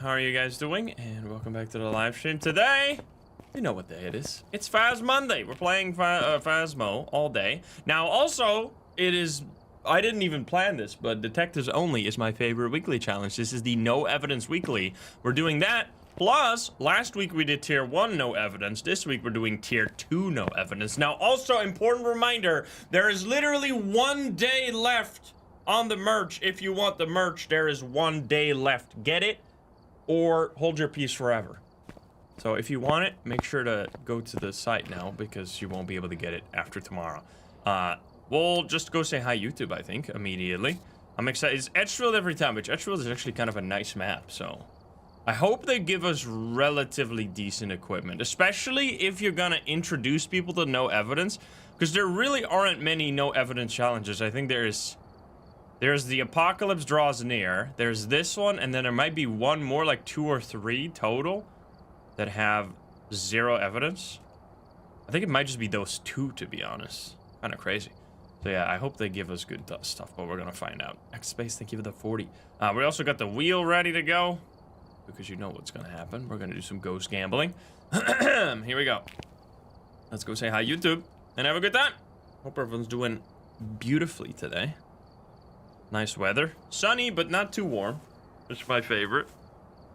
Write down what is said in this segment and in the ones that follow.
How are you guys doing? And welcome back to the live stream. Today, you know what day it is. It's Phas Monday. We're playing Phasmo all day. Now, also, it is... I didn't even plan this, but Detectives Only is my favorite weekly challenge. This is the No Evidence Weekly. We're doing that. Plus, last week we did Tier 1 No Evidence. This week we're doing Tier 2 No Evidence. Now, also, important reminder, there is literally 1 day left on the merch. If you want the merch, there is 1 day left. Get it? Or hold your peace forever. So if you want it, make sure to go to the site now because you won't be able to get it after tomorrow. We'll just go say hi YouTube, I think, immediately. I'm excited. It's Edgefield every time, which Edgefield is actually kind of a nice map, so... I hope they give us relatively decent equipment, especially if you're gonna introduce people to No Evidence, because there really aren't many No Evidence challenges. I think there's the Apocalypse Draws Near, there's this one, and then there might be one more, like 2 or 3 total, that have 0 evidence. I think it might just be those 2, to be honest. Kind of crazy. So yeah, I hope they give us good stuff, but we're gonna find out. X-Space, thank you for the 40. We also got the wheel ready to go, because you know what's gonna happen. We're gonna do some ghost gambling. Here we go. Let's go say hi YouTube, and have a good time. Hope everyone's doing beautifully today. Nice weather. Sunny, but not too warm. It's my favorite.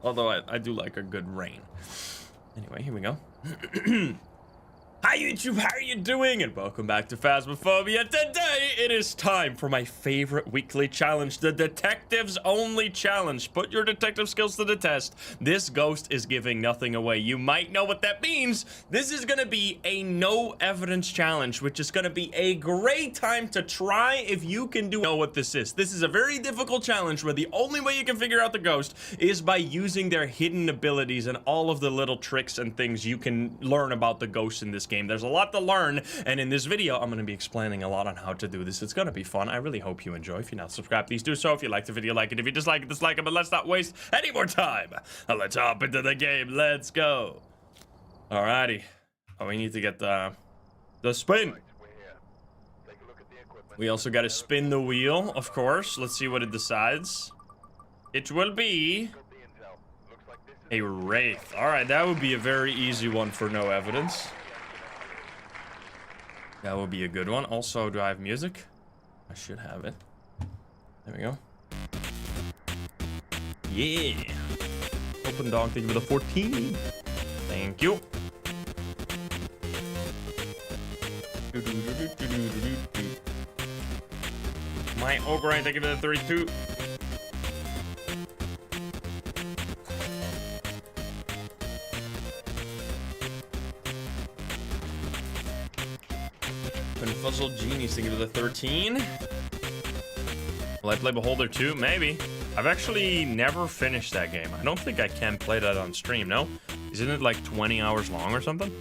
Although I do like a good rain. Anyway, here we go. Hi YouTube, how are you doing? And welcome back to Phasmophobia. Today, it is time for my favorite weekly challenge, the Detectives Only Challenge. Put your detective skills to the test. This ghost is giving nothing away. You might know what that means. This is gonna be a no evidence challenge, which is gonna be a great time to try if you can know what this is. This is a very difficult challenge where the only way you can figure out the ghost is by using their hidden abilities and all of the little tricks and things you can learn about the ghost in this game. There's a lot to learn, and in this video I'm going to be explaining a lot on how to do this. It's going to be fun. I really hope you enjoy. If you're not subscribed, please do so. If you like the video, like it. If you dislike it, dislike it. But let's not waste any more time. Let's hop into the game. Let's go. Alrighty. Oh, we need to get the spin. We also got to spin the wheel, of course. Let's see what it decides. It will be a wraith. Alright, that would be a very easy one for no evidence. That would be a good one. Also, do I have music? I should have it. There we go. Yeah. Open dog, thank you for the 14. Thank you. My O'Brien, thank you for the 32. Fuzzle Genies, thinking of the 13. Will I play Beholder 2? Maybe. I've actually never finished that game. I don't think I can play that on stream, no? Isn't it like 20 hours long or something?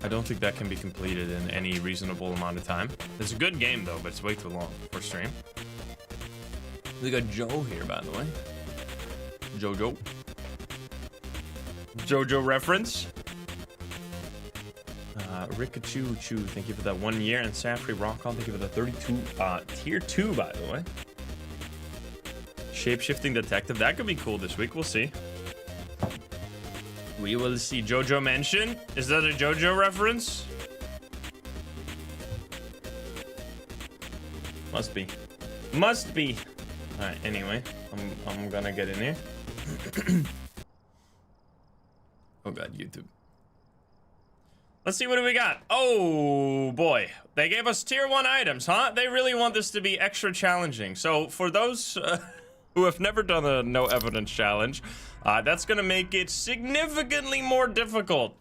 I don't think that can be completed in any reasonable amount of time. It's a good game though, but it's way too long for stream. We got Joe here, by the way. Jojo. Jojo reference. Rikachu Chu, thank you for that 1 year, and Safri Rockon, thank you for the 32. Tier 2, by the way. Shape-shifting detective, that could be cool this week. We'll see. We will see. Jojo mention. Is that a Jojo reference? Must be. Must be. All right. Anyway, I'm gonna get in here. Oh god, YouTube. Let's see, what do we got? Oh boy, they gave us tier 1 items, huh? They really want this to be extra challenging. So for those who have never done a no evidence challenge, that's gonna make it significantly more difficult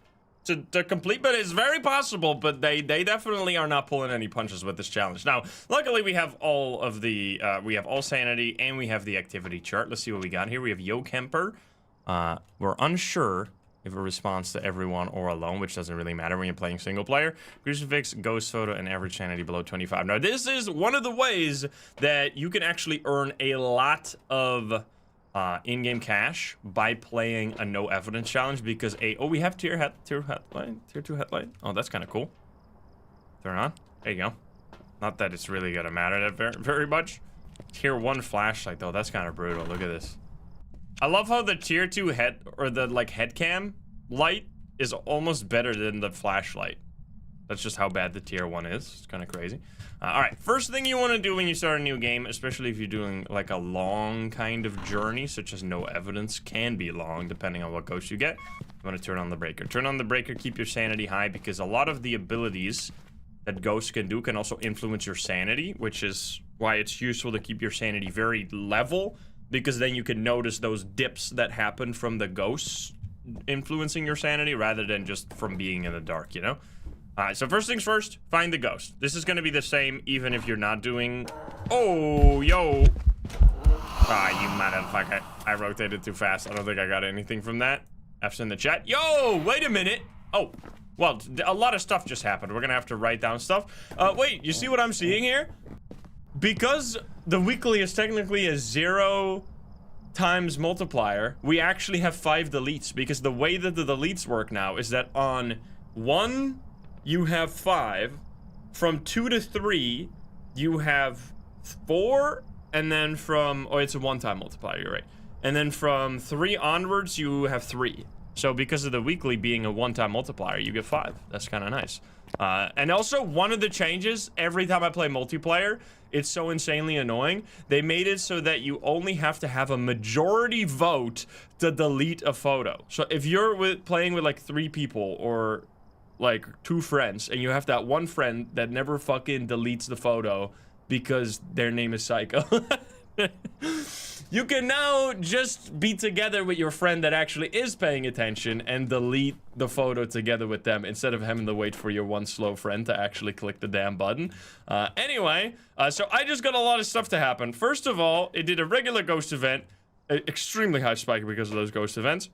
to complete, but it's very possible. But they definitely are not pulling any punches with this challenge. Now, luckily we have all of the, we have all sanity and we have the activity chart. Let's see what we got here. We have Yo Kemper. We're unsure if it responds to everyone or alone, which doesn't really matter when you're playing single player. Crucifix, ghost photo, and average sanity below 25. Now, this is one of the ways that you can actually earn a lot of in-game cash by playing a no evidence challenge, because oh, we have tier 2 headlight. Oh, that's kind of cool. Turn on. There you go. Not that it's really gonna matter that very much. Tier 1 flashlight, though. That's kind of brutal. Look at this. I love how the tier 2 head, or the, like, head cam light is almost better than the flashlight. That's just how bad the tier 1 is. It's kind of crazy. Alright, first thing you want to do when you start a new game, especially if you're doing, like, a long kind of journey, such as no evidence, can be long, depending on what ghost you get. You want to turn on the breaker. Turn on the breaker, keep your sanity high, because a lot of the abilities that ghosts can do can also influence your sanity, which is why it's useful to keep your sanity very level, because then you can notice those dips that happen from the ghosts influencing your sanity rather than just from being in the dark, you know? Alright, so first things first, find the ghost. This is gonna be the same even if you're not doing... Oh, yo! Ah, you motherfucker. I rotated too fast. I don't think I got anything from that. F's in the chat. Yo, wait a minute! Oh, well, a lot of stuff just happened. We're gonna have to write down stuff. Wait, you see what I'm seeing here? Because the weekly is technically a 0 times multiplier, we actually have 5 deletes, because the way that the deletes work now is that on 1, you have 5, from 2 to 3, you have 4, and then from, oh, it's a 1-time multiplier, you're right. And then from 3 onwards, you have 3. So because of the weekly being a 1-time multiplier, you get 5. That's kind of nice. And also, one of the changes, every time I play multiplayer, it's so insanely annoying. They made it so that you only have to have a majority vote to delete a photo. So if you're playing with like 3 people or like 2 friends, and you have that one friend that never fucking deletes the photo because their name is Psycho. You can now just be together with your friend that actually is paying attention and delete the photo together with them instead of having to wait for your one slow friend to actually click the damn button. Anyway, so I just got a lot of stuff to happen. First of all, it did a regular ghost event, extremely high spike because of those ghost events,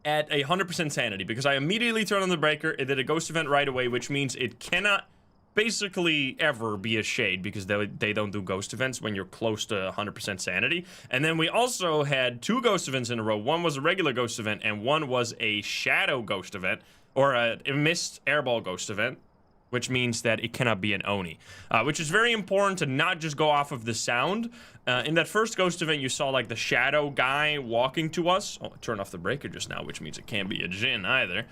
at 100% sanity, because I immediately turned on the breaker. It did a ghost event right away, which means it cannot basically ever be a shade, because they don't do ghost events when you're close to 100% sanity. And then we also had 2 ghost events in a row. One was a regular ghost event, and one was a shadow ghost event, or a mist airball ghost event, which means that it cannot be an Oni, which is very important to not just go off of the sound. In that first ghost event, you saw like the shadow guy walking to us. Oh, I turned off the breaker just now, which means it can't be a Jinn either.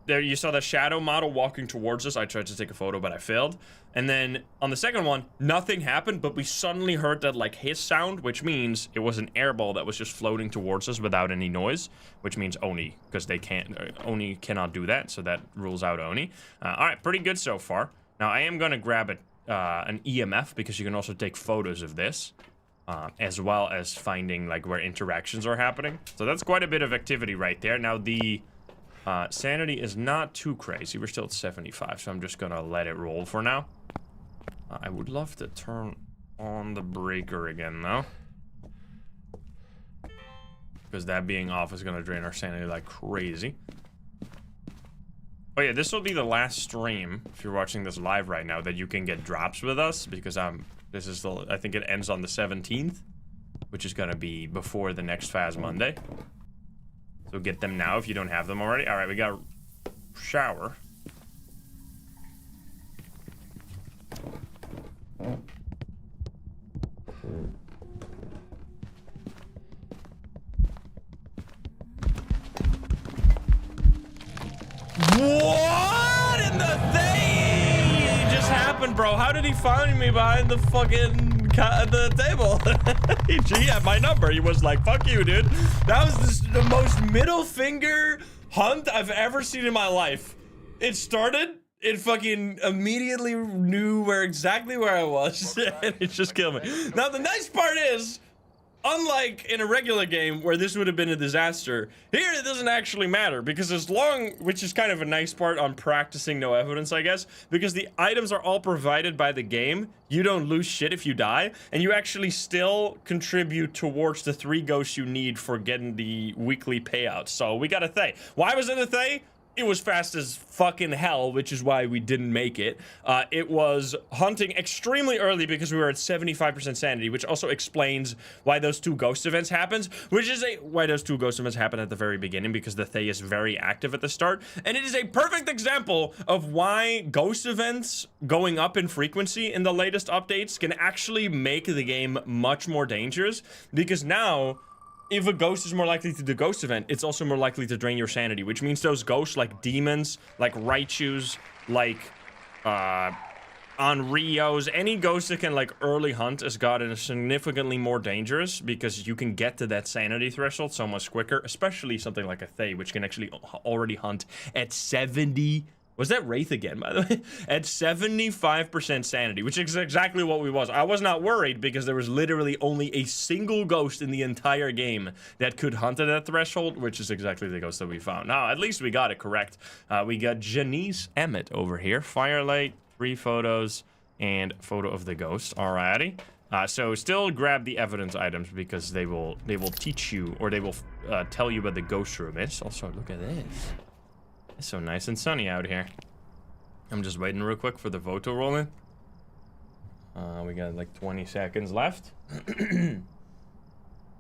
There you saw the shadow model walking towards us. I tried to take a photo, but I failed. And then on the second one, nothing happened, but we suddenly heard that like hiss sound, which means it was an airball that was just floating towards us without any noise, which means Oni, because they can't, Oni cannot do that, so that rules out Oni. All right, pretty good so far. Now I am gonna grab an EMF, because you can also take photos of this, as well as finding like where interactions are happening. So that's quite a bit of activity right there. Now the sanity is not too crazy. We're still at 75, so I'm just gonna let it roll for now. I would love to turn on the breaker again, though, because that being off is gonna drain our sanity like crazy. Oh yeah, this will be the last stream, if you're watching this live right now, that you can get drops with us, because this is the, I think it ends on the 17th, which is gonna be before the next Phas Monday. So get them now if you don't have them already. All right, we got shower. What in the thing just happened, bro? How did he find me behind the fucking the table? He had my number. He was like, fuck you, dude. That was the most middle finger hunt I've ever seen in my life. It started, it fucking immediately knew exactly where I was, and it just killed me. Now, the nice part is, unlike in a regular game where this would have been a disaster, here it doesn't actually matter, because as long, which is kind of a nice part on practicing no evidence, I guess, because the items are all provided by the game, you don't lose shit if you die, and you actually still contribute towards the 3 ghosts you need for getting the weekly payouts. So we got a Thay. Why was it a Thay? It was fast as fucking hell, which is why we didn't make it. It was hunting extremely early because we were at 75% sanity, which also explains why those two ghost events happened, why those two ghost events happened at the very beginning, because the Thay is very active at the start. And it is a perfect example of why ghost events going up in frequency in the latest updates can actually make the game much more dangerous, because now, if a ghost is more likely to do ghost event, it's also more likely to drain your sanity, which means those ghosts like demons, like Raichus, like Onryos, any ghost that can like early hunt has gotten significantly more dangerous because you can get to that sanity threshold so much quicker, especially something like a Thay, which can actually already hunt at 70. Was that Wraith again, by the way? At 75% sanity, which is exactly what we was. I was not worried because there was literally only a single ghost in the entire game that could hunt at that threshold, which is exactly the ghost that we found. Now, at least we got it correct. We got Janice Emmett over here. Firelight, 3 photos, and photo of the ghost. Alrighty. So still grab the evidence items because they will teach you, or they will tell you what the ghost room is. Also, look at this. It's so nice and sunny out here. I'm just waiting real quick for the vote to roll in. We got like 20 seconds left.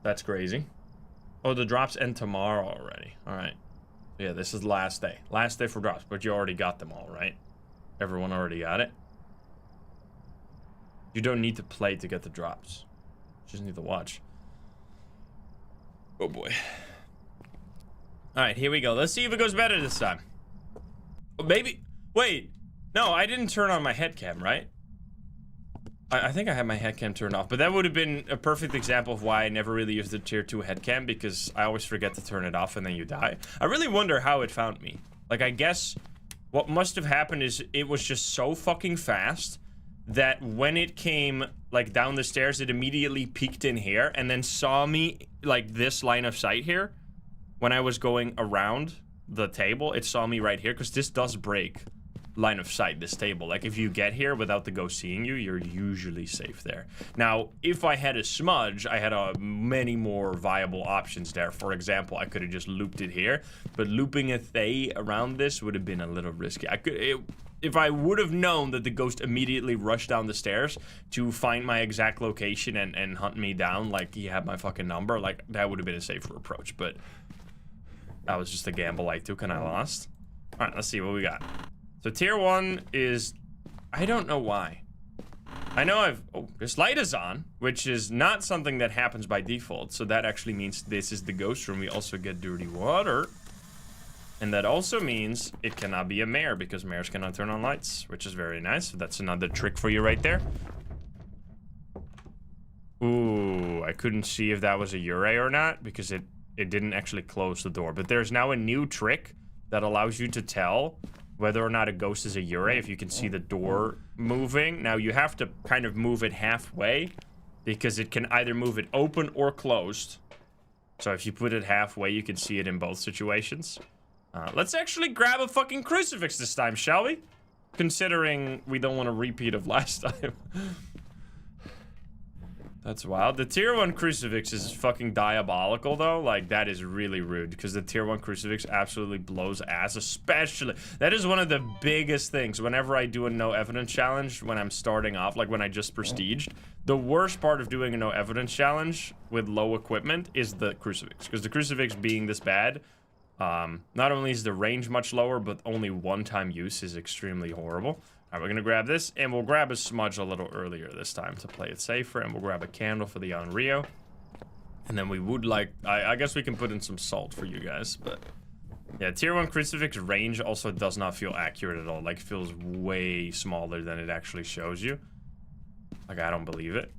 That's crazy. Oh, the drops end tomorrow already. All right. Yeah, this is the last day. Last day for drops, but you already got them all, right? Everyone already got it? You don't need to play to get the drops. You just need to watch. Oh boy. All right, here we go. Let's see if it goes better this time. Maybe. Wait. No, I didn't turn on my head cam, right? I think I had my head cam turned off, but that would have been a perfect example of why I never really used the tier 2 head cam, because I always forget to turn it off and then you die. I really wonder how it found me. Like, I guess what must have happened is it was just so fucking fast that when it came, like, down the stairs, it immediately peeked in here and then saw me, like, this line of sight here. When I was going around the table, it saw me right here, because this does break line of sight, this table. Like, if you get here without the ghost seeing you, you're usually safe there. Now, if I had a smudge, I had many more viable options there. For example, I could have just looped it here, but looping a Thay around this would have been a little risky. If I would have known that the ghost immediately rushed down the stairs to find my exact location and hunt me down, like he had my fucking number, like, that would have been a safer approach, but that was just a gamble I took and I lost. All right, let's see what we got. So tier 1 is, I don't know why. I know this light is on, which is not something that happens by default. So that actually means this is the ghost room. We also get dirty water. And that also means it cannot be a mare, because mares cannot turn on lights, which is very nice. So that's another trick for you right there. Ooh, I couldn't see if that was a Ure or not, because it didn't actually close the door. But there's now a new trick that allows you to tell whether or not a ghost is a Ure if you can see the door moving. Now, you have to kind of move it halfway, because it can either move it open or closed. So if you put it halfway, you can see it in both situations. Let's actually grab a fucking crucifix this time, shall we? Considering we don't want a repeat of last time. That's wild. The tier 1 crucifix is fucking diabolical, though. Like, that is really rude, because the tier 1 crucifix absolutely blows ass, especially. That is one of the biggest things. Whenever I do a no evidence challenge, when I'm starting off, like when I just prestiged, the worst part of doing a no evidence challenge with low equipment is the crucifix, because the crucifix being this bad, not only is the range much lower, but only one-time use is extremely horrible. All right, we're gonna grab this, and we'll grab a smudge a little earlier this time to play it safer, and we'll grab a candle for the Onryo. And then we would like, I guess we can put in some salt for you guys, but yeah, tier 1 crucifix range also does not feel accurate at all. Like, it feels way smaller than it actually shows you. Like, I don't believe it.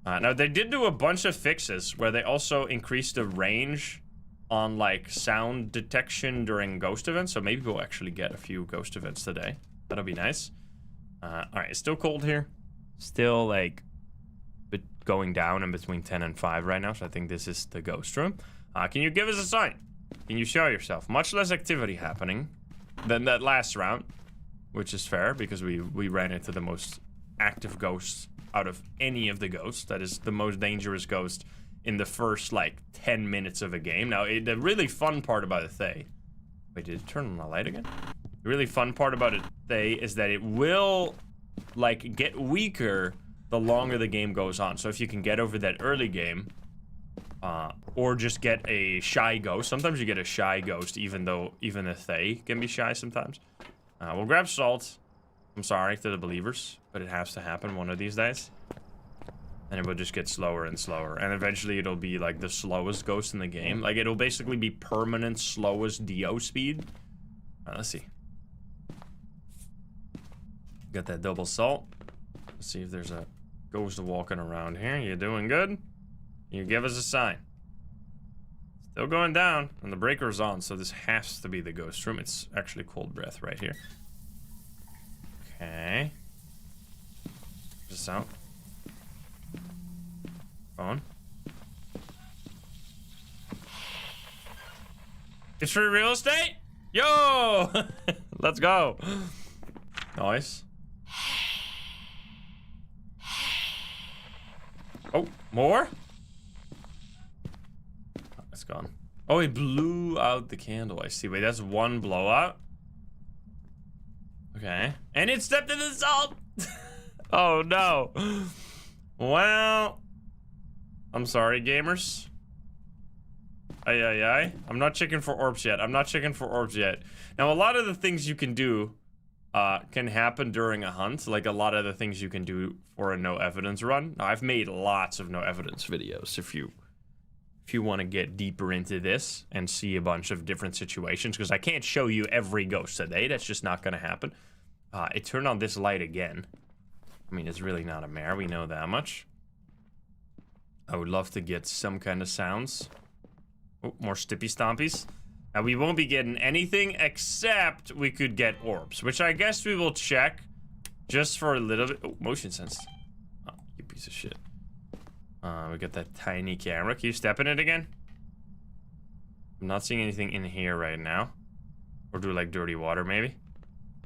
Now, they did do a bunch of fixes where they also increased the range on, like, sound detection during ghost events, so maybe we'll actually get a few ghost events today. That'll be nice. All right, it's still cold here. Still, like, going down in between 10 and 5 right now, so I think this is the ghost room. Can you give us a sign? Can you show yourself? Much less activity happening than that last round, which is fair, because we ran into the most active ghost out of any of the ghosts. That is the most dangerous ghost in the first, like, 10 minutes of a game. Now, the really fun part about the Thay Wait, did it turn on the light again? The really fun part about it, is that it will, like, get weaker the longer the game goes on. So if you can get over that early game, or just get a shy ghost. Sometimes you get a shy ghost, even if they can be shy sometimes. We'll grab salt. I'm sorry to the believers, but it has to happen one of these days. And it will just get slower and slower. And eventually it'll be like the slowest ghost in the game. Like it'll basically be permanent slowest DO speed. Let's see. Got that double salt. Let's see if there's a ghost walking around here. You doing good? You give us a sign. Still going down, and the breaker's on, so this has to be the ghost room. It's actually cold breath right here. Okay. Just out. Phone. It's free real estate? Yo! Let's go. Nice. Oh, more? Oh, it's gone. Oh, he blew out the candle. I see. Wait, that's one blowout? Okay. And it stepped in the salt! Oh, no. Well, I'm sorry, gamers. I'm not checking for orbs yet. I'm not checking for orbs yet. Now, a lot of the things you can do can happen during a hunt. Like a lot of the things you can do for a no evidence run. Now, I've made lots of no evidence videos. If you want to get deeper into this and see a bunch of different situations, because I can't show you every ghost today. That's just not going to happen. It turned on this light again. I mean, it's really not a mare. We know that much. I would love to get some kind of sounds. Oh, more stippy stompies. Now, we won't be getting anything except we could get orbs, which I guess we will check just for a little bit. Oh, motion sense. Oh, you piece of shit. We got that tiny camera. Can you step in it again? I'm not seeing anything in here right now. Or do like dirty water, maybe?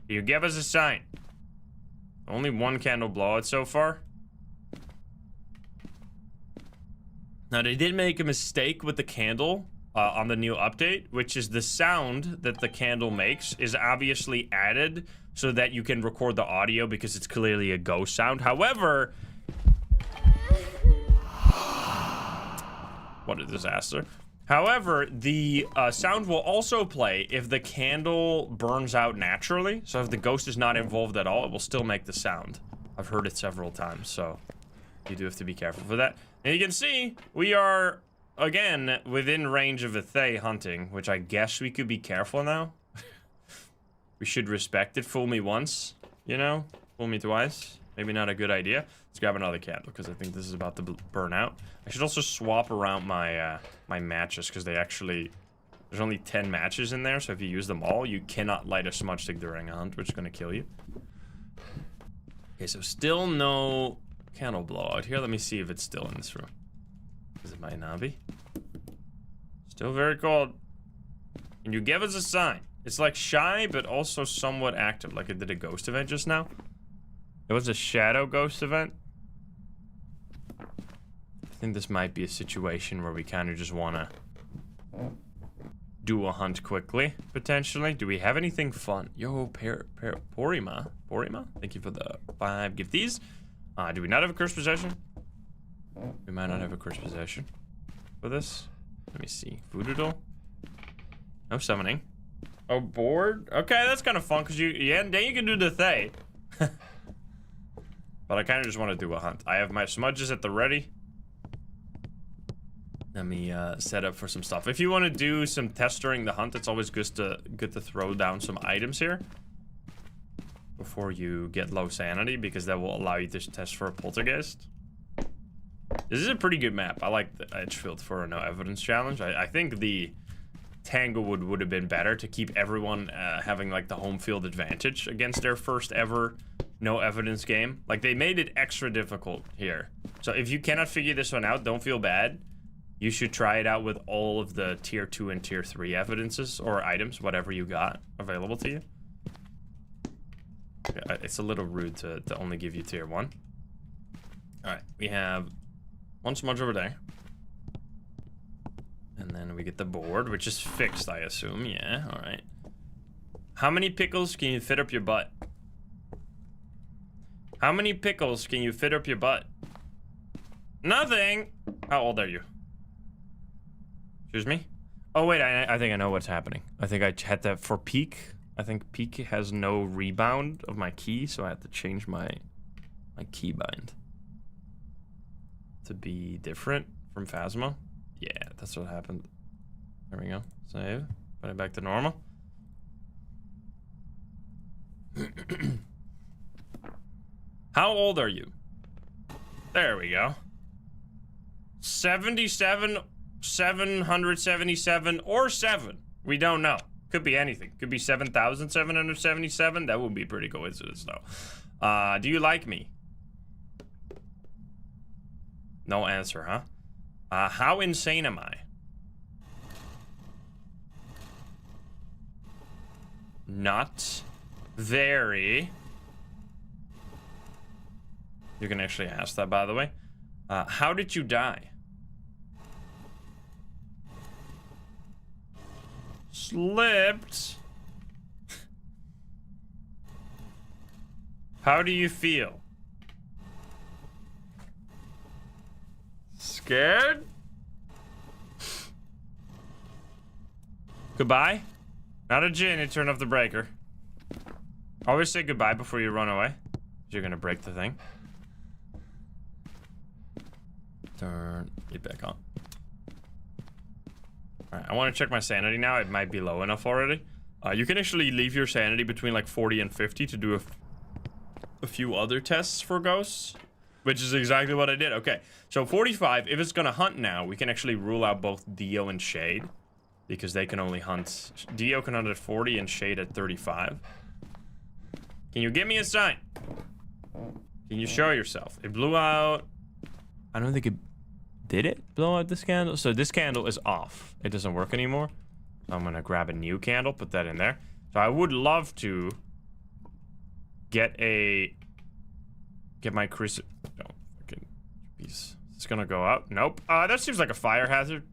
Can you give us a sign? Only one candle blowout so far. Now, they did make a mistake with the candle on the new update, which is the sound that the candle makes is obviously added so that you can record the audio because it's clearly a ghost sound. However, what a disaster. However, the sound will also play if the candle burns out naturally. So if the ghost is not involved at all, it will still make the sound. I've heard it several times, so you do have to be careful for that. And you can see, we are, again, within range of a Thay hunting, which I guess we could be careful now. We should respect it. Fool me once, you know? Fool me twice. Maybe not a good idea. Let's grab another candle, because I think this is about to burn out. I should also swap around my my matches, because they actually... There's only 10 matches in there, so if you use them all, you cannot light a smudge stick during a hunt, which is going to kill you. Okay, so still no candle blowout here. Let me see if it's still in this room. Because it might not be. Still very cold. Can you give us a sign? It's like shy, but also somewhat active, like it did a ghost event just now. It was a shadow ghost event. I think this might be a situation where we kind of just want to do a hunt quickly, potentially. Do we have anything fun? Yo, Porima. Porima? Thank you for the 5 gifties. Do we not have a cursed possession? We might not have a cursed possession for this. Let me see. Voodoo? No summoning. Oh, board? Okay, that's kind of fun, because then you can do the Thay. But I kind of just want to do a hunt. I have my smudges at the ready. Let me set up for some stuff. If you want to do some tests during the hunt, it's always good to throw down some items here before you get low sanity, because that will allow you to test for a poltergeist. This is a pretty good map. I like the Edgefield for a no evidence challenge. I think the Tanglewood would have been better to keep everyone having like the home field advantage against their first ever no evidence game. Like, they made it extra difficult here. So if you cannot figure this one out, don't feel bad. You should try it out with all of the tier 2 and tier 3 evidences or items, whatever you got available to you. Okay, it's a little rude to only give you tier 1. Alright, we have one smudge over there. And then we get the board, which is fixed, I assume. Yeah, alright. How many pickles can you fit up your butt? How many pickles can you fit up your butt? Nothing. How old are you? Excuse me? Oh, wait, I think I know what's happening. I think I had that for peak. I think peak has no rebound of my key, so I have to change my key bind to be different from Phasmo. Yeah, that's what happened. There we go. Save. Put it back to normal. How old are you? There we go. 77, 777, or 7. We don't know. Could be anything. Could be 7,777. That would be pretty coincidence, though. Do you like me? No answer, huh? How insane am I? Not very. You can actually ask that, by the way. How did you die? Slipped. How do you feel? Scared? Goodbye? Not a gin, you turn off the breaker. Always say goodbye before you run away. You're gonna break the thing. Turn it back on. Alright, I want to check my sanity now. It might be low enough already. You can actually leave your sanity between like 40 and 50 to do a few other tests for ghosts, which is exactly what I did. Okay, so 45, if it's gonna hunt now, we can actually rule out both Dio and Shade, because they can only hunt. Dio can hunt at 40 and Shade at 35. Can you give me a sign? Can you show yourself? It blew out. I don't think it did. It blow out this candle? So this candle is off. It doesn't work anymore. So I'm gonna grab a new candle, put that in there. So I would love to get my crucifix. Don't fucking piece. It's gonna go out. Nope. That seems like a fire hazard.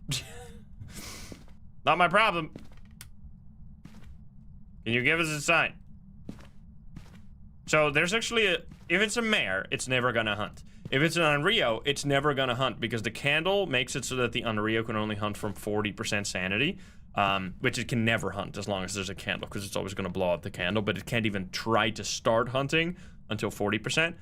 Not my problem. Can you give us a sign? So there's actually a, if it's a mare, it's never gonna hunt. If it's an Unrio, it's never gonna hunt because the candle makes it so that the Unrio can only hunt from 40% sanity, which it can never hunt as long as there's a candle because it's always gonna blow out the candle, but it can't even try to start hunting until 40%.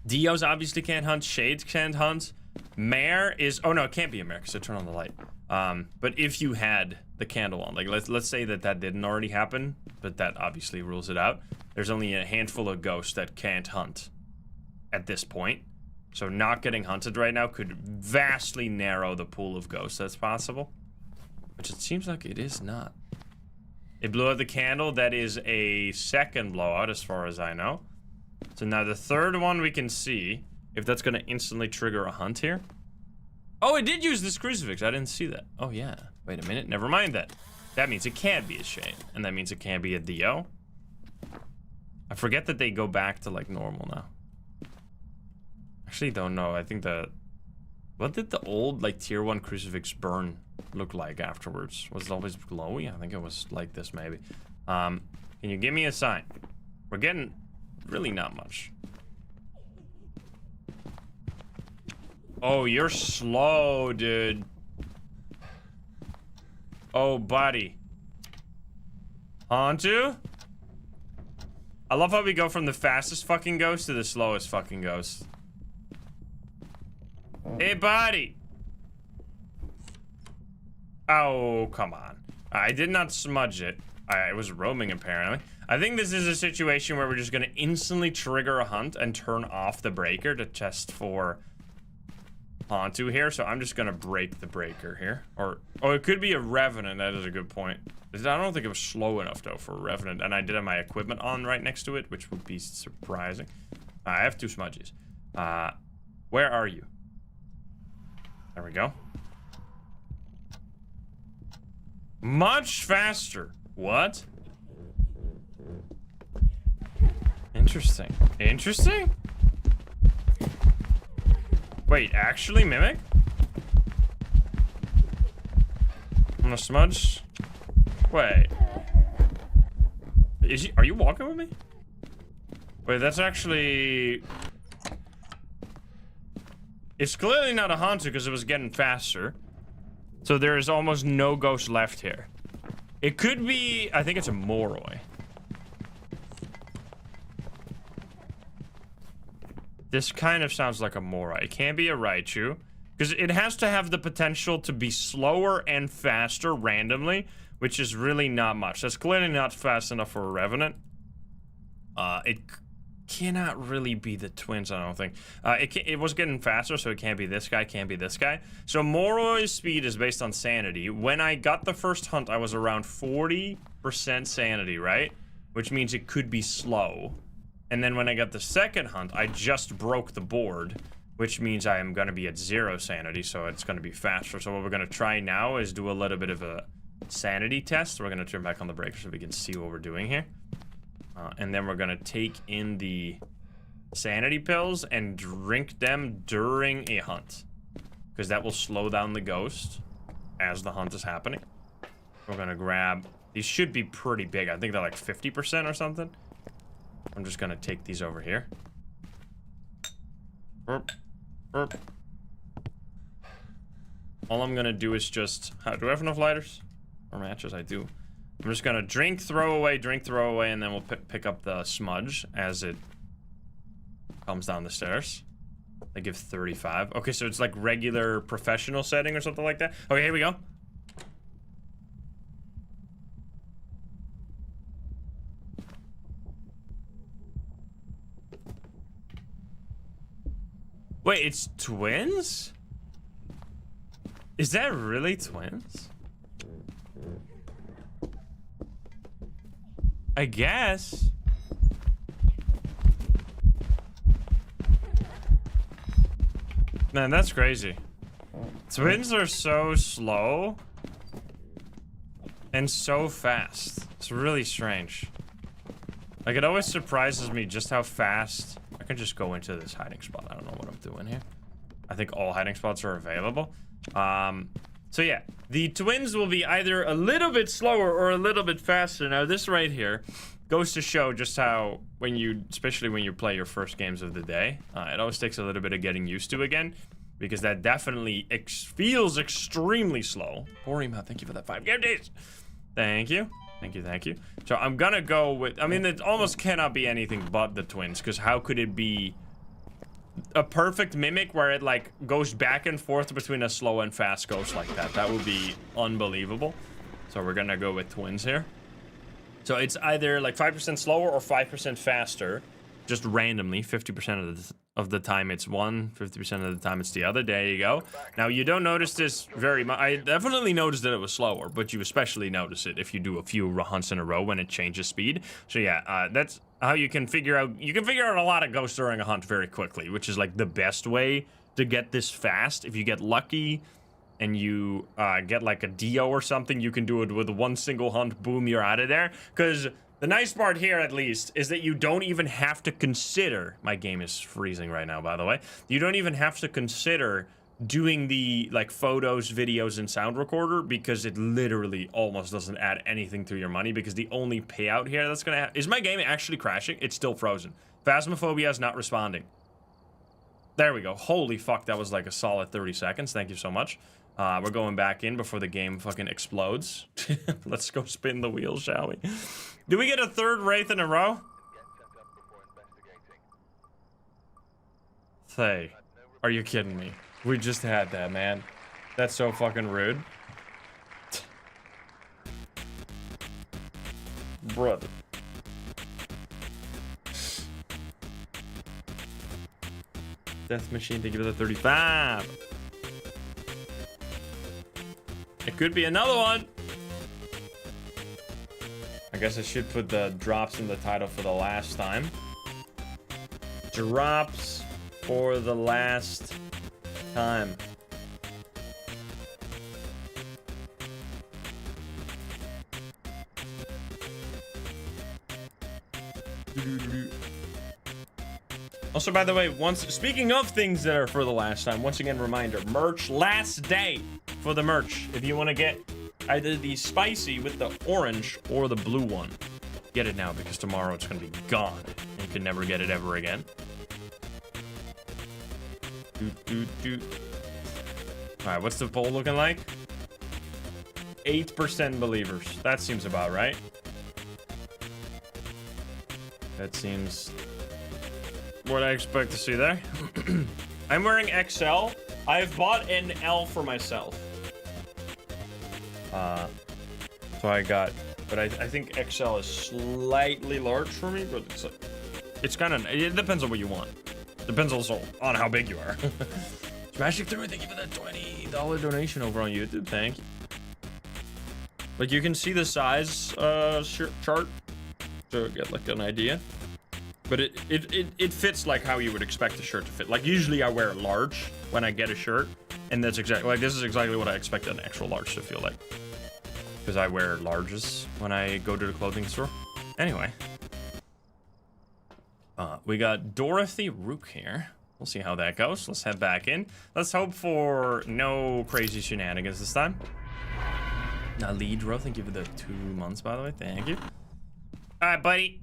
Dios obviously can't hunt, Shades can't hunt. Mare is, oh no, it can't be a mare because I turn on the light. But if you had the candle on, like let's say that didn't already happen, but that obviously rules it out. There's only a handful of ghosts that can't hunt at this point. So not getting hunted right now could vastly narrow the pool of ghosts that's possible. Which it seems like it is not. It blew out the candle. That is a second blowout as far as I know. So now the third one we can see if that's gonna instantly trigger a hunt here. Oh, it did use this crucifix. I didn't see that. Oh yeah, wait a minute, never mind that. That means it can't be a Shade, and that means it can't be a Dio. I forget that they go back to like normal now. Actually don't know, I think what did the old like tier 1 crucifix burn look like afterwards? Was it always glowy? I think it was like this maybe. Can you give me a sign? We're getting really not much. Oh, you're slow, dude. Oh, buddy. Onto? I love how we go from the fastest fucking ghost to the slowest fucking ghost. Hey, buddy. Oh, come on. I did not smudge it. I was roaming, apparently. I think this is a situation where we're just gonna instantly trigger a hunt and turn off the breaker to test for Onto here, so I'm just gonna break the breaker here. Or, oh, it could be a Revenant, that is a good point. I don't think it was slow enough, though, for a Revenant, and I did have my equipment on right next to it, which would be surprising. I have 2 smudges. Where are you? There we go. Much faster. What? Interesting. Interesting? Wait, actually, Mimic? I'm gonna smudge. Wait. Are you walking with me? Wait, that's actually... It's clearly not a Haunted because it was getting faster. So there is almost no ghost left here. It could be... I think it's a Moroi. This kind of sounds like a Moroi. It can't be a Raichu. Because it has to have the potential to be slower and faster randomly, which is really not much. That's clearly not fast enough for a Revenant. It cannot really be the twins, I don't think. It was getting faster, so it can't be this guy, can't be this guy. So Moroi's speed is based on sanity. When I got the first hunt, I was around 40% sanity, right? Which means it could be slow. And then when I got the second hunt, I just broke the board, which means I am going to be at 0 sanity, so it's going to be faster. So what we're going to try now is do a little bit of a sanity test. We're going to turn back on the breaker so we can see what we're doing here. And then we're going to take in the sanity pills and drink them during a hunt. Because that will slow down the ghost as the hunt is happening. We're going to grab... These should be pretty big. I think they're like 50% or something. I'm just going to take these over here. Burp. Burp. All I'm going to do is just... do I have enough lighters? Or matches? I do. I'm just gonna drink, throw away, and then we'll pick up the smudge as it comes down the stairs. I give 35. Okay, so it's like regular professional setting or something like that. Okay, here we go. Wait, it's twins? Is that really twins? I guess. Man, that's crazy. Twins are so slow and so fast. It's really strange. Like, it always surprises me just how fast. I can just go into this hiding spot. I don't know what I'm doing here. I think all hiding spots are available. So yeah, the twins will be either a little bit slower or a little bit faster. Now this right here goes to show just how especially when you play your first games of the day, it always takes a little bit of getting used to again, because that definitely feels extremely slow. Porima, thank you for that 5 game days. Thank you. Thank you, thank you. So I'm gonna go with, I mean, it almost cannot be anything but the twins, because how could it be a perfect mimic where it like goes back and forth between a slow and fast ghost like that? That would be unbelievable. So we're gonna go with twins here. So it's either like 5% slower or 5% faster, just randomly. 50% of the time it's one, 50% of the time it's the other. There you go. Now you don't notice this very much. I definitely noticed that it was slower, but you especially notice it if you do a few hunts in a row when it changes speed. So yeah, that's how you can figure out. You can figure out a lot of ghosts during a hunt very quickly, which is like the best way to get this fast. If you get lucky and you get like a Dio or something, you can do it with one single hunt. Boom, you're out of there. Because the nice part here, at least, is that you don't even have to consider... My game is freezing right now, by the way. You don't even have to consider doing the, like, photos, videos, and sound recorder, because it literally almost doesn't add anything to your money, because the only payout here that's gonna have... Is my game actually crashing? It's still frozen. Phasmophobia is not responding. There we go. Holy fuck, that was like a solid 30 seconds. Thank you so much. We're going back in before the game fucking explodes. Let's go spin the wheel, shall we? Do we get a third Wraith in a row? Say, are you kidding me? We just had that, man. That's so fucking rude. Brother. Death Machine, thank you for the 35. It could be another one. I guess I should put the drops in the title for the last time. Drops for the last time. Also, by the way, speaking of things that are for the last time, once again, reminder, merch, last day for the merch. If you want to get either the spicy with the orange or the blue one. Get it now, because tomorrow it's gonna be gone. And you can never get it ever again. Alright, what's the poll looking like? 8% believers. That seems about right. That seems what I expect to see there. I'm wearing XL. I've bought an L for myself. So I got, but I think XL is slightly large for me, but it's kind of, it depends on what you want. Depends also on how big you are. Smashing through, thank you for that $20 donation over on YouTube, thank you. Like, you can see the size chart to get like an idea. But it fits like how you would expect a shirt to fit. Like, usually I wear large when I get a shirt, and that's exactly, like, this is exactly what I expect an extra large to feel like. Because I wear larges when I go to the clothing store. Anyway. We got Dorothy Rook here. We'll see how that goes. Let's head back in. Let's hope for no crazy shenanigans this time. Now, Leadro, thank you for the 2 months, by the way. Thank you. All right, buddy.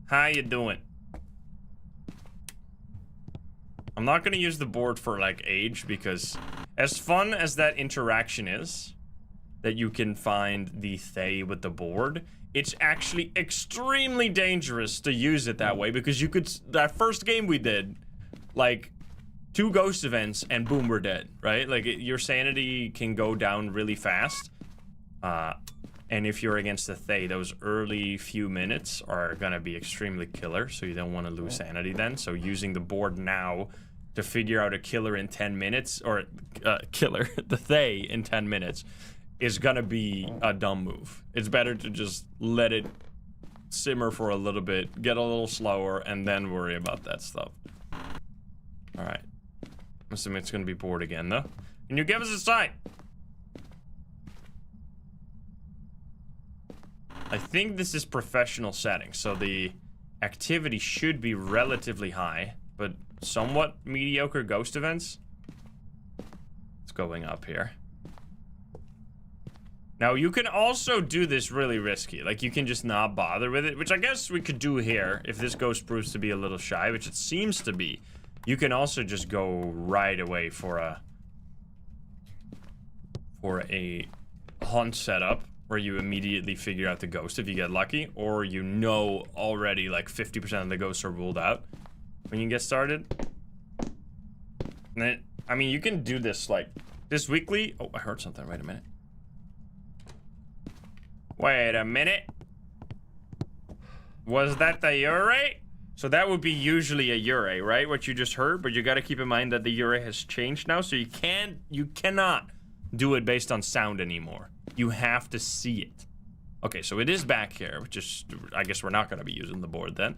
How you doing? I'm not going to use the board for, like, age, because as fun as that interaction is, that you can find the Thay with the board, it's actually extremely dangerous to use it that way, because you could, that first game we did, like, 2 ghost events and boom, we're dead, right? Like, your sanity can go down really fast. And if you're against the Thay, those early few minutes are gonna be extremely killer, so you don't want to lose sanity then. So using the board now to figure out a killer in 10 minutes, or the Thay in 10 minutes, is gonna be a dumb move. It's better to just let it simmer for a little bit, get a little slower, and then worry about that stuff. Alright. I'm assuming it's gonna be bored again, though. Can you give us a sign? I think this is professional settings, so the activity should be relatively high, but somewhat mediocre ghost events. It's going up here. Now, you can also do this really risky. Like, you can just not bother with it, which I guess we could do here if this ghost proves to be a little shy, which it seems to be. You can also just go right away for a hunt setup where you immediately figure out the ghost if you get lucky, or you know already like 50% of the ghosts are ruled out when you get started. And then, I mean, you can do this like this weekly. Oh, I heard something. Wait a minute. Wait a minute. Was that the Ure? So that would be usually a Ure, right? What you just heard, but you got to keep in mind that the Ure has changed now, so you cannot do it based on sound anymore. You have to see it. Okay, so it is back here, which is, I guess we're not going to be using the board then.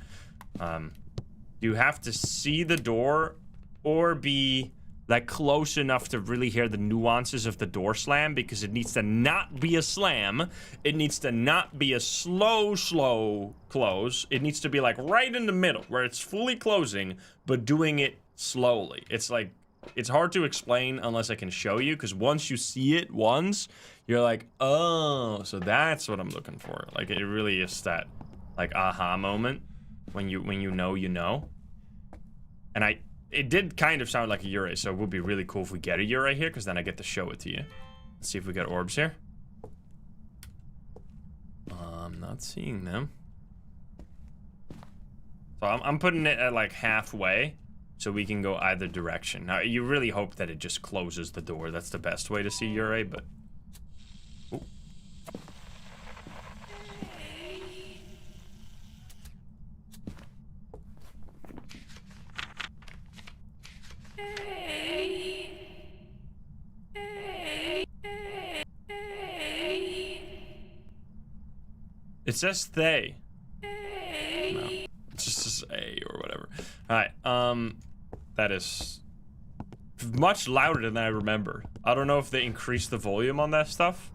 You have to see the door or be like close enough to really hear the nuances of the door slam, because it needs to not be a slam. It needs to not be a slow close. It needs to be like right in the middle where it's fully closing, but doing it slowly. It's like, it's hard to explain unless I can show you, because once you see it once, you're like, oh, so that's what I'm looking for. Like, it really is that like aha moment when you know you know. And it did kind of sound like a Ure, so it would be really cool if we get a Ure here, because then I get to show it to you. Let's see if we got orbs here. I'm not seeing them. So I'm putting it at like halfway, so we can go either direction. Now, you really hope that it just closes the door. That's the best way to see Ure, but... Ooh. It says Thay. No, it just says A or whatever. Alright, that is much louder than I remember. I don't know if they increased the volume on that stuff.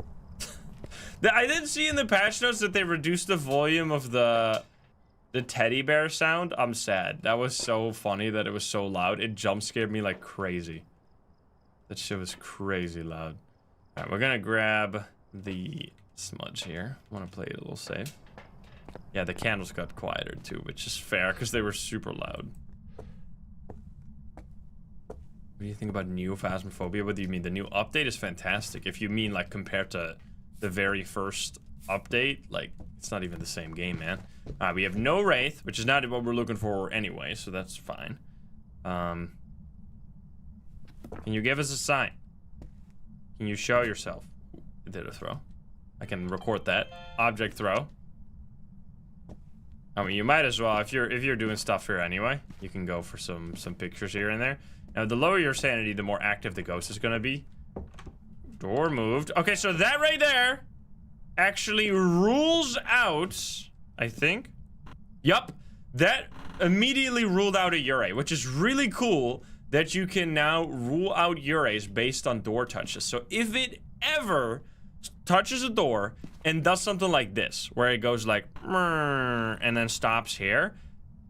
I didn't see in the patch notes that they reduced the volume of the teddy bear sound. I'm sad. That was so funny that it was so loud. It jump scared me like crazy. That shit was crazy loud. Alright, we're gonna grab the smudge here. I want to play it a little safe. Yeah, the candles got quieter too, which is fair because they were super loud. What do you think about new Phasmophobia? What do you mean? The new update is fantastic. If you mean like compared to the very first update, like it's not even the same game, man. We have no Wraith, which is not what we're looking for anyway, so that's fine. Can you give us a sign? Can you show yourself? Did a throw? I can record that. Object throw. I mean, you might as well if you're doing stuff here anyway. You can go for some pictures here and there. Now, the lower your sanity, the more active the ghost is gonna be. Door moved. Okay, so that right there actually rules out, I think. Yup, that immediately ruled out a Yurei, which is really cool that you can now rule out Yureis based on door touches. So if it ever touches a door and does something like this, where it goes like, and then stops here,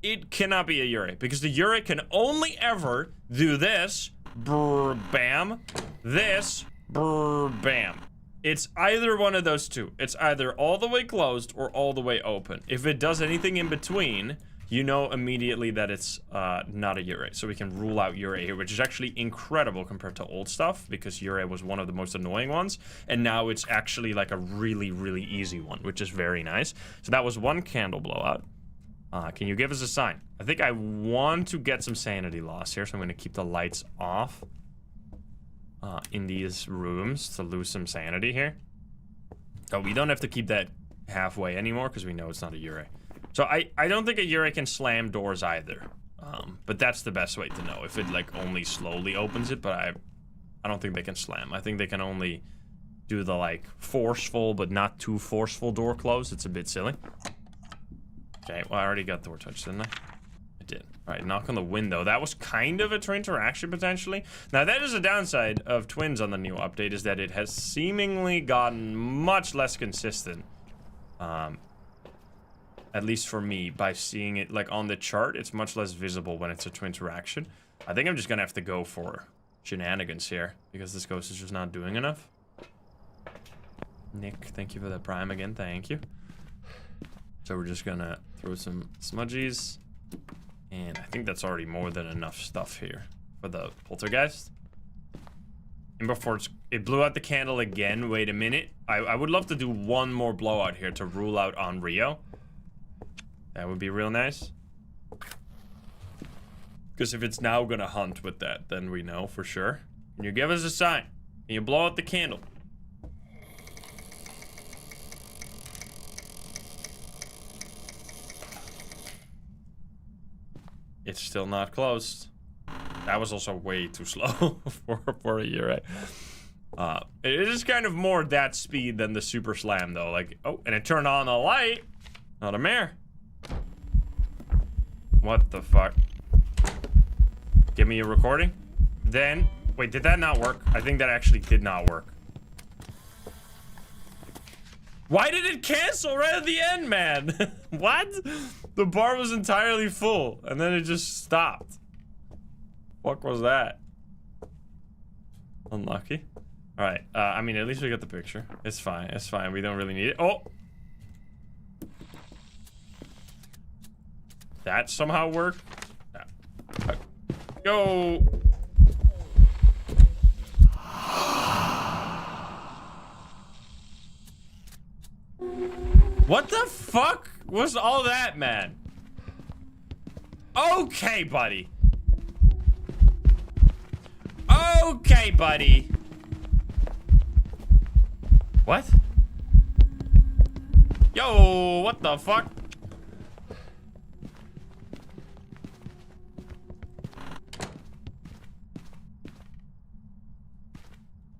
it cannot be a Yurei, because the Yurei can only ever do this, brr, bam, this, brr, bam. It's either one of those two. It's either all the way closed or all the way open. If it does anything in between, you know immediately that it's not a Yurei. So we can rule out Yurei here, which is actually incredible compared to old stuff, because Yurei was one of the most annoying ones, and now it's actually like a really, really easy one, which is very nice. So that was one candle blowout. Can you give us a sign? I think I want to get some sanity loss here, so I'm going to keep the lights off in these rooms to lose some sanity here. So we don't have to keep that halfway anymore, because we know it's not a Yurei. So I don't think a Yurei can slam doors either. But that's the best way to know. If it like only slowly opens it, but I don't think they can slam. I think they can only do the like forceful but not too forceful door close. It's a bit silly. Okay, well I already got door touch, didn't I? I did. Alright, knock on the window. That was kind of a twin interaction potentially. Now that is a downside of twins on the new update, is that it has seemingly gotten much less consistent. At least for me, by seeing it like on the chart, it's much less visible when it's a twin interaction. I think I'm just gonna have to go for shenanigans here, because this ghost is just not doing enough. Nick, thank you for the prime again, thank you. So we're just gonna throw some smudgies, and I think that's already more than enough stuff here for the poltergeist. And before it blew out the candle again, wait a minute. I would love to do one more blowout here to rule out on Rio. That would be real nice. Because if it's now gonna hunt with that, then we know for sure. Can you give us a sign? Can you blow out the candle? It's still not closed. That was also way too slow for a Yurei. It is kind of more that speed than the super slam though. Like, oh, and it turned on the light. Not a mare. What the fuck? Give me a recording. Then, wait, did that not work? I think that actually did not work. Why did it cancel right at the end, man? What? The bar was entirely full, and then it just stopped. What was that? Unlucky. All right. I mean, at least we got the picture. It's fine. It's fine. We don't really need it. Oh. That somehow worked. Go. What the fuck was all that, man? Okay, buddy. Okay, buddy. What? Yo, what the fuck?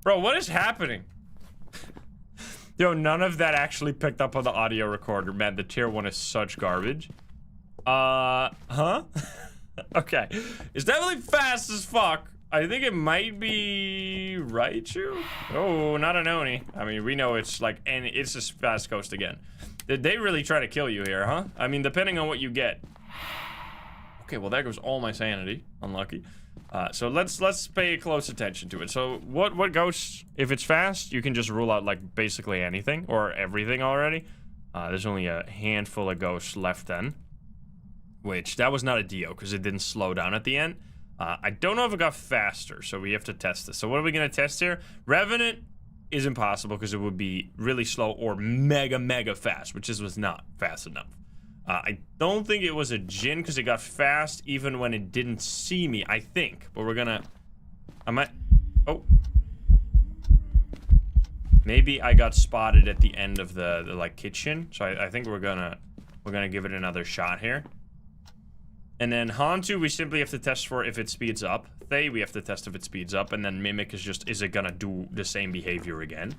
Bro, what is happening? Yo, none of that actually picked up on the audio recorder. Man, the tier 1 is such garbage. Huh? Okay. It's definitely fast as fuck. I think it might be Raichu. Oh, not an Oni. I mean, we know it's like, and it's a fast ghost again. Did they really try to kill you here, huh? I mean, depending on what you get. Okay, well, there goes all my sanity. Unlucky. So let's pay close attention to it. So what ghosts, if it's fast, you can just rule out like basically anything or everything already. There's only a handful of ghosts left then. Which, that was not a Dio, because it didn't slow down at the end. I don't know if it got faster, so we have to test this. So what are we going to test here? Revenant is impossible, because it would be really slow or mega, mega fast, which was not fast enough. I don't think it was a Jinn, because it got fast even when it didn't see me, I think. But we're going to... Oh. Maybe I got spotted at the end of the like, kitchen. So I think we're gonna give it another shot here. And then Hantu, we simply have to test for if it speeds up. Thay, we have to test if it speeds up. And then Mimic is just, is it gonna do the same behavior again?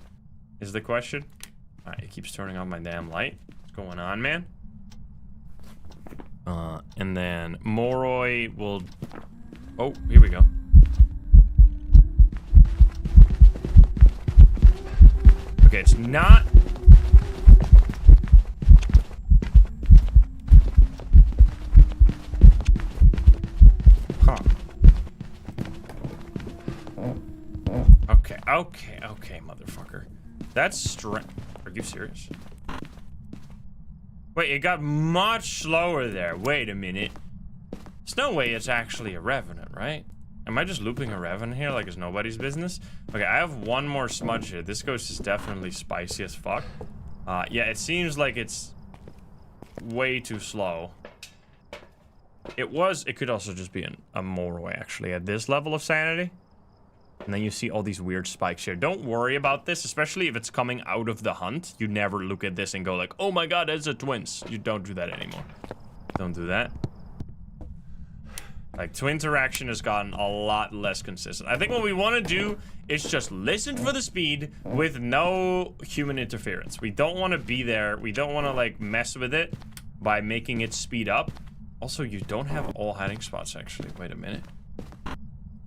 Is the question. Alright, it keeps turning on my damn light. What's going on, man? And then Moroi will... Oh, here we go. Okay, it's not... Huh. Okay, motherfucker. That's strange. Are you serious? Wait, it got much slower there. Wait a minute. There's no way it's actually a Revenant, right? Am I just looping a Revenant here like it's nobody's business? Okay, I have one more smudge here. This ghost is definitely spicy as fuck. Yeah, it seems like it's way too slow. It could also just be a Moroi, actually, at this level of sanity. And then you see all these weird spikes here. Don't worry about this, especially if it's coming out of the hunt. You never look at this and go like, oh my god, that's a twins. You don't do that anymore. Don't do that. Like, twin interaction has gotten a lot less consistent. I think what we want to do is just listen for the speed with no human interference. We don't want to be there. We don't want to, like, mess with it by making it speed up. Also, you don't have all hiding spots, actually. Wait a minute.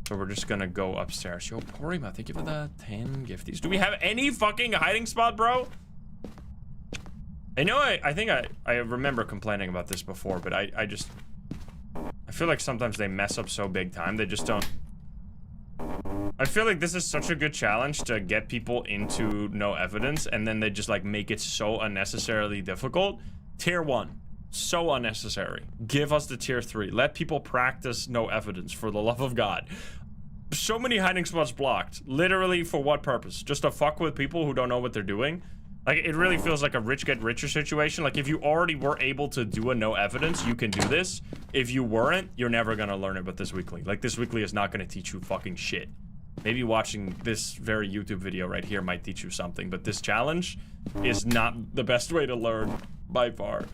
So we're just gonna go upstairs. Yo, Porima, thank you for the 10 gifties. Do we have any fucking hiding spot, bro? I know I think I remember complaining about this before, but I feel like sometimes they mess up so big time, they just don't... I feel like this is such a good challenge to get people into no evidence, and then they just, like, make it so unnecessarily difficult. Tier 1. So unnecessary. Give us the tier 3. Let people practice no evidence, for the love of God. So many hiding spots blocked. Literally, for what purpose? Just to fuck with people who don't know what they're doing? Like, it really feels like a rich get richer situation. Like, if you already were able to do a no evidence, you can do this. If you weren't, you're never gonna learn it with this weekly. Like, this weekly is not gonna teach you fucking shit. Maybe watching this very YouTube video right here might teach you something, but this challenge is not the best way to learn, by far.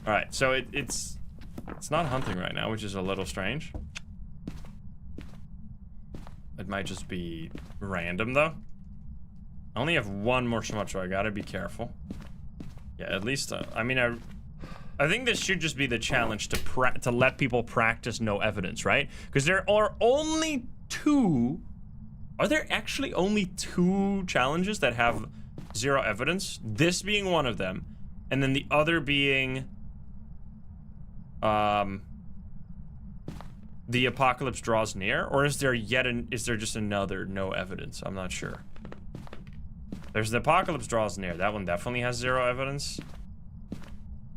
Alright, so it's not hunting right now, which is a little strange. It might just be random, though. I only have one more smudge, so I gotta be careful. Yeah, at least, I mean, I think this should just be the challenge to let people practice no evidence, right? Because there are only 2... Are there actually only 2 challenges that have 0 evidence? This being one of them, and then the other being... the apocalypse draws near, or is there just another no evidence? I'm not sure. There's the apocalypse draws near. That one definitely has 0 evidence.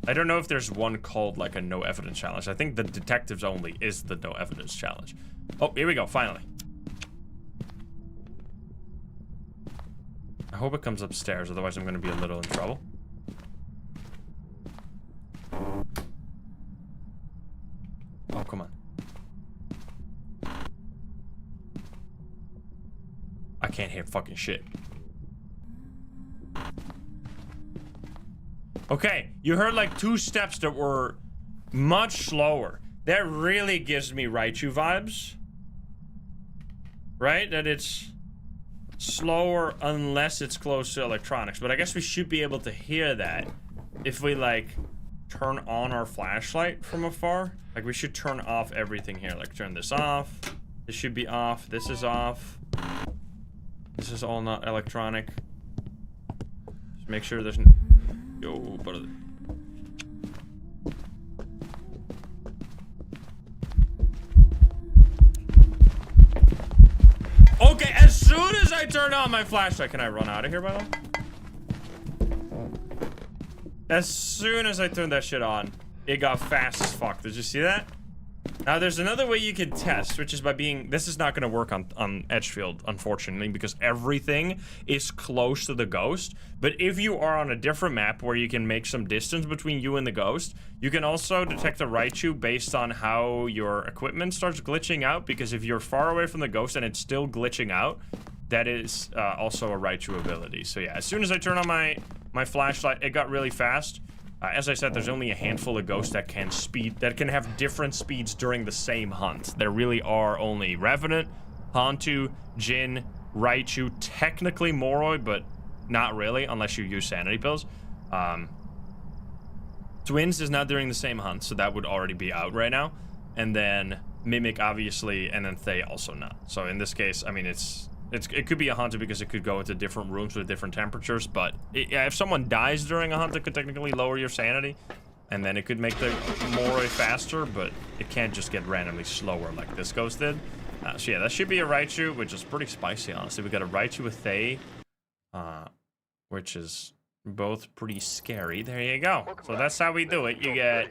I don't know if there's one called like a no evidence challenge. I think the detectives only is the no evidence challenge. Oh, here we go, finally. I hope it comes upstairs, otherwise I'm gonna be a little in trouble. Oh, come on. I can't hear fucking shit. Okay, you heard like 2 steps that were much slower. That really gives me Raichu vibes. Right? That it's slower unless it's close to electronics. But I guess we should be able to hear that if we like turn on our flashlight from afar. Like, we should turn off everything here. Like, turn this off. This should be off. This is off. This is all not electronic. Just make sure there's... Yo, brother. Okay, as soon as I turn on my flashlight... Can I run out of here, by the way? As soon as I turned that shit on, it got fast as fuck. Did you see that? Now, there's another way you can test, which is by being... This is not going to work on Edgefield, unfortunately, because everything is close to the ghost. But if you are on a different map where you can make some distance between you and the ghost, you can also detect a Raichu based on how your equipment starts glitching out, because if you're far away from the ghost and it's still glitching out, that is also a Raichu ability. So yeah, as soon as I turn on my flashlight, it got really fast. As I said, there's only a handful of ghosts that can have different speeds during the same hunt. There really are only Revenant, Hantu, Jin, Raichu, technically Moroi, but not really, unless you use sanity pills. Twins is not during the same hunt, so that would already be out right now. And then Mimic, obviously, and then Thay also not. So in this case, I mean, it could be a hunter because it could go into different rooms with different temperatures, but if someone dies during a hunt, it could technically lower your sanity, and then it could make the Moroi faster, but it can't just get randomly slower like this ghost did. So yeah, that should be a Raichu, which is pretty spicy, honestly. We got a Raichu with Thay, which is both pretty scary. There you go. So that's how we do it. You get...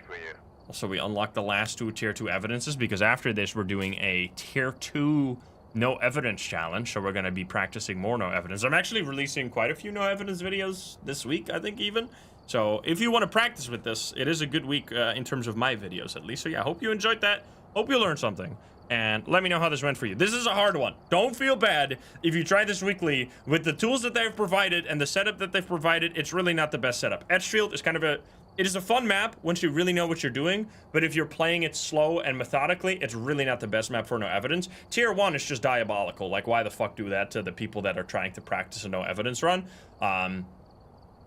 Also, we unlock the last 2 tier 2 evidences, because after this, we're doing a tier 2... no evidence challenge, so we're going to be practicing more no evidence. I'm actually releasing quite a few no evidence videos this week, I think, even. So if you want to practice with this, it is a good week in terms of my videos, at least. So yeah, hope you enjoyed that. Hope you learned something. And let me know how this went for you. This is a hard one. Don't feel bad if you try this weekly. With the tools that they've provided and the setup that they've provided, it's really not the best setup. Edgefield is kind of a... It is a fun map once you really know what you're doing, but if you're playing it slow and methodically, it's really not the best map for no evidence. Tier 1 is just diabolical. Like, why the fuck do that to the people that are trying to practice a no evidence run?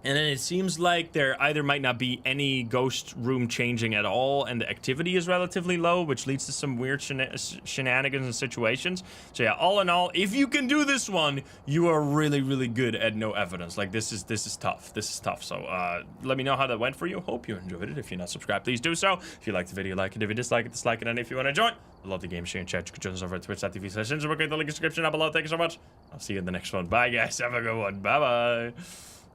And then it seems like there either might not be any ghost room changing at all, and the activity is relatively low, which leads to some weird shenanigans and situations. So yeah, all in all, if you can do this one, you are really, really good at no evidence. Like, this is tough. This is tough. So let me know how that went for you. Hope you enjoyed it. If you're not subscribed, please do so. If you liked the video, like it. If you dislike it, dislike it. And if you want to join, I love the game, share, and chat. You can join us over at twitch.tv/Ninja. We'll get the link in the description down below. Thank you so much. I'll see you in the next one. Bye, guys. Have a good one. Bye-bye.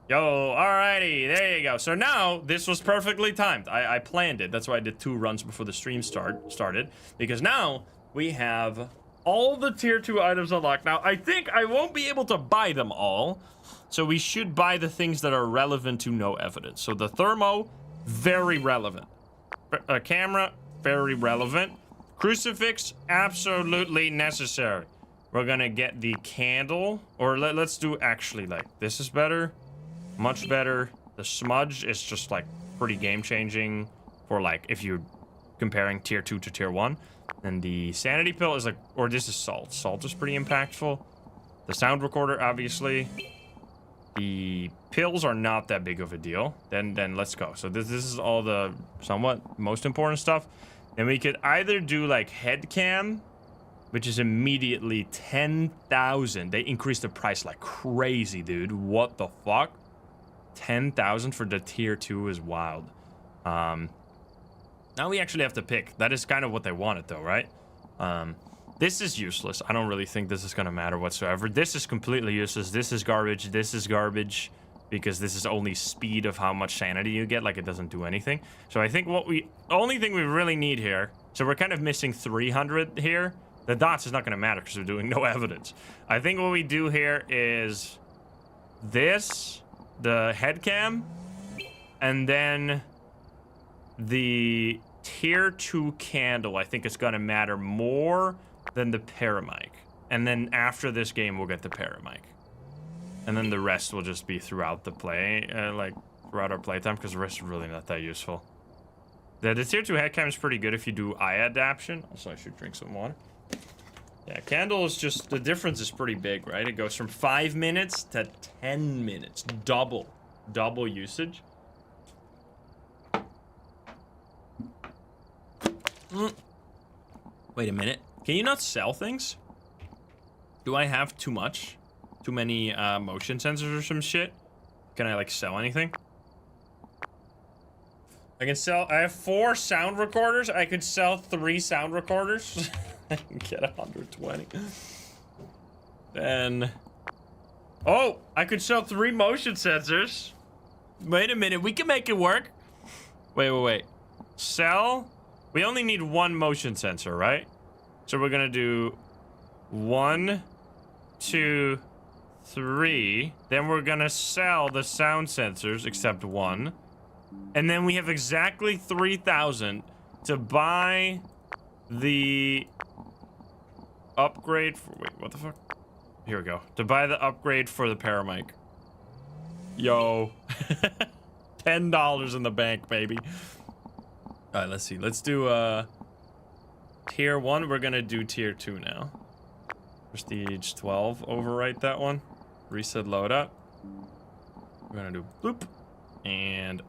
Yo, alrighty, there you go. So now, this was perfectly timed. I planned it. That's why I did 2 runs before the stream started. Because now, we have all the tier 2 items unlocked. Now, I think I won't be able to buy them all. So we should buy the things that are relevant to no evidence. So the thermo, very relevant. A camera, very relevant. Crucifix, absolutely necessary. We're gonna get the candle. Or let's do actually, like, this is better. Much better. The smudge is just like pretty game-changing for like if you're comparing tier 2 to tier 1. And the sanity pill is like, or this is salt. Salt is pretty impactful. The sound recorder, obviously. The pills are not that big of a deal. Then let's go. So this is all the somewhat most important stuff. Then we could either do like head cam, which is immediately 10,000. They increased the price like crazy, dude. What the fuck? 10,000 for the tier 2 is wild. Now we actually have to pick. That is kind of what they wanted though, right? This is useless. I don't really think this is gonna matter whatsoever. This is completely useless. This is garbage. This is garbage because this is only speed of how much sanity you get. Like, it doesn't do anything. So I think only thing we really need here, so we're kind of missing 300 here. The dots is not gonna matter because we're doing no evidence. I think what we do here is this, the head cam, and then the tier 2 candle. I think it's gonna matter more than the paramic. And then after this game, we'll get the paramic. And then the rest will just be throughout the play, like throughout our playtime, because the rest is really not that useful. The tier 2 head cam is pretty good if you do eye adaptation. Also, I should drink some water. Yeah, candle is just, the difference is pretty big, right? It goes from 5 minutes to 10 minutes. Double usage. Wait a minute. Can you not sell things? Do I have too much? Too many motion sensors or some shit? Can I like sell anything? I can sell, I have 4 sound recorders. I could sell 3 sound recorders. I can get 120. Then, oh, I could sell 3 motion sensors. Wait a minute, we can make it work. Wait. Sell. We only need one motion sensor, right? So we're gonna do 1, 2, 3. Then we're gonna sell the sound sensors, except one. And then we have exactly 3,000 to buy the upgrade for, wait, what the fuck? Here we go. To buy the upgrade for the paramic. Yo. $10 in the bank, baby. All right, let's see. Let's do tier 1. We're gonna do tier 2 now. Prestige 12. Overwrite that one. Reset load up. We're gonna do bloop. And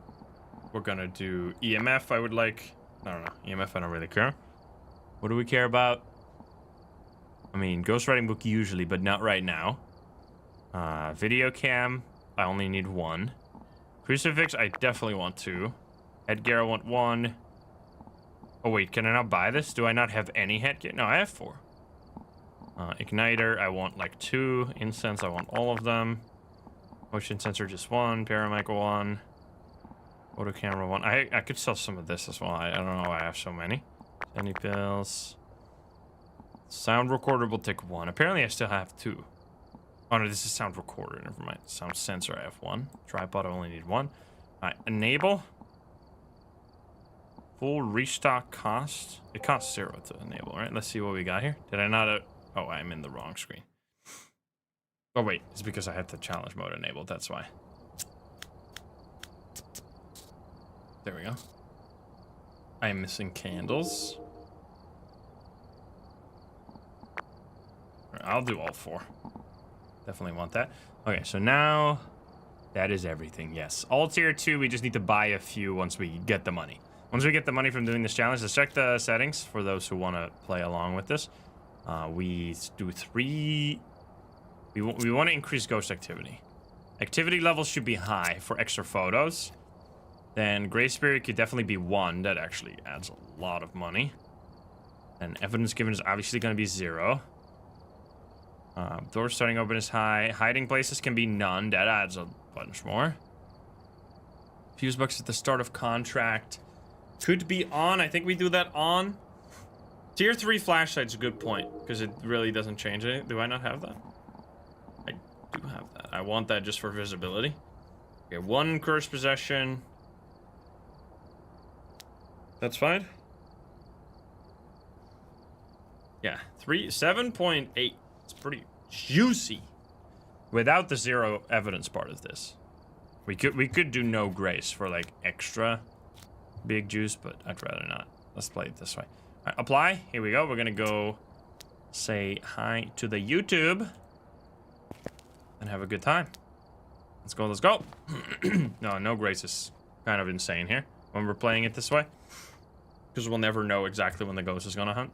we're gonna do EMF. I would like, I don't know. EMF, I don't really care. What do we care about? I mean, ghostwriting book usually, but not right now. Video cam, I only need 1. Crucifix, I definitely want 2. Headgear, I want 1. Oh wait, can I not buy this? Do I not have any headgear? No, I have 4. Igniter, I want like 2. Incense, I want all of them. Motion sensor, just 1. Paramic, 1. Photo camera, 1. I could sell some of this as well. I don't know why I have so many. Any pills. Sound recorder will take 1. Apparently I still have 2. Oh no, this is sound recorder. Never mind. Sound sensor, I have 1. Tripod, I only need 1. Alright, enable. Full restock cost. It costs 0 to enable, right? Let's see what we got here. Did I not... oh, I'm in the wrong screen. Oh wait, it's because I have the challenge mode enabled. That's why. There we go. I am missing candles. I'll do all 4. Definitely want that. Okay, so now that is everything. Yes, all tier 2. We just need to buy a few once we get the money. Once we get the money from doing this challenge, let's check the settings for those who want to play along with this. We do 3. We want to increase ghost activity. Activity levels should be high for extra photos. Then Gray Spirit could definitely be 1. That actually adds a lot of money. And evidence given is obviously going to be 0. Door starting open is high. Hiding places can be none. That adds a bunch more. Fuse box at the start of contract could be on. I think we do that on. Tier 3 flashlight's a good point, because it really doesn't change anything. Do I not have that? I do have that. I want that just for visibility. Okay, 1 cursed possession. That's fine. Yeah, 7.8. It's pretty juicy. Without the 0 evidence part of this. We could do no grace for like extra big juice, but I'd rather not. Let's play it this way. All right, apply. Here we go. We're gonna go say hi to the YouTube and have a good time. Let's go, let's go. No grace is kind of insane here when we're playing it this way, because we'll never know exactly when the ghost is gonna hunt.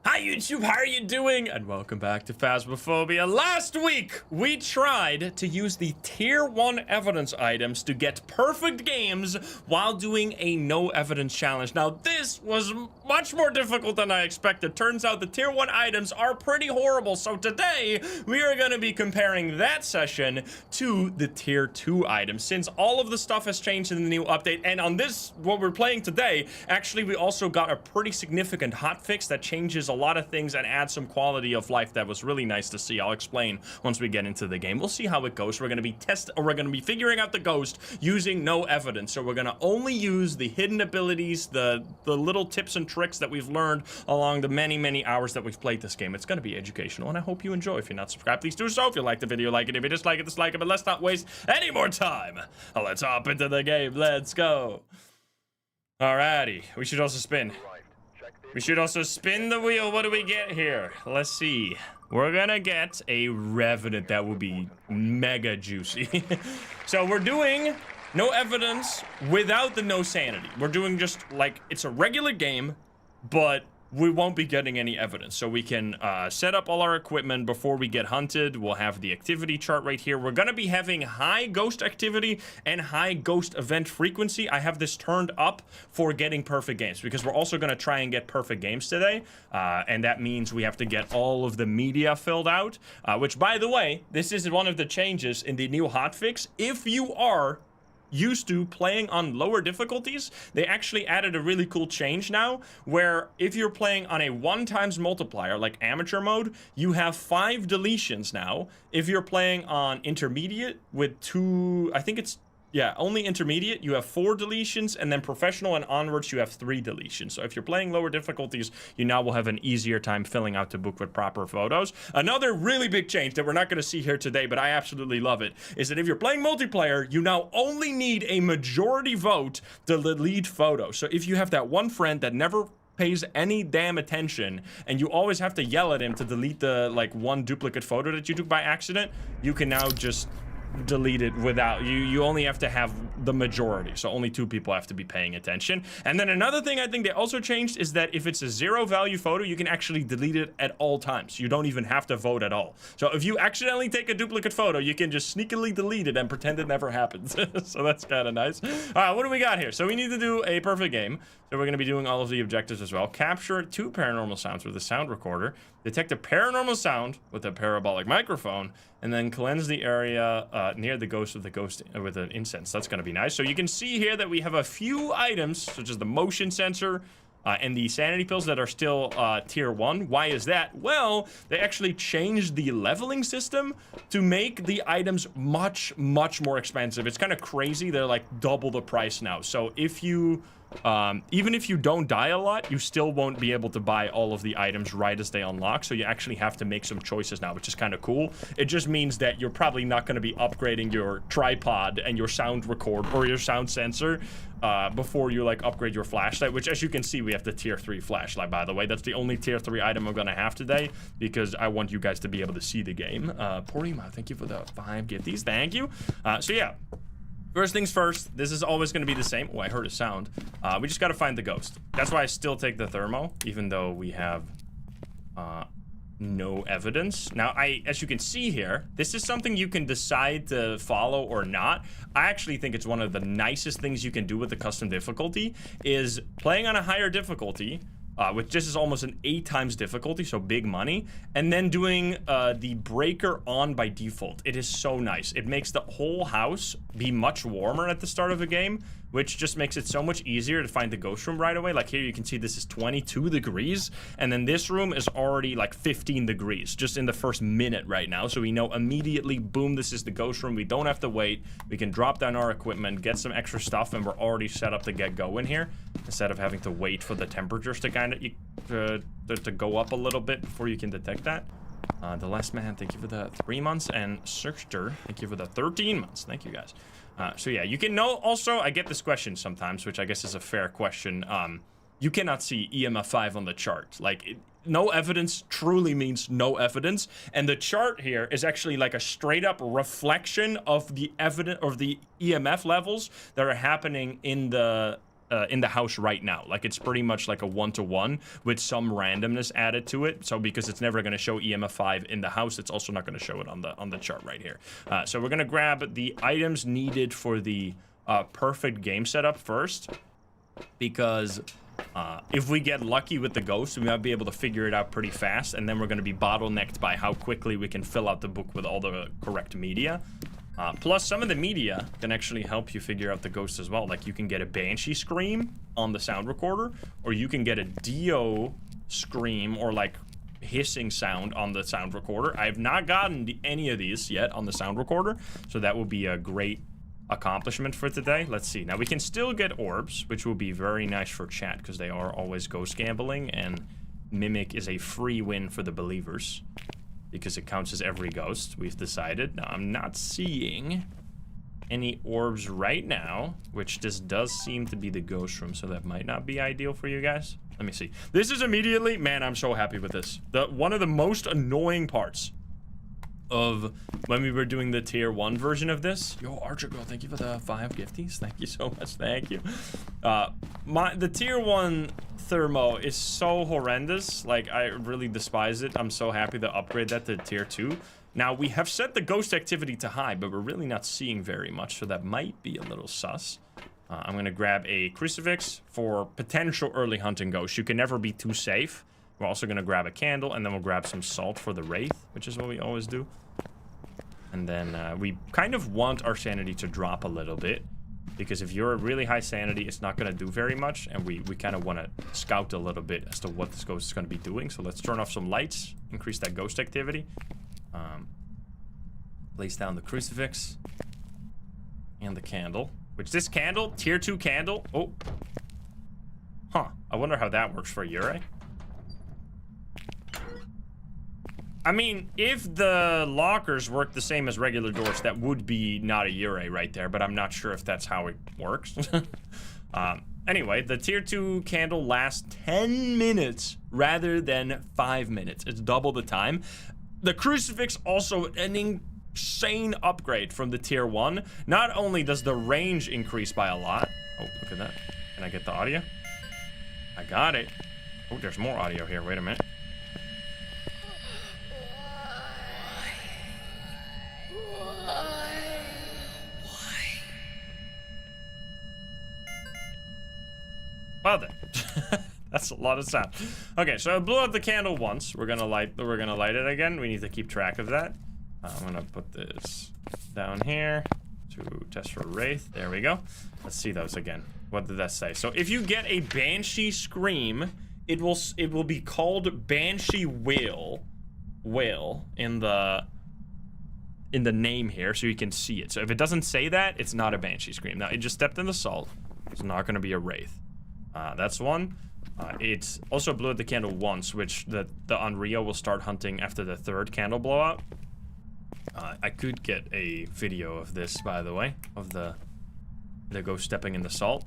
Hi YouTube, how are you doing? And welcome back to Phasmophobia. Last week, we tried to use the tier 1 evidence items to get perfect games while doing a no evidence challenge. Now, this was much more difficult than I expected. Turns out the tier 1 items are pretty horrible. So today, we are gonna be comparing that session to the tier 2 items, since all of the stuff has changed in the new update. And on this, what we're playing today, actually, we also got a pretty significant hotfix that changes a lot of things and adds some quality of life that was really nice to see. I'll explain once we get into the game. We'll see how it goes. We're going to be figuring out the ghost using no evidence. So we're going to only use the hidden abilities, the little tips and tricks that we've learned along the many hours that we've played this game. It's going to be educational, and I hope you enjoy. If you're not subscribed, please do so. If you like the video, like it. If you dislike it, dislike it. But let's not waste any more time. Let's hop into the game. Let's go. Alrighty. We should also spin. We should also spin the wheel. What do we get here? Let's see. We're gonna get a Revenant that will be mega juicy. So we're doing no evidence without the no sanity. We're doing just like, it's a regular game, but we won't be getting any evidence. So we can set up all our equipment before we get hunted. We'll have the activity chart right here. We're going to be having high ghost activity and high ghost event frequency. I have this turned up for getting perfect games because we're also going to try and get perfect games today. And that means we have to get all of the media filled out, which, by the way, this is one of the changes in the new hotfix. If you are used to playing on lower difficulties, they actually added a really cool change now where if you're playing on a 1x multiplier like amateur mode, you have 5 deletions now. If you're playing on intermediate with 2, I think it's only intermediate, you have 4 deletions, and then professional and onwards you have 3 deletions. So if you're playing lower difficulties, you now will have an easier time filling out the book with proper photos. Another really big change that we're not going to see here today, but I absolutely love it, is that if you're playing multiplayer, you now only need a majority vote to delete photos. So if you have that one friend that never pays any damn attention and you always have to yell at him to delete the one duplicate photo that you took by accident, you can now just delete it without you only have to have the majority, so only 2 people have to be paying attention. And then another thing I think they also changed is that if it's a 0 value photo, you can actually delete it at all times. You don't even have to vote at all. So if you accidentally take a duplicate photo, you can just sneakily delete it and pretend it never happened. So that's kind of nice. All right, what do we got here? So we need to do a perfect game, so we're going to be doing all of the objectives as well. Capture 2 paranormal sounds with a sound recorder, detect a paranormal sound with a parabolic microphone, and then cleanse the area near the ghost with an incense. That's going to be nice. So you can see here that we have a few items, such as the motion sensor and the sanity pills that are still tier 1. Why is that? Well, they actually changed the leveling system to make the items much, much more expensive. It's kind of crazy. They're like double the price now. So if you even if you don't die a lot, you still won't be able to buy all of the items right as they unlock. So you actually have to make some choices now, which is kind of cool. It just means that you're probably not going to be upgrading your tripod and your sound record or your sound sensor before you upgrade your flashlight, which, as you can see, we have the tier 3 flashlight, by the way. That's the only tier 3 item I'm going to have today because I want you guys to be able to see the game. Porima, thank you for the 5 gifties. Thank you. So yeah. First things first, this is always going to be the same. Oh, I heard a sound. We just got to find the ghost. That's why I still take the thermo, even though we have no evidence. Now, as you can see here, this is something you can decide to follow or not. I actually think it's one of the nicest things you can do with the custom difficulty is playing on a higher difficulty, which this is almost an 8 times difficulty, so big money, and then doing the breaker on by default. It is so nice. It makes the whole house be much warmer at the start of a game, which just makes it so much easier to find the ghost room right away. Like here you can see this is 22 degrees, and then this room is already 15 degrees just in the first minute right now. So we know immediately, boom, this is the ghost room. We don't have to wait. We can drop down our equipment, get some extra stuff, and we're already set up to get going here, instead of having to wait for the temperatures to kind of to go up a little bit before you can detect that. The Last Man, thank you for the 3 months, and Searchter, thank you for the 13 months. Thank you, guys. So yeah, you can know. Also, I get this question sometimes, which I guess is a fair question. You cannot see EMF 5 on the chart. No evidence truly means no evidence, and the chart here is actually a straight up reflection of the evidence or the EMF levels that are happening in the house right now. It's pretty much like a 1-to-1 with some randomness added to it. So because it's never going to show EMF 5 in the house, it's also not going to show it on the chart right here. So we're going to grab the items needed for the perfect game setup first, because if we get lucky with the ghost, we might be able to figure it out pretty fast, and then we're going to be bottlenecked by how quickly we can fill out the book with all the correct media. Plus, some of the media can actually help you figure out the ghost as well. You can get a Banshee scream on the sound recorder, or you can get a Dio scream or hissing sound on the sound recorder. I have not gotten any of these yet on the sound recorder, so that will be a great accomplishment for today. Let's see. Now, we can still get orbs, which will be very nice for chat because they are always ghost gambling, and Mimic is a free win for the believers, because it counts as every ghost, we've decided. Now, I'm not seeing any orbs right now, which this does seem to be the ghost room, so that might not be ideal for you guys. Let me see. This is immediately, man, I'm so happy with this. One of the most annoying parts of when we were doing the tier 1 version of this. Yo, Archer Girl, thank you for the 5 gifties. Thank you so much. Thank you. The tier 1 thermo is so horrendous. Like, I really despise it. I'm so happy to upgrade that to tier 2. Now, we have set the ghost activity to high, but we're really not seeing very much, so that might be a little sus. I'm going to grab a crucifix for potential early hunting ghosts. You can never be too safe. We're also going to grab a candle, and then we'll grab some salt for the wraith, which is what we always do. And then we kind of want our sanity to drop a little bit, because if you're at really high sanity, it's not going to do very much, and we kind of want to scout a little bit as to what this ghost is going to be doing. So let's turn off some lights, increase that ghost activity. Place down the crucifix and the candle, which this candle, tier 2 candle. Oh. Huh. I wonder how that works for Yurei. I mean, if the lockers work the same as regular doors, that would be not a Yurei right there, but I'm not sure if that's how it works. Anyway, the tier 2 candle lasts 10 minutes rather than 5 minutes. It's double the time. The crucifix also an insane upgrade from the tier 1. Not only does the range increase by a lot. Oh, look at that. Can I get the audio? I got it. Oh, there's more audio here. Wait a minute. Well then, that's a lot of sound. Okay, so I blew out the candle once. We're gonna light it again. We need to keep track of that. I'm gonna put this down here to test for wraith. There we go. Let's see those again. What did that say? So if you get a banshee scream, it will be called banshee wail in the name here, so you can see it. So if it doesn't say that, it's not a banshee scream. Now it just stepped in the salt. It's not gonna be a wraith. That's one. It also blew out the candle once, which the Unreal will start hunting after the 3rd candle blowout. I could get a video of this, by the way, of the ghost stepping in the salt,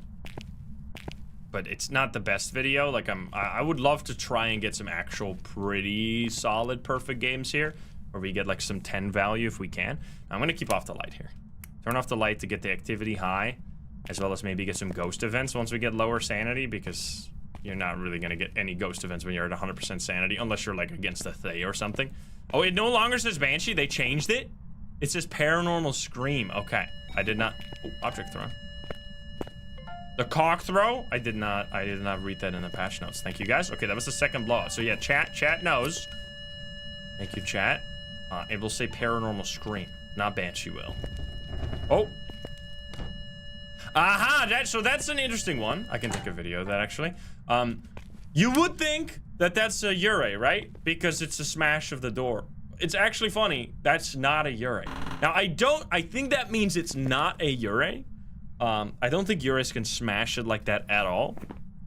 but it's not the best video. Like I would love to try and get some actual pretty solid perfect games here, where we get like some 10 value if we can. I'm gonna keep off the light here. Turn off the light to get the activity high, as well as maybe get some ghost events once we get lower sanity, because you're not really going to get any ghost events when you're at 100% sanity, unless you're like against a Thay or something. Oh, it no longer says Banshee. They changed it. It says Paranormal Scream. Okay. I did not... Oh, object throw. The cock throw? I did not read that in the patch notes. Thank you, guys. Okay, that was the 2nd blowout. So yeah, chat knows. Thank you, chat. It will say Paranormal Scream, not Banshee will. Oh. Aha, so that's an interesting one. I can take a video of that, actually. You would think that that's a Yurei, right? Because it's a smash of the door. It's actually funny. That's not a Yurei. Now, I think that means it's not a Yurei. I don't think Yureis can smash it like that at all.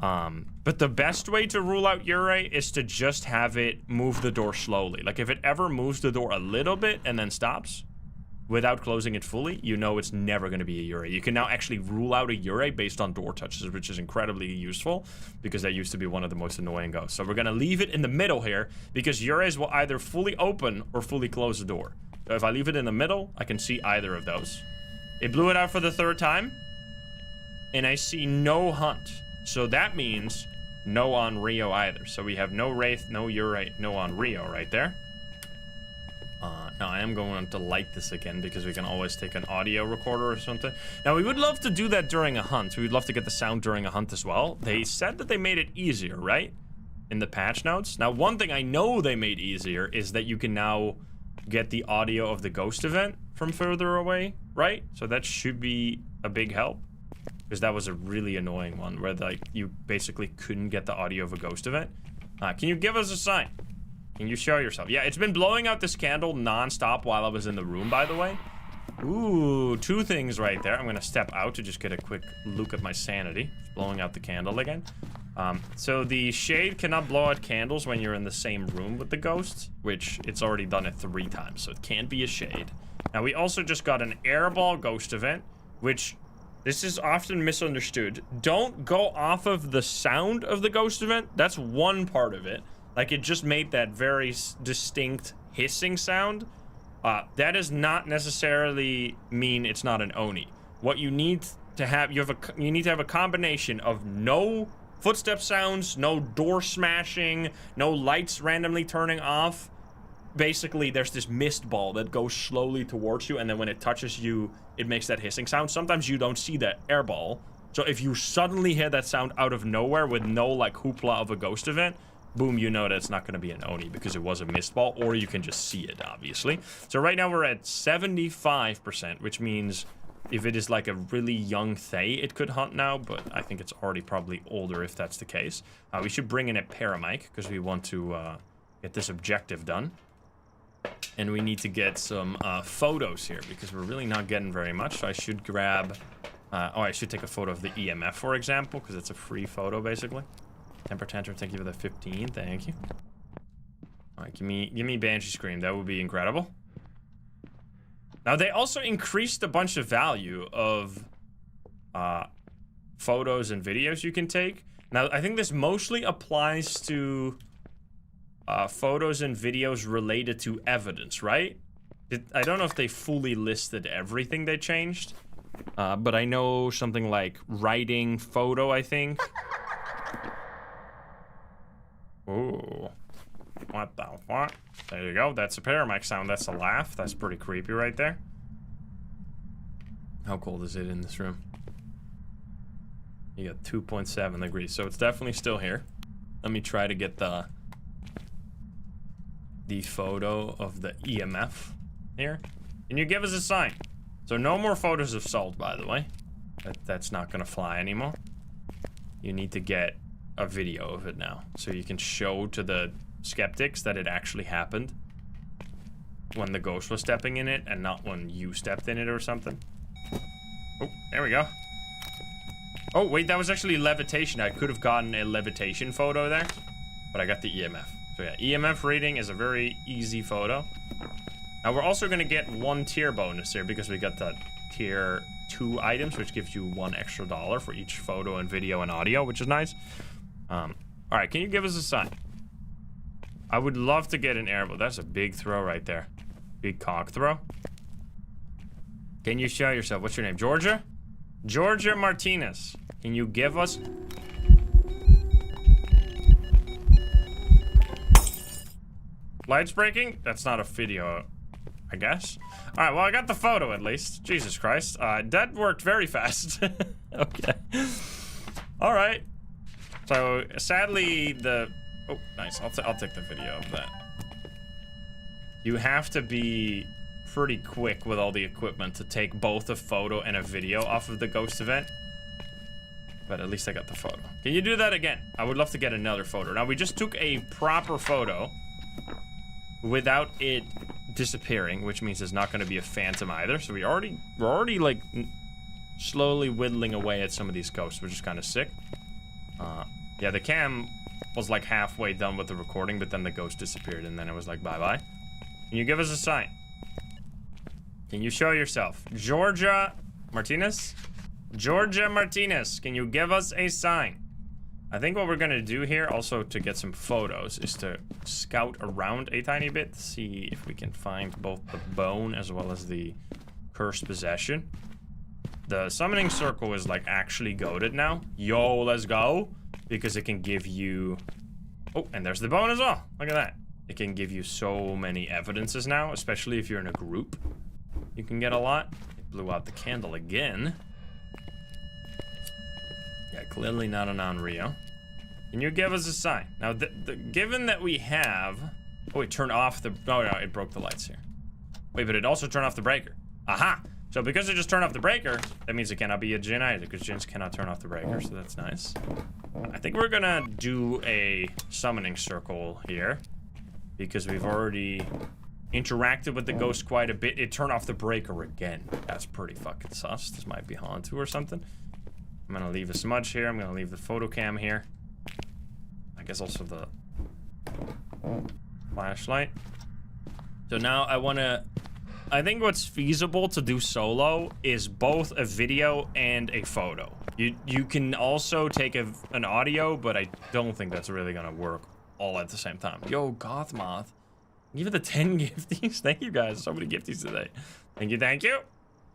But the best way to rule out Yurei is to just have it move the door slowly. Like, if it ever moves the door a little bit and then stops, without closing it fully, you know it's never going to be a Yurei. You can now actually rule out a Yurei based on door touches, which is incredibly useful, because that used to be one of the most annoying ghosts. So we're going to leave it in the middle here, because Yureis will either fully open or fully close the door. So if I leave it in the middle, I can see either of those. It blew it out for the 3rd time, and I see no hunt. So that means no on Rio either. So we have no Wraith, no Yurei, no on Rio right there. Now I am going to light this again, because we can always take an audio recorder or something. Now we would love to do that during a hunt. We would love to get the sound during a hunt as well. They said that they made it easier, right? In the patch notes. Now one thing I know they made easier is that you can now get the audio of the ghost event from further away, right? So that should be a big help, because that was a really annoying one where like you basically couldn't get the audio of a ghost event. Can you give us a sign? Can you show yourself? Yeah, it's been blowing out this candle non-stop while I was in the room, by the way. Ooh, 2 things right there. I'm gonna step out to just get a quick look at my sanity. It's blowing out the candle again. So the shade cannot blow out candles when you're in the same room with the ghosts, which it's already done it 3 times, so it can't be a shade. Now we also just got an airball ghost event, which this is often misunderstood. Don't go off of the sound of the ghost event. That's one part of it. Like, it just made that very distinct hissing sound. that does not necessarily mean it's not an Oni. What you need to have, you need to have a combination of no footstep sounds, no door smashing, no lights randomly turning off. Basically, there's this mist ball that goes slowly towards you, and then when it touches you, it makes that hissing sound. Sometimes you don't see that air ball. So if you suddenly hear that sound out of nowhere with no, like, hoopla of a ghost event, boom, you know that it's not going to be an Oni because it was a mist ball, or you can just see it, obviously. So right now we're at 75%, which means if it is like a really young Thay, it could hunt now, but I think it's already probably older if that's the case. We should bring in a paramic because we want to get this objective done. And we need to get some photos here because we're really not getting very much. So I should grab... I should take a photo of the EMF, for example, because it's a free photo, basically. Temper Tantrum, thank you for the 15. Thank you. All right, give me Banshee Scream. That would be incredible. Now, they also increased a bunch of value of photos and videos you can take. Now, I think this mostly applies to photos and videos related to evidence, right? I don't know if they fully listed everything they changed, but I know something like writing photo, I think. Ooh. What the fuck? There you go. That's a paramic sound. That's a laugh. That's pretty creepy right there. How cold is it in this room? You got 2.7 degrees, so it's definitely still here. Let me try to get the photo of the EMF here. Can you give us a sign? So no more photos of salt, by the way. That's not gonna fly anymore. You need to get a video of it now, so you can show to the skeptics that it actually happened when the ghost was stepping in it and not when you stepped in it or something. Oh, there we go. Oh, wait, that was actually levitation. I could have gotten a levitation photo there, but I got the EMF. So yeah, EMF reading is a very easy photo. Now we're also gonna get 1 tier bonus here because we got that tier 2 items, which gives you $1 extra for each photo and video and audio, which is nice. All right, can you give us a sign? I would love to get an airboat. That's a big throw right there. Big cock throw. Can you show yourself? What's your name? Georgia? Georgia Martinez. Can you give us... Lights breaking? That's not a video, I guess. All right, well, I got the photo at least. Jesus Christ. That worked very fast. Okay. All right. So, sadly, the... Oh, nice. I'll take the video of that. You have to be pretty quick with all the equipment to take both a photo and a video off of the ghost event. But at least I got the photo. Can you do that again? I would love to get another photo. Now, we just took a proper photo without it disappearing, which means it's not going to be a phantom either. So we're already like slowly whittling away at some of these ghosts, which is kind of sick. Yeah, the cam was like halfway done with the recording, but then the ghost disappeared, and then it was like, bye-bye. Can you give us a sign? Can you show yourself? Georgia Martinez? Georgia Martinez, can you give us a sign? I think what we're gonna do here, also to get some photos, is to scout around a tiny bit, see if we can find both the bone as well as the cursed possession. The summoning circle is like actually goated now. Yo, let's go. Because it can give you... Oh, and there's the bone as well. Look at that. It can give you so many evidences now, especially if you're in a group. You can get a lot. It blew out the candle again. Yeah, clearly not an Onryo. Can you give us a sign? Now, given that we have... Oh, it turned off the... Oh, no, it broke the lights here. Wait, but it also turned off the breaker. Aha! So because it just turned off the breaker, that means it cannot be a Djinn either, because Djinns cannot turn off the breaker, so that's nice. I think we're gonna do a summoning circle here, because we've already interacted with the ghost quite a bit. It turned off the breaker again. That's pretty fucking sus. This might be Hantu or something. I'm gonna leave a smudge here. I'm gonna leave the photo cam here. I guess also the flashlight. So now I think what's feasible to do solo is both a video and a photo. You can also take an audio, but I don't think that's really gonna work all at the same time. Yo, Gothmoth. Give it the 10 gifties. Thank you guys. So many gifties today. Thank you. Thank you.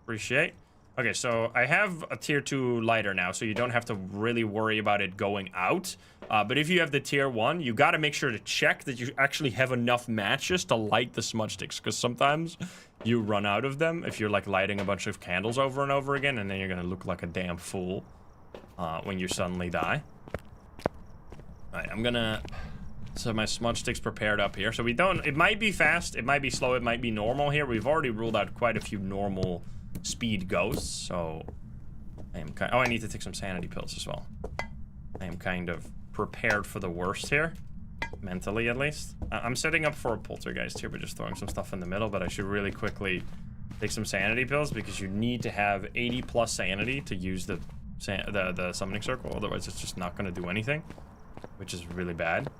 Appreciate. Okay, so I have a tier 2 lighter now, so you don't have to really worry about it going out. But if you have the tier 1, you got to make sure to check that you actually have enough matches to light the smudge sticks, because sometimes you run out of them if you're like lighting a bunch of candles over and over again, and then you're gonna look like a damn fool when you suddenly die. All right, I'm gonna... So my smudge stick's prepared up here. So we don't... It might be fast, it might be slow, it might be normal here. We've already ruled out quite a few normal speed ghosts, so... I am kind... Oh, I need to take some sanity pills as well. I am kind of prepared for the worst here. Mentally, at least. I'm setting up for a poltergeist here, but just throwing some stuff in the middle, but I should really quickly take some sanity pills, because you need to have 80 plus sanity to use the summoning circle, otherwise it's just not going to do anything, which is really bad.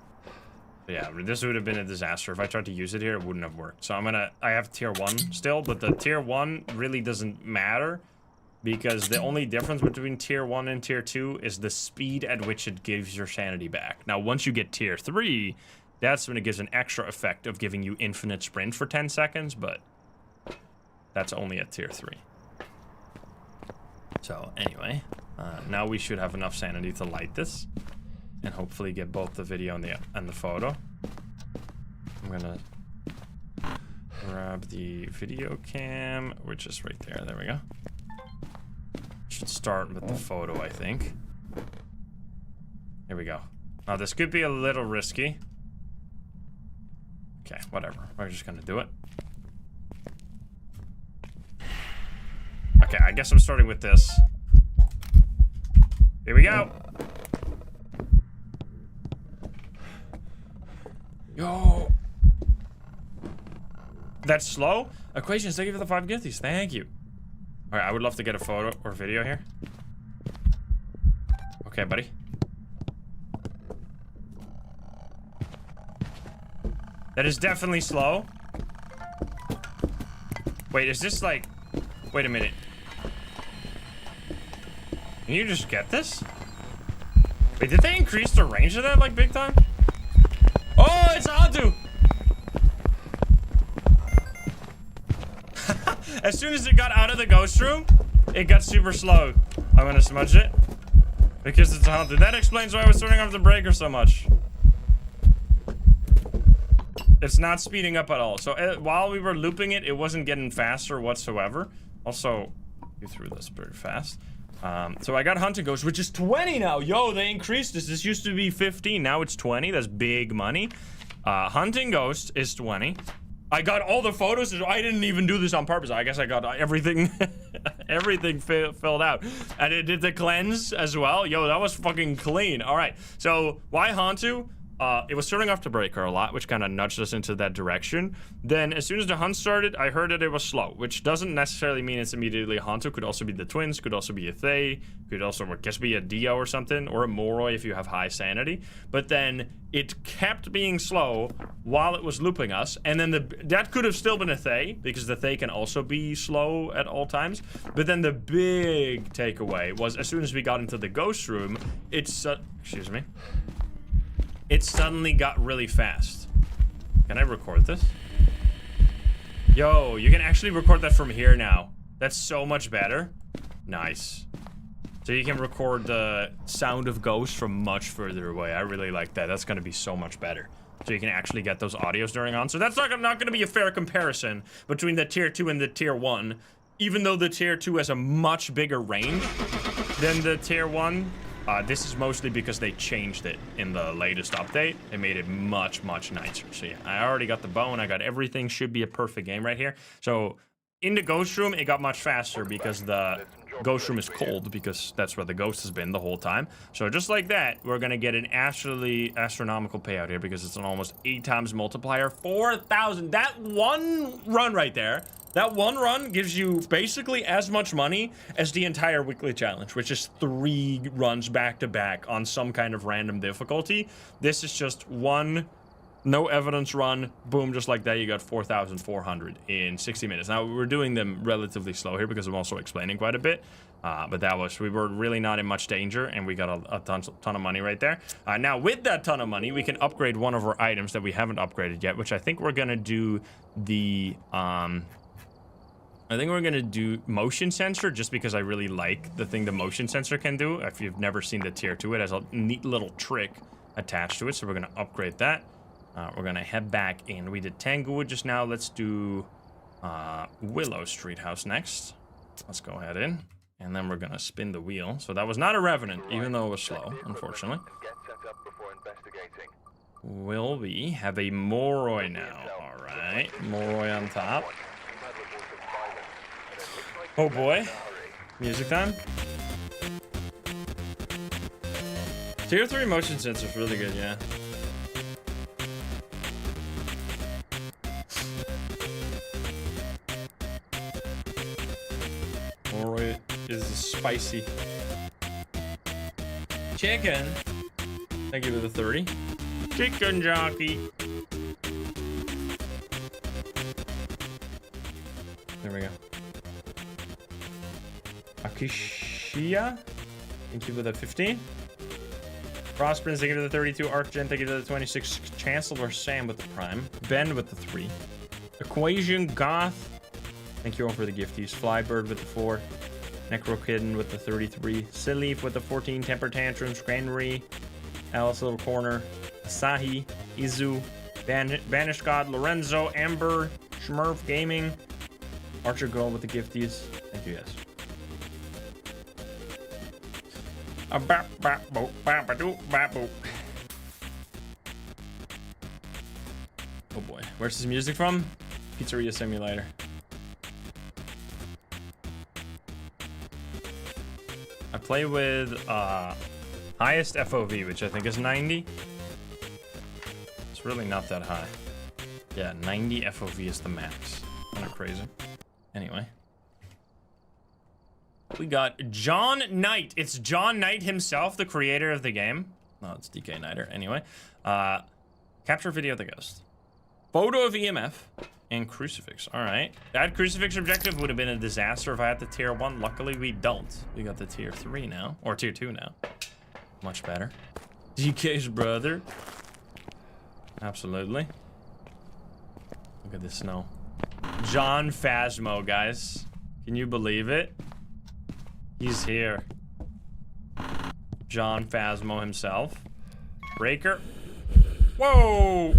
But yeah, this would have been a disaster. If I tried to use it here, it wouldn't have worked. So I have tier 1 still, but the tier 1 really doesn't matter, because the only difference between tier 1 and tier 2 is the speed at which it gives your sanity back. Now, once you get tier 3, that's when it gives an extra effect of giving you infinite sprint for 10 seconds, but that's only at tier 3. So, anyway, now we should have enough sanity to light this, and hopefully get both the video and the photo. I'm gonna grab the video cam, which is right there. There we go. Should start with the photo, I think. Here we go. Now, this could be a little risky. Okay, whatever. We're just gonna do it. Okay, I guess I'm starting with this. Here we go. Yo. That's slow? Equations, thank you for the 5 gifties. Thank you. Alright, I would love to get a photo or video here. Okay, buddy. That is definitely slow. Wait, is this like... Wait a minute. Can you just get this? Wait, did they increase the range of that like big time? Oh, it's Adu! As soon as it got out of the ghost room, it got super slow. I'm gonna smudge it. Because it's haunted. That explains why I was turning off the breaker so much. It's not speeding up at all. So while we were looping it, it wasn't getting faster whatsoever. Also, you threw this pretty fast. So I got Hunting Ghost, which is 20 now. Yo, they increased this. This used to be 15. Now it's 20. That's big money. Hunting Ghost is 20. I got all the photos. I didn't even do this on purpose. I guess I got everything everything filled out. And it did the cleanse as well. Yo, that was fucking clean. All right. So why Hantu? It was turning off the breaker a lot, which kind of nudged us into that direction. Then, as soon as the hunt started, I heard that it was slow, which doesn't necessarily mean it's immediately a Hantu. Could also be the twins, could also be a Thay, could also, I guess, be a Dio or something, or a Moroi if you have high sanity. But then, it kept being slow while it was looping us, and then that could have still been a Thay, because the Thay can also be slow at all times. But then the big takeaway was, as soon as we got into the ghost room, excuse me. It suddenly got really fast. Can I record this? Yo, you can actually record that from here now. That's so much better. Nice. So you can record the sound of ghosts from much further away. I really like that. That's going to be so much better. So you can actually get those audios during on. So that's not going to be a fair comparison between the tier 2 and the tier 1. Even though the tier 2 has a much bigger range than the tier 1. This is mostly because they changed it in the latest update. It made it much, much nicer. So yeah, I already got the bone. I got everything. Should be a perfect game right here. So in the ghost room, it got much faster because the ghost room is cold, because that's where the ghost has been the whole time. So just like that, we're going to get an astronomical payout here, because it's an almost 8 times multiplier. 4,000. That one run right there. That one run gives you basically as much money as the entire weekly challenge, which is 3 runs back to back on some kind of random difficulty. This is just one No evidence run. Boom, just like that, you got 4,400 in 60 minutes. Now, we're doing them relatively slow here because I'm also explaining quite a bit. But we were really not in much danger, and we got a ton of money right there. Now, with that ton of money, we can upgrade one of our items that we haven't upgraded yet, which I think we're gonna do the, I think we're gonna do motion sensor, just because I really like the thing the motion sensor can do. If you've never seen the tier 2, it has a neat little trick attached to it, so we're gonna upgrade that. We're gonna head back in. We did Tanglewood just now. Let's do Willow Street House next. Let's go ahead in. And then we're gonna spin the wheel. So that was not a Revenant, even though it was slow, unfortunately. Will we have a Moroi now? Alright, Moroi on top. Oh boy. Music time. Tier 3 motion sensor is really good, yeah. Moroi is spicy. Chicken. Thank you for the 30. Chicken jockey. There we go. Akishia. Thank you for the 15. Frostprince, thank you for the 32. Arcgen, thank you for the 26. Chancellor Sam with the prime. Ben with the 3. Equation Goth. Thank you all for the gifties. Flybird with the 4. Necrokidden with the 33. Silleaf with the 14. Temper Tantrums. Granary. Alice Little Corner. Asahi. Izu. Banished God. Lorenzo. Amber. Schmurf Gaming. Archer Girl with the gifties. Thank you guys. Oh boy. Where's this music from? Pizzeria Simulator. I play with highest FOV, which I think is 90. It's really not that high. Yeah, 90 FOV is the max. Kind of crazy. Anyway. We got John Knight. It's John Knight himself, the creator of the game. No, it's DK Knighter. Anyway. Capture video of the ghost. Photo of EMF. And crucifix. Alright. That crucifix objective would have been a disaster if I had the tier 1. Luckily, we don't. We got the tier 3 now. Or tier 2 now. Much better. DK's brother. Absolutely. Look at the snow. John Phasmo, guys. Can you believe it? He's here. John Phasmo himself. Breaker. Whoa!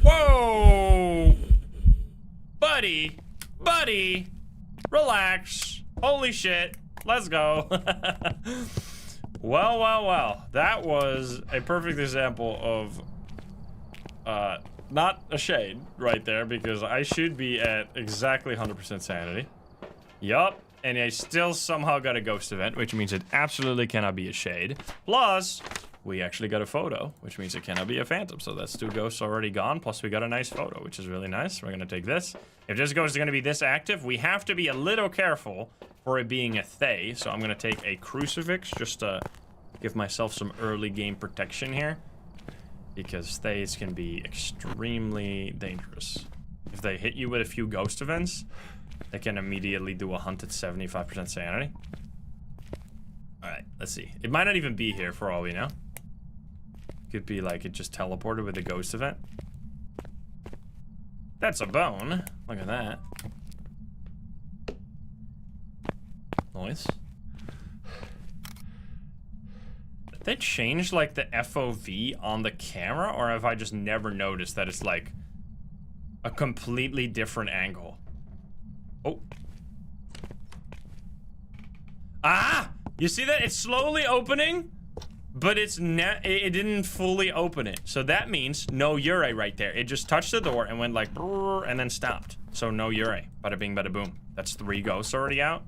Whoa! Buddy! Buddy! Relax. Holy shit. Let's go. Well, well, well. That was a perfect example of not a shade right there, because I should be at exactly 100% sanity. Yup. And I still somehow got a ghost event, which means it absolutely cannot be a shade. Plus, we actually got a photo, which means it cannot be a phantom. So that's 2 ghosts already gone. Plus, we got a nice photo, which is really nice. We're going to take this. If this ghost is going to be this active, we have to be a little careful for it being a Thay. So I'm going to take a crucifix just to give myself some early game protection here. Because Thays can be extremely dangerous. If they hit you with a few ghost events, they can immediately do a hunt at 75% sanity. Alright, let's see. It might not even be here for all we know. Could be like it just teleported with a ghost event. That's a bone. Look at that. Noise. Did they change like the FOV on the camera, or have I just never noticed that it's like a completely different angle? Oh. Ah! You see that? It's slowly opening, but it didn't fully open it. So that means no Yurei right there. It just touched the door and went like brrr, and then stopped. So no Yurei. Bada bing, bada boom. That's 3 ghosts already out.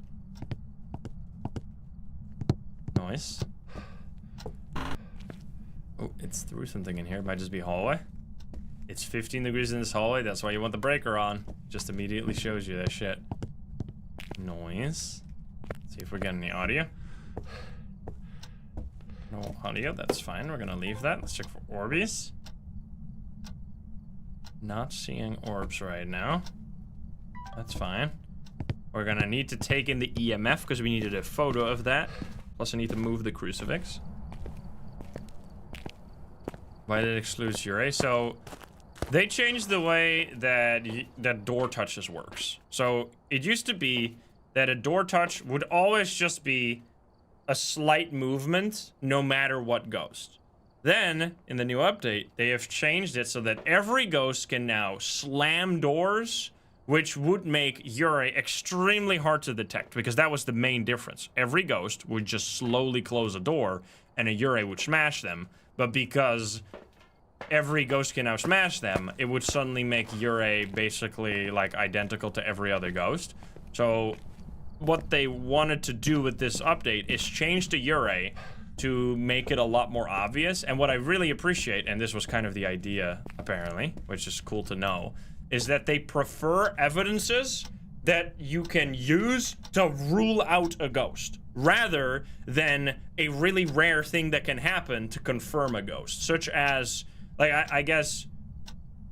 Nice. Oh, it's through something in here. It might just be hallway. It's 15 degrees in this hallway. That's why you want the breaker on. Just immediately shows you that shit. Noise. See if we're getting any audio. No audio. That's fine. We're gonna leave that. Let's check for Orbeez. Not seeing orbs right now. That's fine. We're gonna need to take in the EMF because we needed a photo of that. Plus I need to move the crucifix. Why did it exclude Yurei? So they changed the way that door touches works. So it used to be that a door touch would always just be a slight movement no matter what ghost. Then, in the new update, they have changed it so that every ghost can now slam doors, which would make Yurei extremely hard to detect, because that was the main difference. Every ghost would just slowly close a door, and a Yurei would smash them. But because every ghost can now smash them, it would suddenly make Yurei basically, like, identical to every other ghost. So, what they wanted to do with this update is change the Yurei to make it a lot more obvious. And what I really appreciate, and this was kind of the idea, apparently, which is cool to know, is that they prefer evidences that you can use to rule out a ghost, rather than a really rare thing that can happen to confirm a ghost, such as, like, I guess,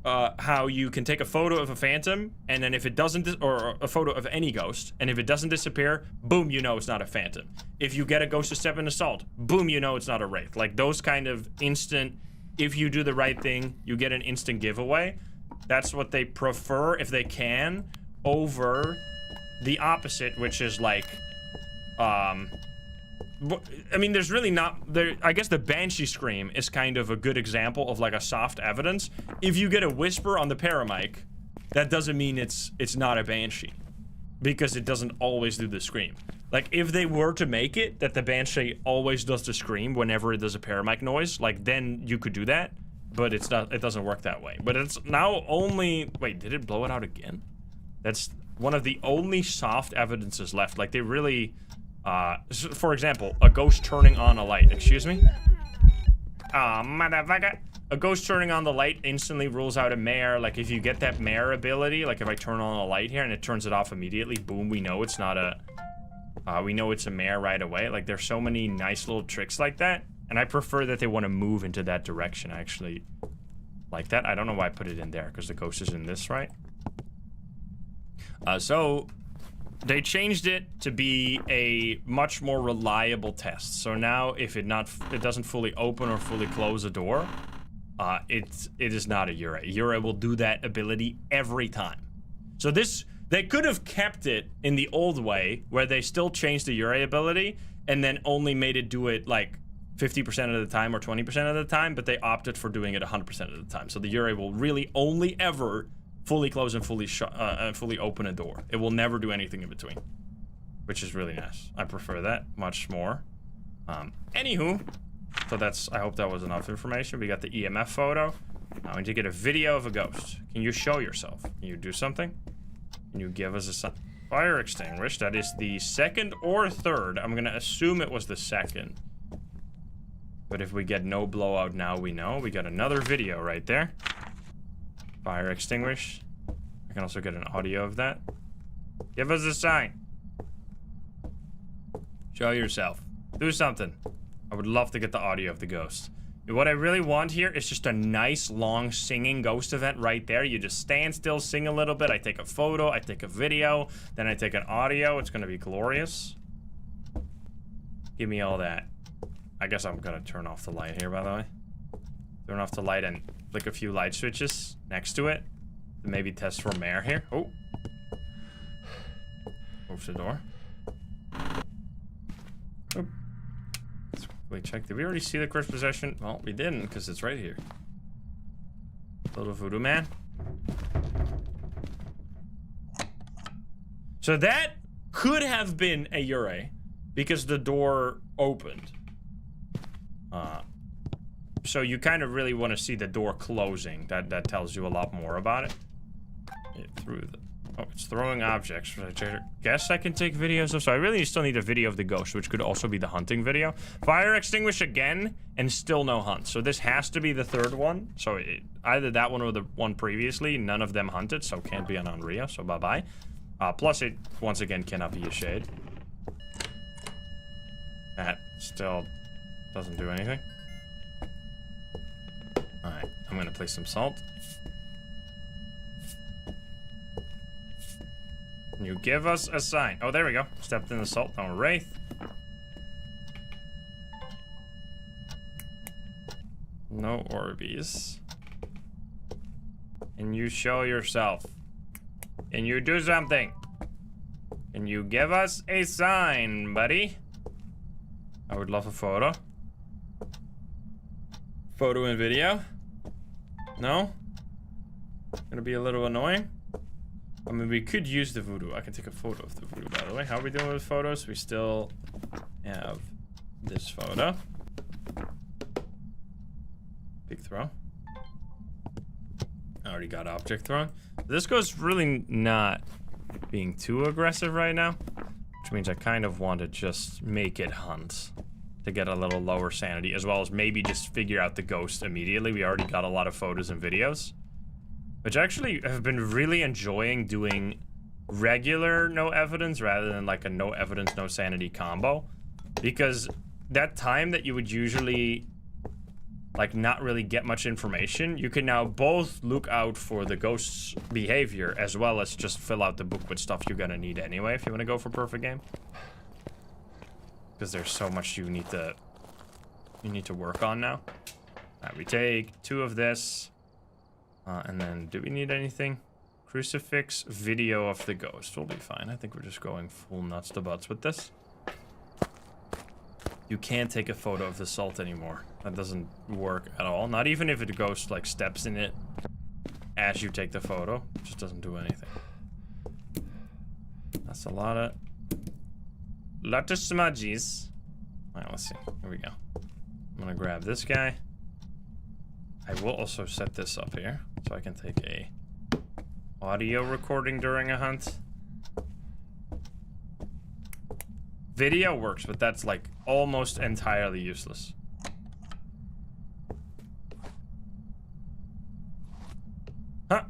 how you can take a photo of a phantom, and then if it doesn't, or a photo of any ghost, and if it doesn't disappear, boom, you know it's not a phantom. If you get a ghost to step in assault, boom, you know it's not a wraith. Like, those kind of instant, if you do the right thing, you get an instant giveaway. That's what they prefer, if they can, over the opposite, which is like, I mean, there's really not, I guess the Banshee Scream is kind of a good example of like a soft evidence. If you get a whisper on the paramic, that doesn't mean it's not a Banshee, because it doesn't always do the scream. Like, if they were to make it that the Banshee always does the scream whenever it does a paramic noise, like, then you could do that, but it's not, it doesn't work that way. But it's now only, wait, did it blow it out again? That's one of the only soft evidences left. Like, they really, for example, a ghost turning on a light. Excuse me? Motherfucker. A ghost turning on the light instantly rules out a mare. Like, if you get that mare ability, like if I turn on a light here and it turns it off immediately, boom, we know it's not a, we know it's a mare right away. Like, there's so many nice little tricks like that. And I prefer that they want to move into that direction. I actually like that. I don't know why I put it in there, because the ghost is in this, right? So they changed it to be a much more reliable test. So now if it doesn't fully open or fully close a door, it is not a Yurei. Yurei will do that ability every time. So they could have kept it in the old way, where they still changed the Yurei ability and then only made it do it like 50% of the time or 20% of the time, but they opted for doing it 100% of the time. So the Yurei will really only ever fully close and fully open a door. It will never do anything in between, which is really nice. I prefer that much more. Anywho, so that's, I hope that was enough information. We got the EMF photo. Now we need to get a video of a ghost. Can you show yourself? Can you do something? Can you give us a fire extinguisher? That is the second or third. I'm gonna assume it was the second. But if we get no blowout now, we know. We got another video right there. Fire extinguish. I can also get an audio of that. Give us a sign. Show yourself. Do something. I would love to get the audio of the ghost. What I really want here is just a nice, long, singing ghost event right there. You just stand still, sing a little bit. I take a photo, I take a video, then I take an audio. It's gonna be glorious. Give me all that. I guess I'm gonna turn off the light here, by the way. Turn off the light and flick a few light switches next to it. And maybe test for mare here. Oh. Move the door. Oh. Let's quickly check. Did we already see the cursed possession? Well, we didn't, because it's right here. Little voodoo man. So that could have been a Yurei, because the door opened. So you kind of really want to see the door closing. That tells you a lot more about it. Oh, it's throwing objects. I guess I can take videos of. So I really still need a video of the ghost, which could also be the hunting video. Fire extinguish again, and still no hunt. So this has to be the third one. So either that one or the one previously. None of them hunted, so can't be an Onryo. So bye-bye. Plus it, once again, cannot be a shade. That still doesn't do anything. Alright, I'm gonna place some salt. Can you give us a sign? Oh, there we go. Stepped in the salt. No wraith. No Orbeez. Can you show yourself? Can you do something? Can you give us a sign, buddy? I would love a photo. Photo and video? No? Gonna be a little annoying? I mean, we could use the voodoo. I can take a photo of the voodoo, by the way. How are we doing with photos? We still have this photo. Big throw. I already got object thrown. This goes really not being too aggressive right now, which means I kind of want to just make it hunt to get a little lower sanity, as well as maybe just figure out the ghost immediately. We already got a lot of photos and videos, which actually have been really enjoying doing regular no evidence rather than like a no evidence, no sanity combo, because that time that you would usually like not really get much information, you can now both look out for the ghost's behavior as well as just fill out the book with stuff you're gonna need anyway if you want to go for perfect game. Because there's so much you need to work on now. Alright, we take 2 of this. And then, do we need anything? Crucifix, video of the ghost. We'll be fine. I think we're just going full nuts to butts with this. You can't take a photo of the salt anymore. That doesn't work at all. Not even if the ghost like steps in it as you take the photo. It just doesn't do anything. That's a lot of smudgies. Alright, let's see. Here we go. I'm gonna grab this guy. I will also set this up here so I can take a audio recording during a hunt. Video works, but that's like almost entirely useless. Huh?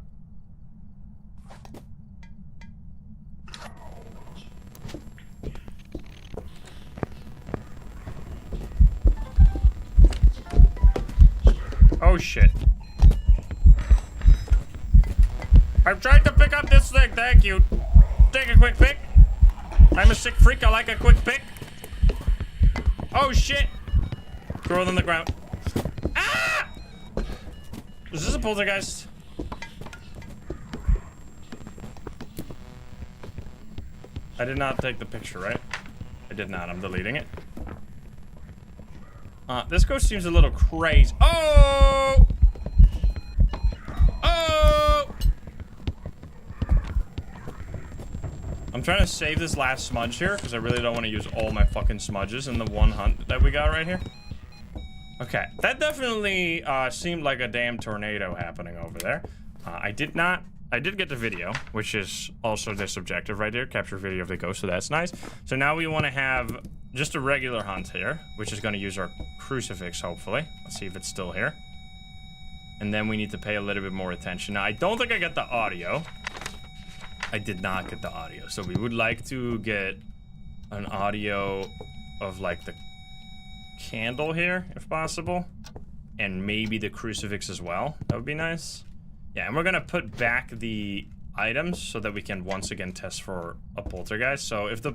Oh shit. I'm trying to pick up this thing, thank you. Take a quick pick. I'm a sick freak, I like a quick pick. Oh shit! Throw it on the ground. Ah! Is this a poltergeist? I did not take the picture, right? I did not, I'm deleting it. This ghost seems a little crazy. Oh! Oh! I'm trying to save this last smudge here because I really don't want to use all my fucking smudges in the one hunt that we got right here. Okay, that definitely seemed like a damn tornado happening over there. I did get the video, which is also this objective right there, capture video of the ghost, so that's nice. So now we want to have just a regular hunt here, which is going to use our crucifix, hopefully. Let's see if it's still here. And then we need to pay a little bit more attention. Now, I don't think I got the audio. I did not get the audio, so we would like to get an audio of like the candle here, if possible, and maybe the crucifix as well. That would be nice. Yeah, and we're gonna put back the items so that we can once again test for a poltergeist. So if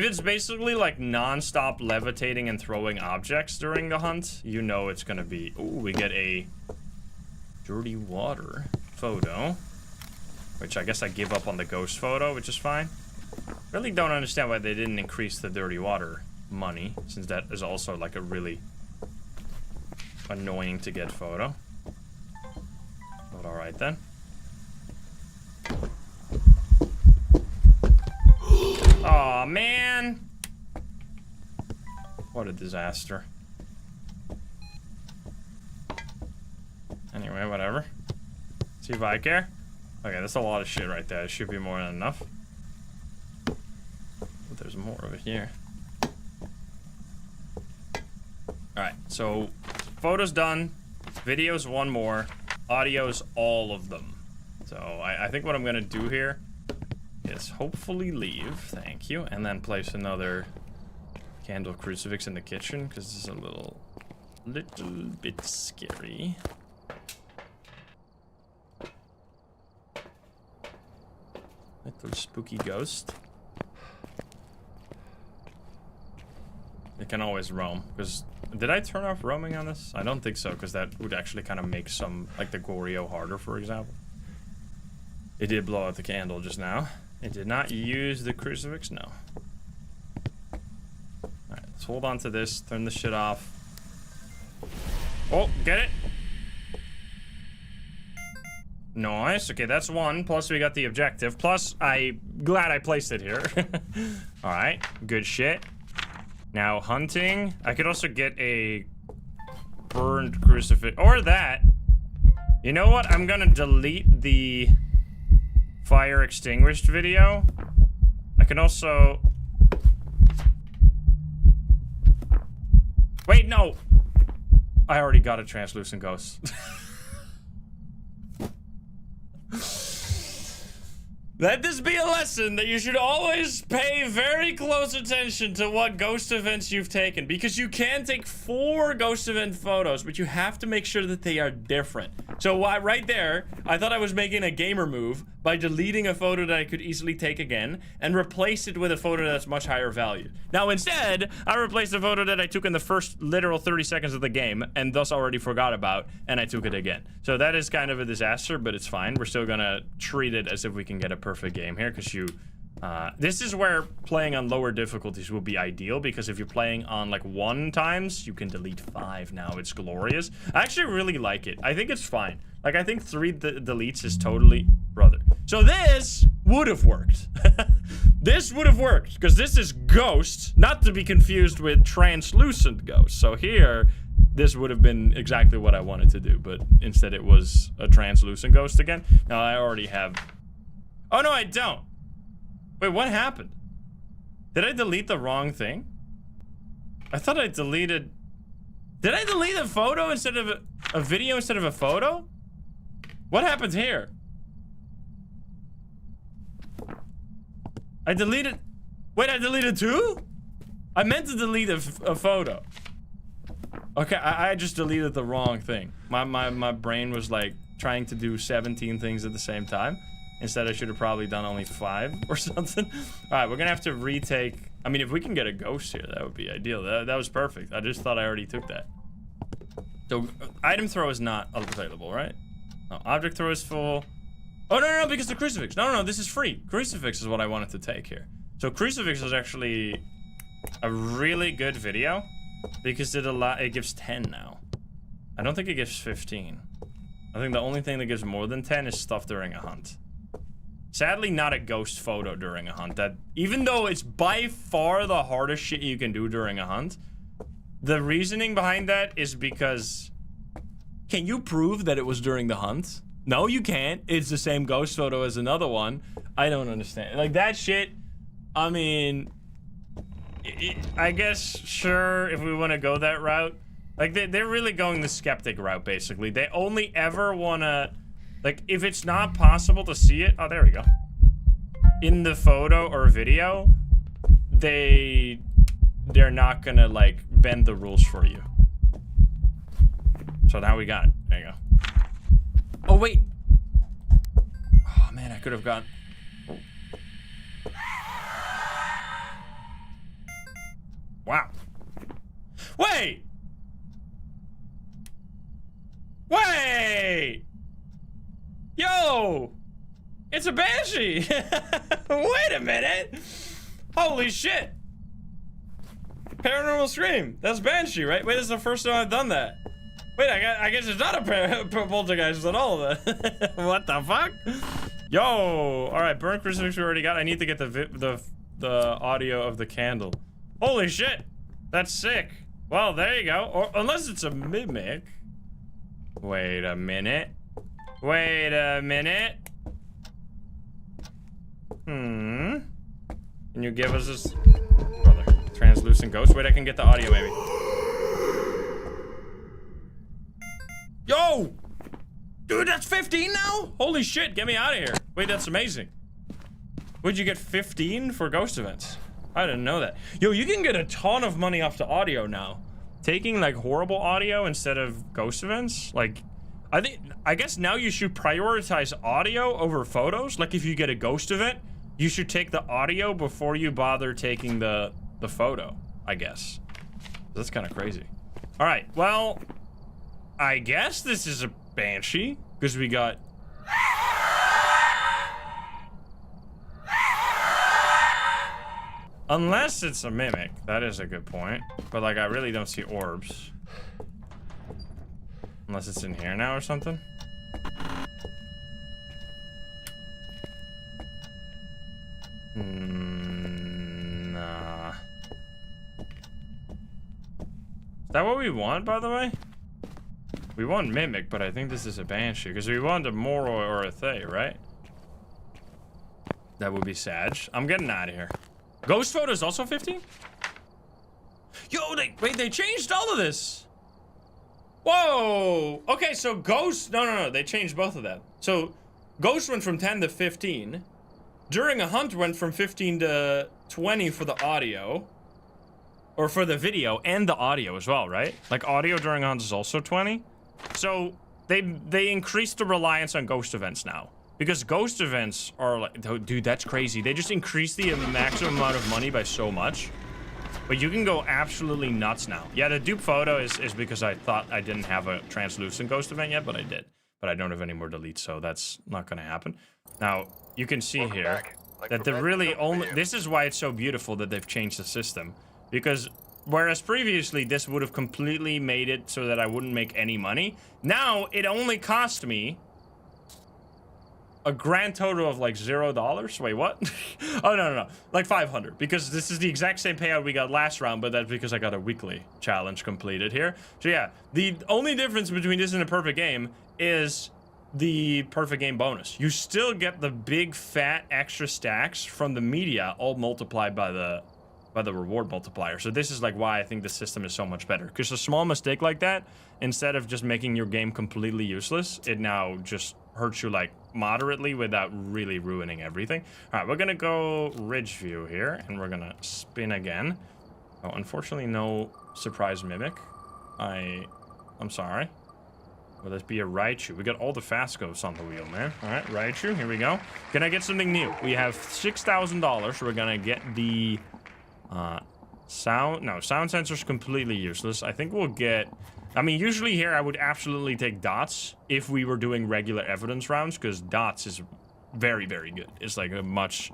it's basically like non-stop levitating and throwing objects during the hunt, you know it's gonna be. Ooh, we get a dirty water photo. Which I guess I give up on the ghost photo, which is fine. Really don't understand why they didn't increase the dirty water money, since that is also like a really annoying to get photo. But alright then. Aw, man! What a disaster. Anyway, whatever. See if I care. Okay, that's a lot of shit right there. It should be more than enough. But there's more over here. Alright, so photos done. Videos one more. Audio's all of them. So I think what I'm gonna do here is hopefully leave. Thank you. And then place another candle crucifix in the kitchen because this is a little bit scary. Little spooky ghost. It can always roam, because... Did I turn off roaming on this? I don't think so, because that would actually kind of make some, like the Goryo harder, for example. It did blow out the candle just now. It did not use the crucifix, no. Alright, let's hold on to this, turn this shit off. Oh, get it? Nice, okay, that's one, plus we got the objective, plus I'm glad I placed it here. Alright, good shit. Now, hunting. I could also get a burned crucifix. Or that. You know what? I'm gonna delete the fire extinguished video. I can also... Wait, no! I already got a translucent ghost. Let this be a lesson that you should always pay very close attention to what ghost events you've taken, because you can take 4 ghost event photos, but you have to make sure that they are different. So right there, I thought I was making a gamer move by deleting a photo that I could easily take again and replace it with a photo that's much higher value. Now instead, I replaced a photo that I took in the first literal 30 seconds of the game and thus already forgot about, and I took it again. So that is kind of a disaster, but it's fine. We're still gonna treat it as if we can get a perfect game here, because this is where playing on lower difficulties will be ideal, because if you're playing on like 1 times, you can delete 5 now. It's glorious. I actually really like it. I think it's fine. Like, I think 3 deletes is totally... Brother. So this would have worked. This would have worked, because this is ghost, not to be confused with translucent ghost. So here, this would have been exactly what I wanted to do, but instead it was a translucent ghost again. Now, I already have... Oh, no, I don't. Wait, what happened? Did I delete the wrong thing? I thought I deleted... Did I delete a photo instead of a video instead of a photo? What happened here? I deleted... Wait, I deleted 2? I meant to delete a photo. Okay, I just deleted the wrong thing. My brain was like trying to do 17 things at the same time. Instead, I should have probably done only 5 or something. Alright, we're gonna have to retake... I mean, if we can get a ghost here, that would be ideal. That was perfect. I just thought I already took that. So, item throw is not available, right? No, object throw is full. Oh, no, because the crucifix. No, this is free. Crucifix is what I wanted to take here. So, crucifix is actually a really good video, because it gives 10 now. I don't think it gives 15. I think the only thing that gives more than 10 is stuff during a hunt. Sadly, not a ghost photo during a hunt. That, even though it's by far the hardest shit you can do during a hunt, the reasoning behind that is because... Can you prove that it was during the hunt? No, you can't. It's the same ghost photo as another one. I don't understand. Like, that shit, I mean... I guess, sure, if we want to go that route. Like, they're really going the skeptic route, basically. They only ever want to... Like, if it's not possible to see it... Oh, there we go. In the photo or video, they're not gonna, like, bend the rules for you. So now we got it. There you go. Oh, wait. Oh, man, I could have gone... Oh. Wow. Wait! Wait! Yo! It's a banshee! Wait a minute! Holy shit! Paranormal Scream. That's banshee, right? Wait, this is the first time I've done that. Wait, I guess it's not a poltergeist at all then. What the fuck? Yo! Alright, burn crucifix we already got. I need to get the audio of the candle. Holy shit! That's sick. Well, there you go. Or unless it's a mimic. Wait a minute. Wait a minute. Can you give us this? Brother, translucent ghost? Wait, I can get the audio maybe. Yo! Dude, that's 15 now? Holy shit, get me out of here. Wait, that's amazing. Would you get 15 for ghost events? I didn't know that. Yo, you can get a ton of money off the audio now. Taking like horrible audio instead of ghost events, like, I guess now you should prioritize audio over photos. Like if you get a ghost event, you should take the audio before you bother taking the photo, I guess. That's kind of crazy. All right, well, I guess this is a banshee because we got... Unless it's a mimic. That is a good point. But, like, I really don't see orbs. Unless it's in here now or something. Nah. Is that what we want, by the way? We want mimic, but I think this is a banshee. Because we want a Moro or a Thay, right? That would be Sag. I'm getting out of here. Ghost photo is also 15? Yo, they changed all of this. Whoa. Okay, so Ghost, no, they changed both of them. So Ghost went from 10 to 15. During a hunt went from 15 to 20 for the audio. Or for the video and the audio as well, right? Like audio during a hunt is also 20. So they increased the reliance on ghost events now. Because ghost events are like, dude, that's crazy. They just increased the maximum amount of money by so much. But you can go absolutely nuts now. Yeah, the dupe photo is because I thought I didn't have a translucent ghost event yet, but I did. But I don't have any more deletes, so that's not gonna happen. Now, you can see here that the really only, this is why it's so beautiful that they've changed the system. Because whereas previously this would have completely made it so that I wouldn't make any money, now it only cost me a grand total of like $0. Wait, what? Oh, no. Like 500, because this is the exact same payout we got last round, but that's because I got a weekly challenge completed here. So yeah, the only difference between this and a perfect game is the perfect game bonus. You still get the big fat extra stacks from the media, all multiplied by the reward multiplier. So this is like why I think the system is so much better, because a small mistake like that, instead of just making your game completely useless, it now just hurts you like moderately without really ruining everything. All right, we're gonna go ridge view here, and we're gonna spin again. Oh, unfortunately, no surprise mimic. I'm sorry. Will this be a Raichu? We got all the fast ghosts on the wheel, man. All right, Raichu, here we go. Can I get something new? We have $6,000. We're gonna get the sound sensor's completely useless. I think we'll get, I mean, usually here I would absolutely take dots if we were doing regular evidence rounds, because dots is very, very good. It's like a much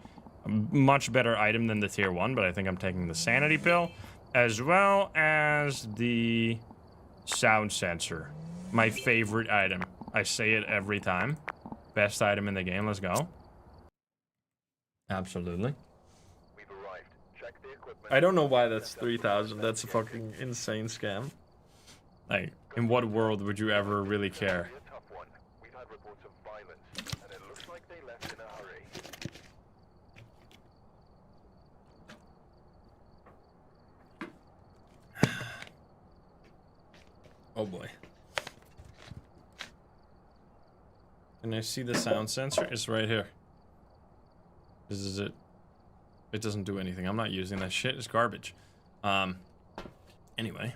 better item than the tier 1, but I think I'm taking the sanity pill as well as the sound sensor. My favorite item. I say it every time. Best item in the game. Let's go. Absolutely. I don't know why that's 3,000. That's a fucking insane scam. Like, in what world would you ever really care? Oh boy. Can I see the sound sensor? It's right here. This is it. It doesn't do anything. I'm not using that shit. It's garbage. Anyway.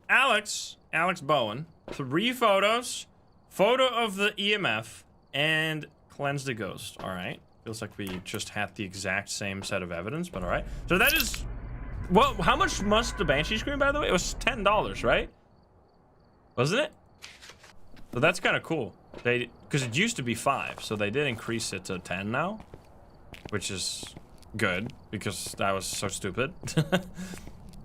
Alex Bowen. 3 photos. Photo of the EMF. And cleanse the ghost. Alright. Feels like we just had the exact same set of evidence, but alright. So that is... Well, how much must the Banshee scream, by the way? It was $10, right? Wasn't it? So that's kind of cool. Because it used to be 5, so they did increase it to 10 now. Which is... good, because that was so stupid.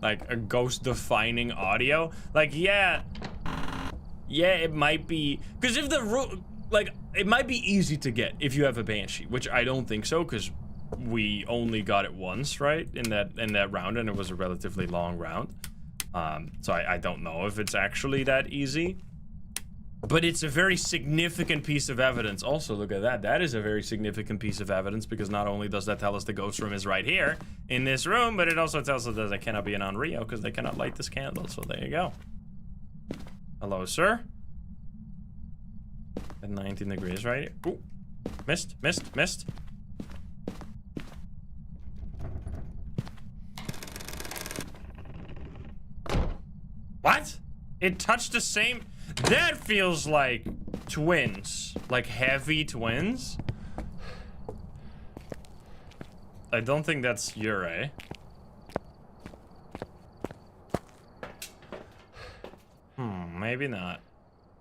Like a ghost defining audio, like yeah, it might be, because if the like it might be easy to get if you have a Banshee, which I don't think so, because we only got it once, right, in that round, and it was a relatively long round. So I don't know if it's actually that easy. But it's a very significant piece of evidence. Also, look at that. That is a very significant piece of evidence, because not only does that tell us the ghost room is right here in this room, but it also tells us that it cannot be an Onryo because they cannot light this candle. So there you go. Hello, sir. At 19 degrees right here. Ooh. Missed. What? It touched the same... That feels like twins. Like heavy twins. I don't think that's Ure. Maybe not.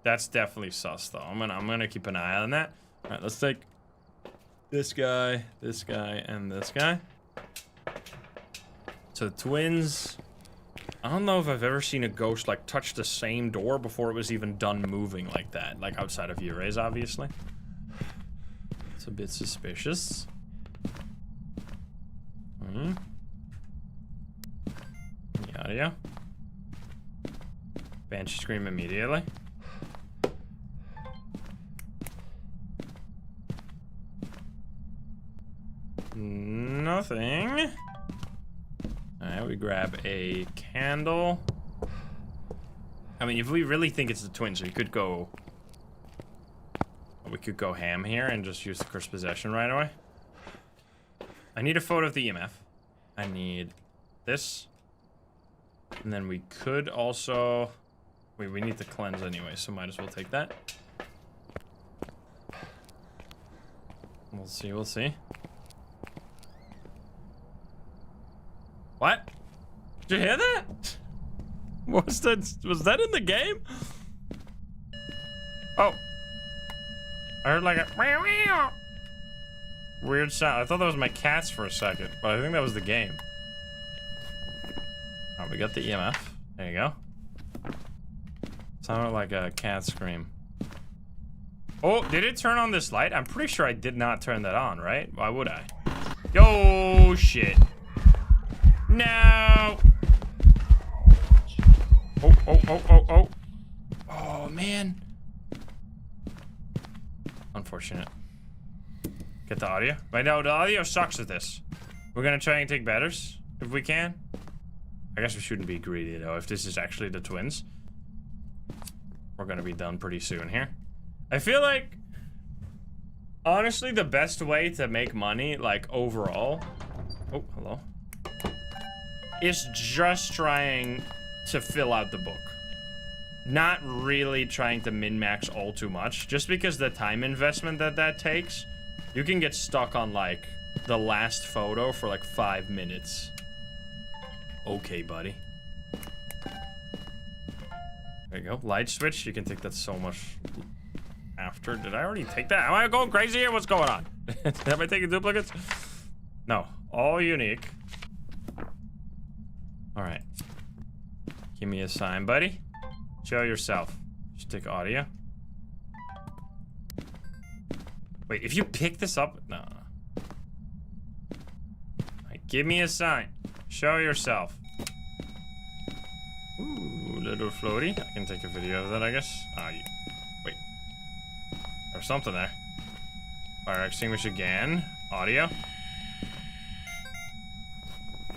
That's definitely sus though. I'm gonna keep an eye on that. All right, let's take this guy, and this guy. So the twins. I don't know if I've ever seen a ghost like touch the same door before it was even done moving like that. Like outside of Ure's, obviously. It's a bit suspicious. Yeah. Banshee scream immediately. Nothing. Alright, we grab a candle. I mean, if we really think it's the twins, we could go ham here and just use the cursed possession right away. I need a photo of the EMF. I need this. And then we could also... Wait, we need to cleanse anyway, so might as well take that. We'll see. What? Did you hear that? Was that in the game? Oh. I heard like a meow. Weird sound. I thought that was my cats for a second, but I think that was the game. Oh, we got the EMF. There you go. Sounded like a cat scream. Oh, did it turn on this light? I'm pretty sure I did not turn that on, right? Why would I? Yo, shit. No. Oh. Oh, man. Unfortunate. Get the audio. Wait, no, the audio sucks at this. We're gonna try and take batters if we can. I guess we shouldn't be greedy though. If this is actually the twins, we're gonna be done pretty soon here. I feel like, honestly, the best way to make money, like overall, oh, hello, is just trying to fill out the book. Not really trying to min-max all too much, just because the time investment that takes, you can get stuck on like the last photo for like 5 minutes. Okay, buddy. There you go. Light switch. You can take that so much after. Did I already take that? Am I going crazy here? What's going on? Am I taking duplicates? No. All unique. Alright. Give me a sign, buddy. Show yourself. Just take audio. Wait, if you pick this up... No. Alright, give me a sign. Show yourself. Ooh, little floaty. I can take a video of that, I guess. Wait. There's something there. Fire extinguish again. Audio.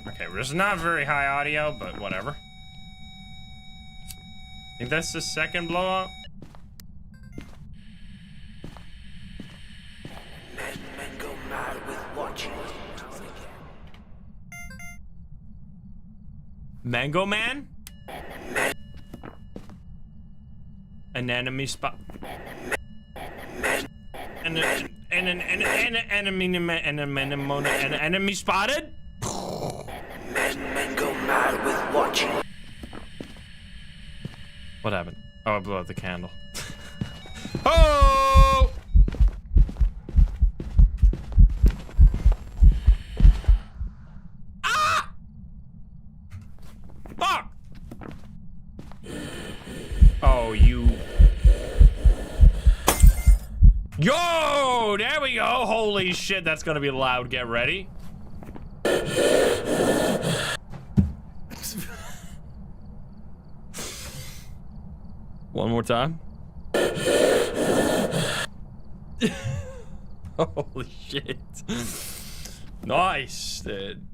Okay, this is not very high audio, but whatever. I think that's the second blow up. Men go mad with watching. Mango Man? An enemy spot. An enemy spotted? Men go mad with watching. What happened? Oh, I blew out the candle. Oh! Ah! Fuck! Oh, you. Yo! There we go! Holy shit, that's gonna be loud. Get ready. One more time. Holy shit. Nice, dude.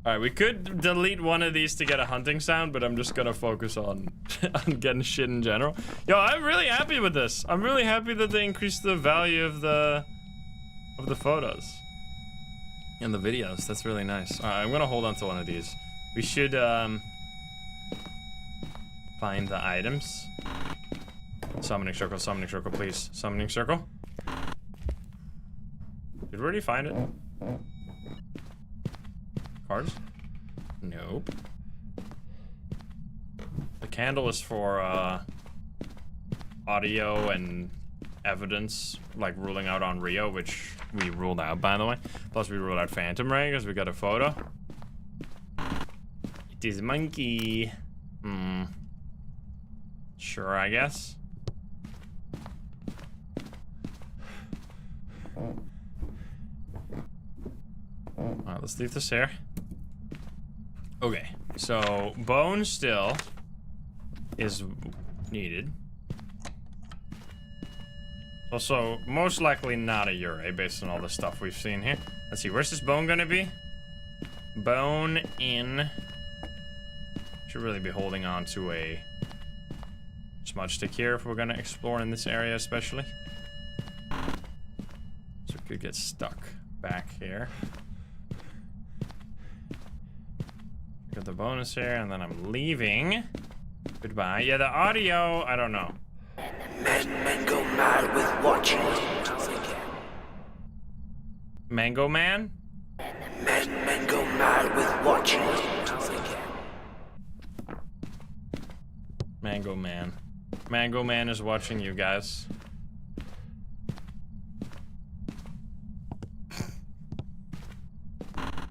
Alright, we could delete one of these to get a hunting sound, but I'm just gonna focus on, on getting shit in general. Yo, I'm really happy with this. I'm really happy that they increased the value of the photos. And the videos. That's really nice. Alright, I'm gonna hold on to one of these. We should, find the items. Summoning circle, please. Summoning circle. Did we already find it? Cards? Nope. The candle is for audio and evidence, like ruling out on Rio, which we ruled out, by the way. Plus we ruled out Phantom Ray because we got a photo. It is a monkey. Sure, I guess. Alright, let's leave this here. Okay, so bone still is needed. Also, most likely not a Ure based on all the stuff we've seen here. Let's see, where's this bone gonna be? Bone in. Should really be holding on to a smudge stick here if we're gonna explore in this area, especially. So it could get stuck back here. Got the bonus here, and then I'm leaving. Goodbye. Yeah, the audio, I don't know. Men go mad with watching. Mango Man? Men go mad with watching. Mango Man. Mango Man is watching you guys.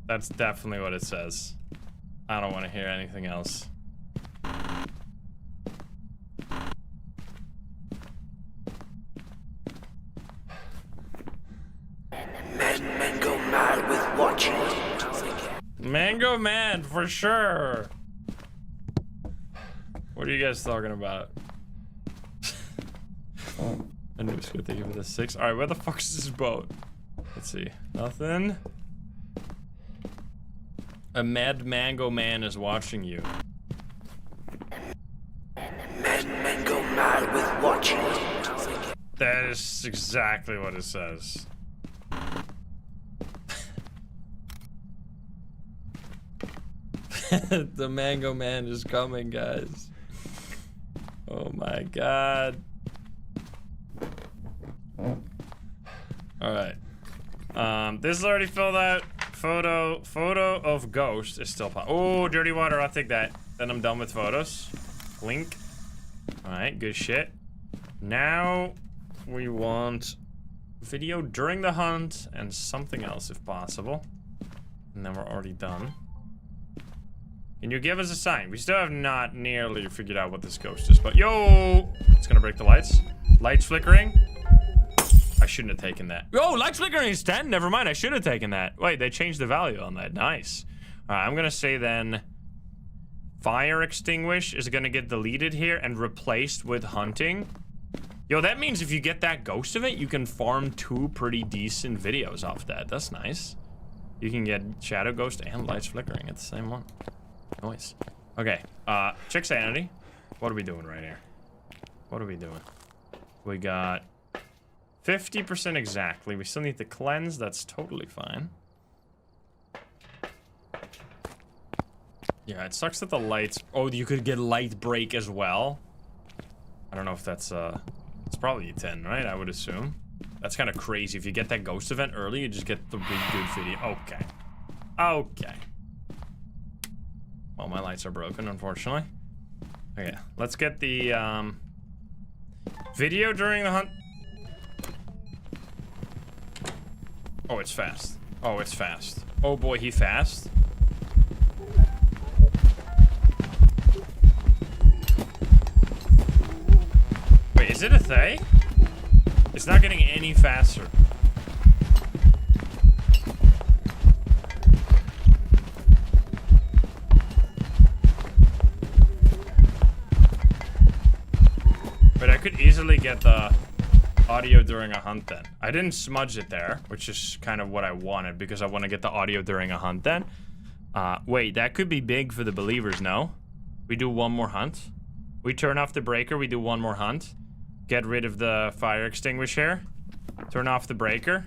That's definitely what it says. I don't want to hear anything else. Men go mad with watching. Mango Man, for sure. What are you guys talking about? I knew it was good to give it a 6. Alright, where the fuck is this boat? Let's see. Nothing. A mad Mango Man is watching you. Men go mad with watching. That is exactly what it says. The Mango Man is coming, guys. Oh my god. Alright. This is already filled out. Photo of ghost is still oh, dirty water, I'll take that. Then I'm done with photos. Blink. Alright, good shit. Now we want video during the hunt and something else if possible. And then we're already done. Can you give us a sign? We still have not nearly figured out what this ghost is, but yo! It's gonna break the lights. Lights flickering. I shouldn't have taken that. Oh, lights flickering is 10. Never mind, I should have taken that. Wait, they changed the value on that. Nice. Alright, I'm gonna say then fire extinguish is gonna get deleted here and replaced with hunting. Yo, that means if you get that ghost event, you can farm 2 pretty decent videos off that. That's nice. You can get shadow ghost and lights flickering at the same one. Nice. Okay, check sanity. What are we doing right here? What are we doing? We got 50% exactly. We still need to cleanse. That's totally fine. Yeah, it sucks that the lights... Oh, you could get light break as well. I don't know if that's, it's probably a 10, right? I would assume. That's kind of crazy. If you get that ghost event early, you just get the big good video. Okay. Okay. Well, my lights are broken, unfortunately. Okay, let's get the, video during the hunt. Oh, it's fast. Oh, it's fast. Oh boy, he fast. Wait, is it a Thay? It's not getting any faster. But I could easily get the audio during a hunt then. I didn't smudge it there, which is kind of what I wanted because I want to get the audio during a hunt then. Wait, that could be big for the believers, no? We do one more hunt. We turn off the breaker, we do one more hunt. Get rid of the fire extinguisher. Turn off the breaker.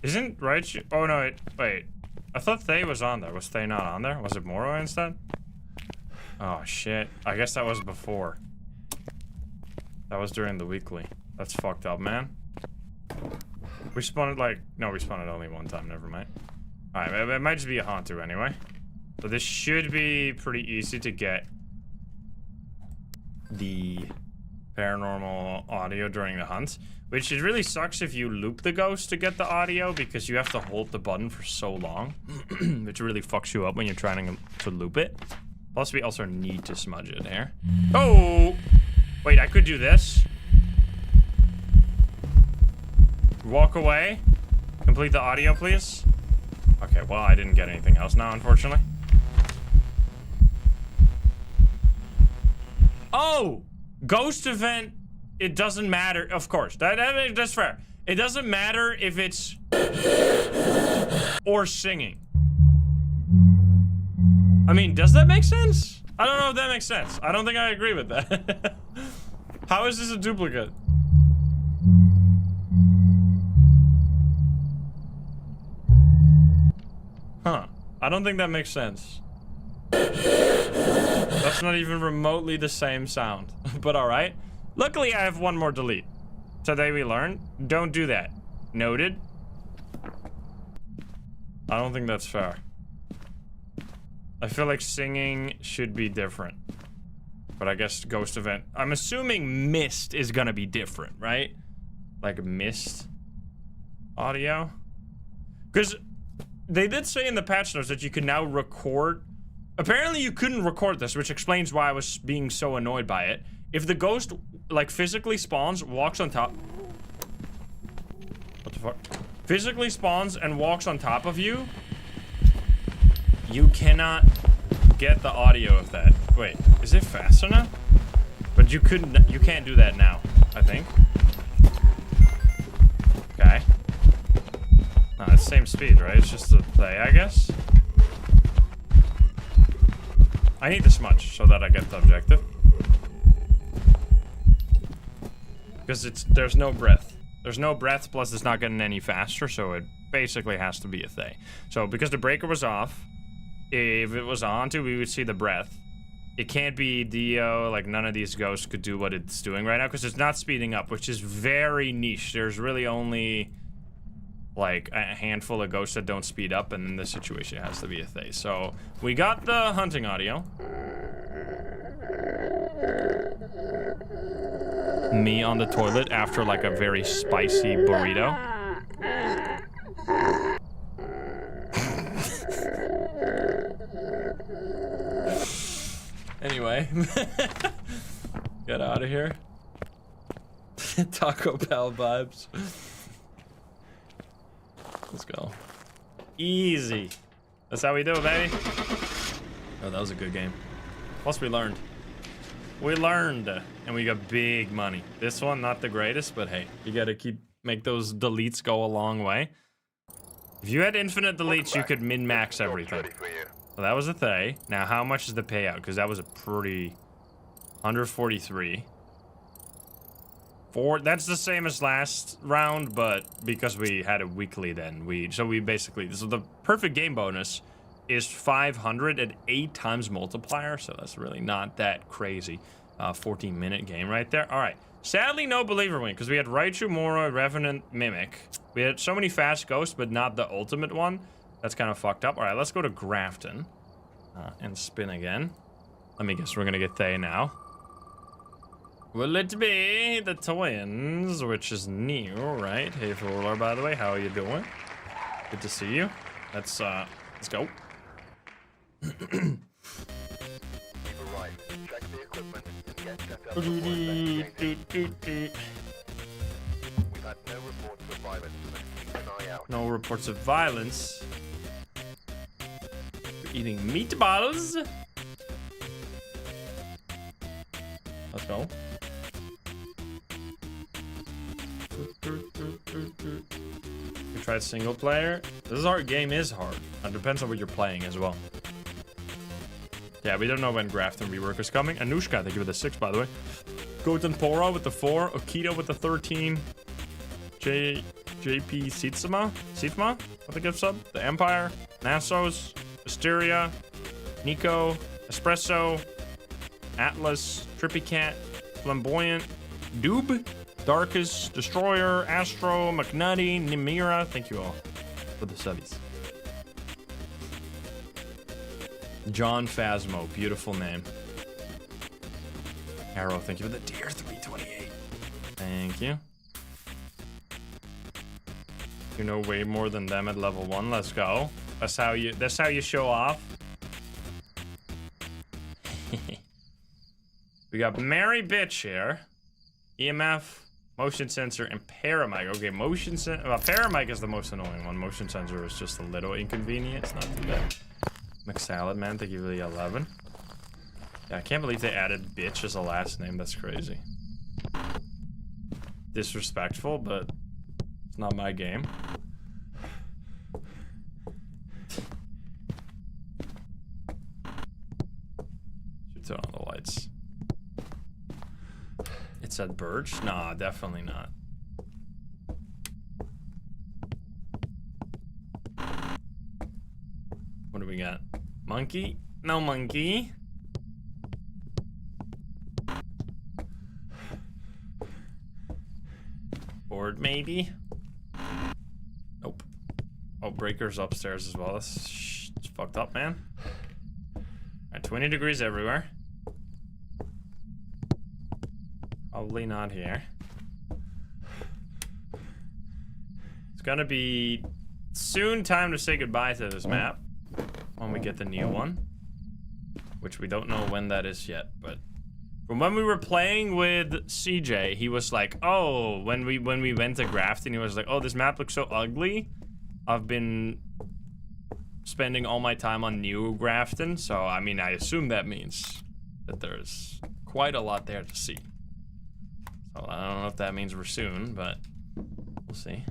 Isn't right? Oh no, wait. I thought Thay was on there. Was Thay not on there? Was it Moro instead? Oh shit. I guess that was before. That was during the weekly. That's fucked up, man. We spawned it like... No, we spawned it only one time. Never mind. Alright, it might just be a Haunter anyway. So this should be pretty easy to get the paranormal audio during the hunt. Which it really sucks if you loop the ghost to get the audio because you have to hold the button for so long. Which really fucks you up when you're trying to loop it. Plus we also need to smudge it here. Oh! Wait, I could do this. Walk away. Complete the audio, please. Okay, well, I didn't get anything else now, unfortunately. Oh! Ghost event, it doesn't matter. Of course, that's fair. It doesn't matter if it's... or singing. I mean, does that make sense? I don't know if that makes sense. I don't think I agree with that. How is this a duplicate? Huh. I don't think that makes sense. That's not even remotely the same sound. But alright. Luckily, I have one more delete. Today we learned, don't do that. Noted. I don't think that's fair. I feel like singing should be different. But I guess ghost event. I'm assuming mist is gonna be different, right? Like mist audio. Because they did say in the patch notes that you can now record. Apparently you couldn't record this, which explains why I was being so annoyed by it. If the ghost, like, physically spawns, walks on top... What the fuck? Physically spawns and walks on top of you, you cannot get the audio of that. Wait, is it faster now? But you can't do that now, I think. Okay. No, it's the same speed, right? It's just a play, I guess. I need this much so that I get the objective. Because there's no breath. There's no breath, plus it's not getting any faster, so it basically has to be a thing. So because the breaker was off, if it was on to, we would see the breath. It can't be Dio, like none of these ghosts could do what it's doing right now, because it's not speeding up, which is very niche. There's really only like a handful of ghosts that don't speed up, and in this situation it has to be a thing. So we got the hunting audio. Me on the toilet after like a very spicy burrito. Anyway, get out of here. Taco Bell vibes. Let's go. Easy. That's how we do it, baby. Oh, that was a good game. Plus we learned. We learned, and we got big money. This one, not the greatest, but hey, you gotta make those deletes go a long way. If you had infinite deletes, you could min-max everything. So that was a thing. Now, how much is the payout? Because that was a pretty... 143. That's the same as last round, but because we had it weekly then, so the perfect game bonus is 500 at 8 times multiplier, so that's really not that crazy. 14-minute game right there. All right. Sadly, no Believer win, because we had Raichu, Mora, Revenant, Mimic. We had so many fast ghosts, but not the ultimate one. That's kind of fucked up. All right, let's go to Grafton and spin again. Let me guess, we're going to get Thay now. Will it be the twins, which is new, right? Hey, Fuller, by the way, how are you doing? Good to see you. Let's go. No reports of violence. We're eating meatballs. Let's go. We tried single player. Game is hard. It depends on what you're playing as well. Yeah, we don't know when Grafton Rework is coming. Anushka, thank you for the 6, by the way. Goten Pora with the 4. Okita with the 13. JP Sitsuma? With the gift sub. The Empire. Nassos. Asteria. Nico. Espresso. Atlas. Trippy Cat. Flamboyant. Doob. Darkus, Destroyer, Astro, McNutty, Nimira. Thank you all for the subbies. John Phasmo, beautiful name. Arrow, thank you for the tier 328. Thank you. You know way more than them at level 1. Let's go. That's how you show off. We got Mary Bitch here. EMF, motion sensor, and paramic. Okay, motion sensor. Well, paramic is the most annoying one. Motion sensor is just a little inconvenient. It's not too bad. McSalad Man, thank you for the 11. Yeah, I can't believe they added bitch as a last name. That's crazy. Disrespectful, but it's not my game. Should turn on the lights. It said birch? Nah, definitely not. What do we got? Monkey? No monkey. Board maybe? Nope. Oh, breaker's upstairs as well. That's it's fucked up, man. Alright, 20 degrees everywhere. Probably not here. It's gonna be soon time to say goodbye to this map when we get the new one, which we don't know when that is yet. But from when we were playing with CJ, he was like, "Oh, when we went to Grafton, he was like, oh, this map looks so ugly. I've been spending all my time on New Grafton, so I mean, I assume that means that there's quite a lot there to see." So I don't know if that means we're soon, but we'll see.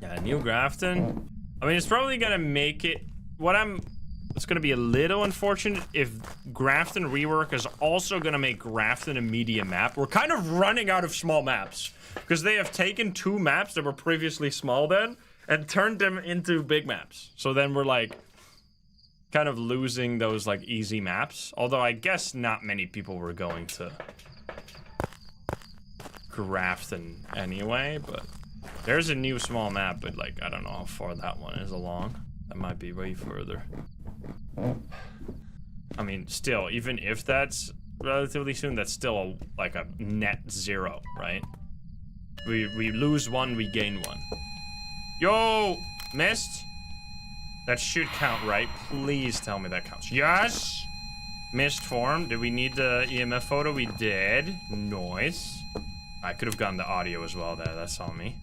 Yeah, New Grafton. I mean, it's probably gonna make it. It's gonna be a little unfortunate if Grafton rework is also gonna make Grafton a medium map. We're kind of running out of small maps because they have taken 2 maps that were previously small then and turned them into big maps. So then we're like kind of losing those like easy maps. Although I guess not many people were going to Grafton anyway, but there's a new small map, but like I don't know how far that one is along. That might be way further. I mean, still, even if that's relatively soon, that's still like a net 0, right? We lose 1, we gain 1. Yo, missed? That should count, right? Please tell me that counts. Yes! Missed form. Did we need the EMF photo? We did. Nice. I could have gotten the audio as well there. That's on me.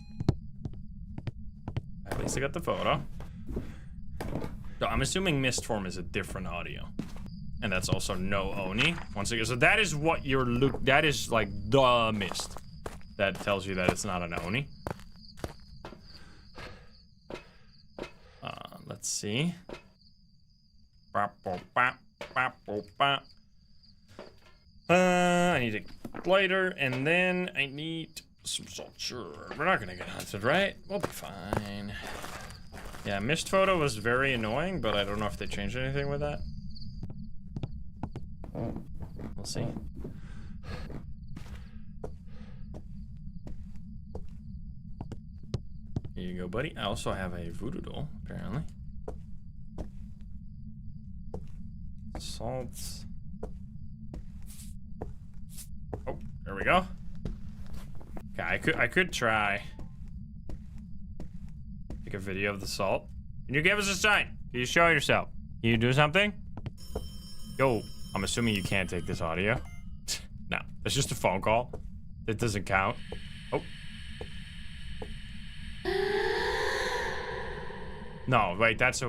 At least I got the photo. So I'm assuming mist form is a different audio. And that's also no Oni. Once again, so that is what you're that is like the mist. That tells you that it's not an Oni. Let's see. I need a lighter, and then I need some salt. Sure, we're not gonna get hunted, right? We'll be fine. Yeah, mist photo was very annoying, but I don't know if they changed anything with that. We'll see. Here you go, buddy. I also have a voodoo doll, apparently. Salt. Oh, there we go. Okay, I could try. Take a video of the salt. Can you give us a sign? Can you show yourself? Can you do something? Yo, I'm assuming you can't take this audio. No, it's just a phone call. It doesn't count. Oh. No, wait, that's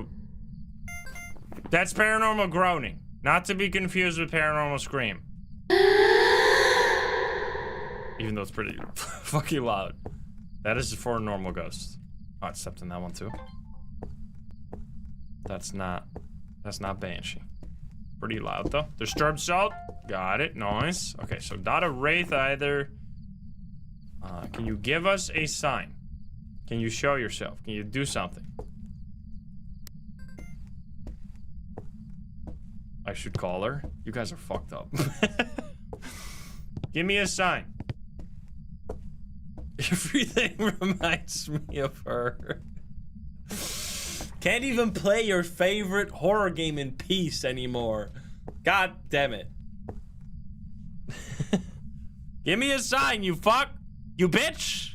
paranormal groaning. Not to be confused with paranormal scream. Even though it's pretty fucking loud. That is for normal ghosts. Oh, it's stepped in that one too. That's not Banshee. Pretty loud though. Disturbed salt. Got it. Nice. Okay, so not a wraith either. Can you give us a sign? Can you show yourself? Can you do something? I should call her. You guys are fucked up. Give me a sign. Everything reminds me of her. Can't even play your favorite horror game in peace anymore. God damn it. Give me a sign, you fuck. You bitch.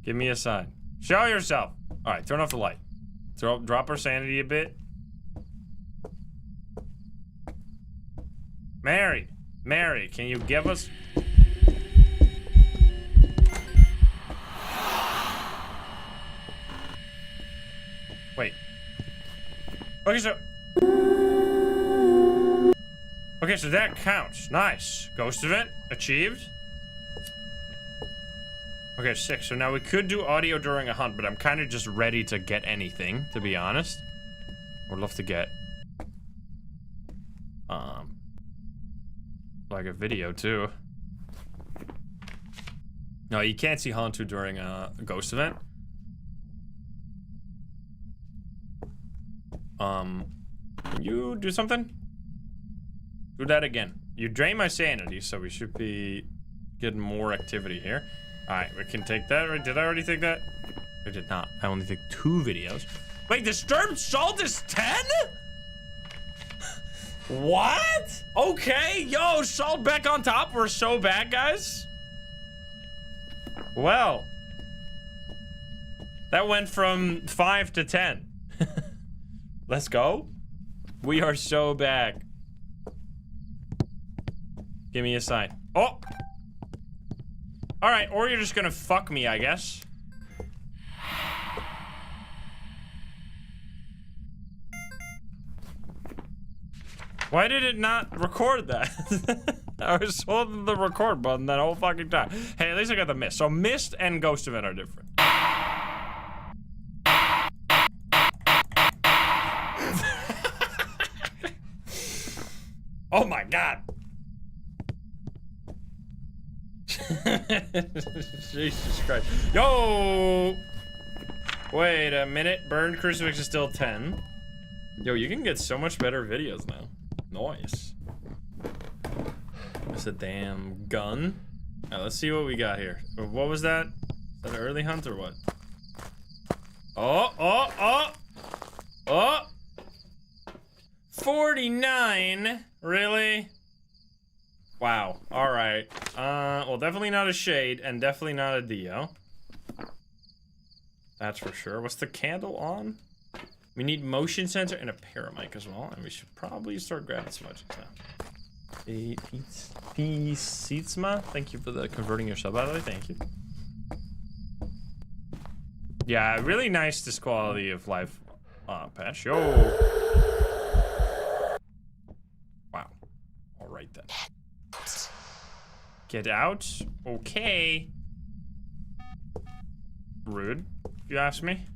Give me a sign. Show yourself. All right, turn off the light. Drop her sanity a bit. Mary, can you give us... Wait. Okay, so that counts. Nice. Ghost event achieved. Okay, 6. So now we could do audio during a hunt, but I'm kind of just ready to get anything, to be honest. Would love to get like a video too. No, you can't see Hantu during a ghost event. Can you do something? Do that again. You drain my sanity, so we should be getting more activity here. Alright, we can take that. Did I already take that? I did not. I only took 2 videos. Wait, disturbed salt is 10? What? Okay, yo, salt back on top. We're so bad, guys. Well, that went from 5 to 10. Let's go. We are so bad. Give me a sign. Oh! Alright, or you're just gonna fuck me, I guess. Why did it not record that? I was holding the record button that whole fucking time. Hey, at least I got the mist. So mist and ghost event are different. Oh my god. Jesus Christ. Yo! Wait a minute. Burned crucifix is still 10. Yo, you can get so much better videos now. Nice. That's a damn gun. Alright, let's see what we got here. What was that? Is that an early hunt or what? Oh! 49? Really? Wow. Alright. Well, definitely not a shade and definitely not a Dio. That's for sure. What's the candle on? We need motion sensor and a paramic as well, and we should probably start grabbing some motion now. Seatsma, thank you for the converting your sub, by the way. Thank you. Yeah, really nice this quality of life patch. Yo. Wow. All right then. Get out. Okay. Rude, if you ask me.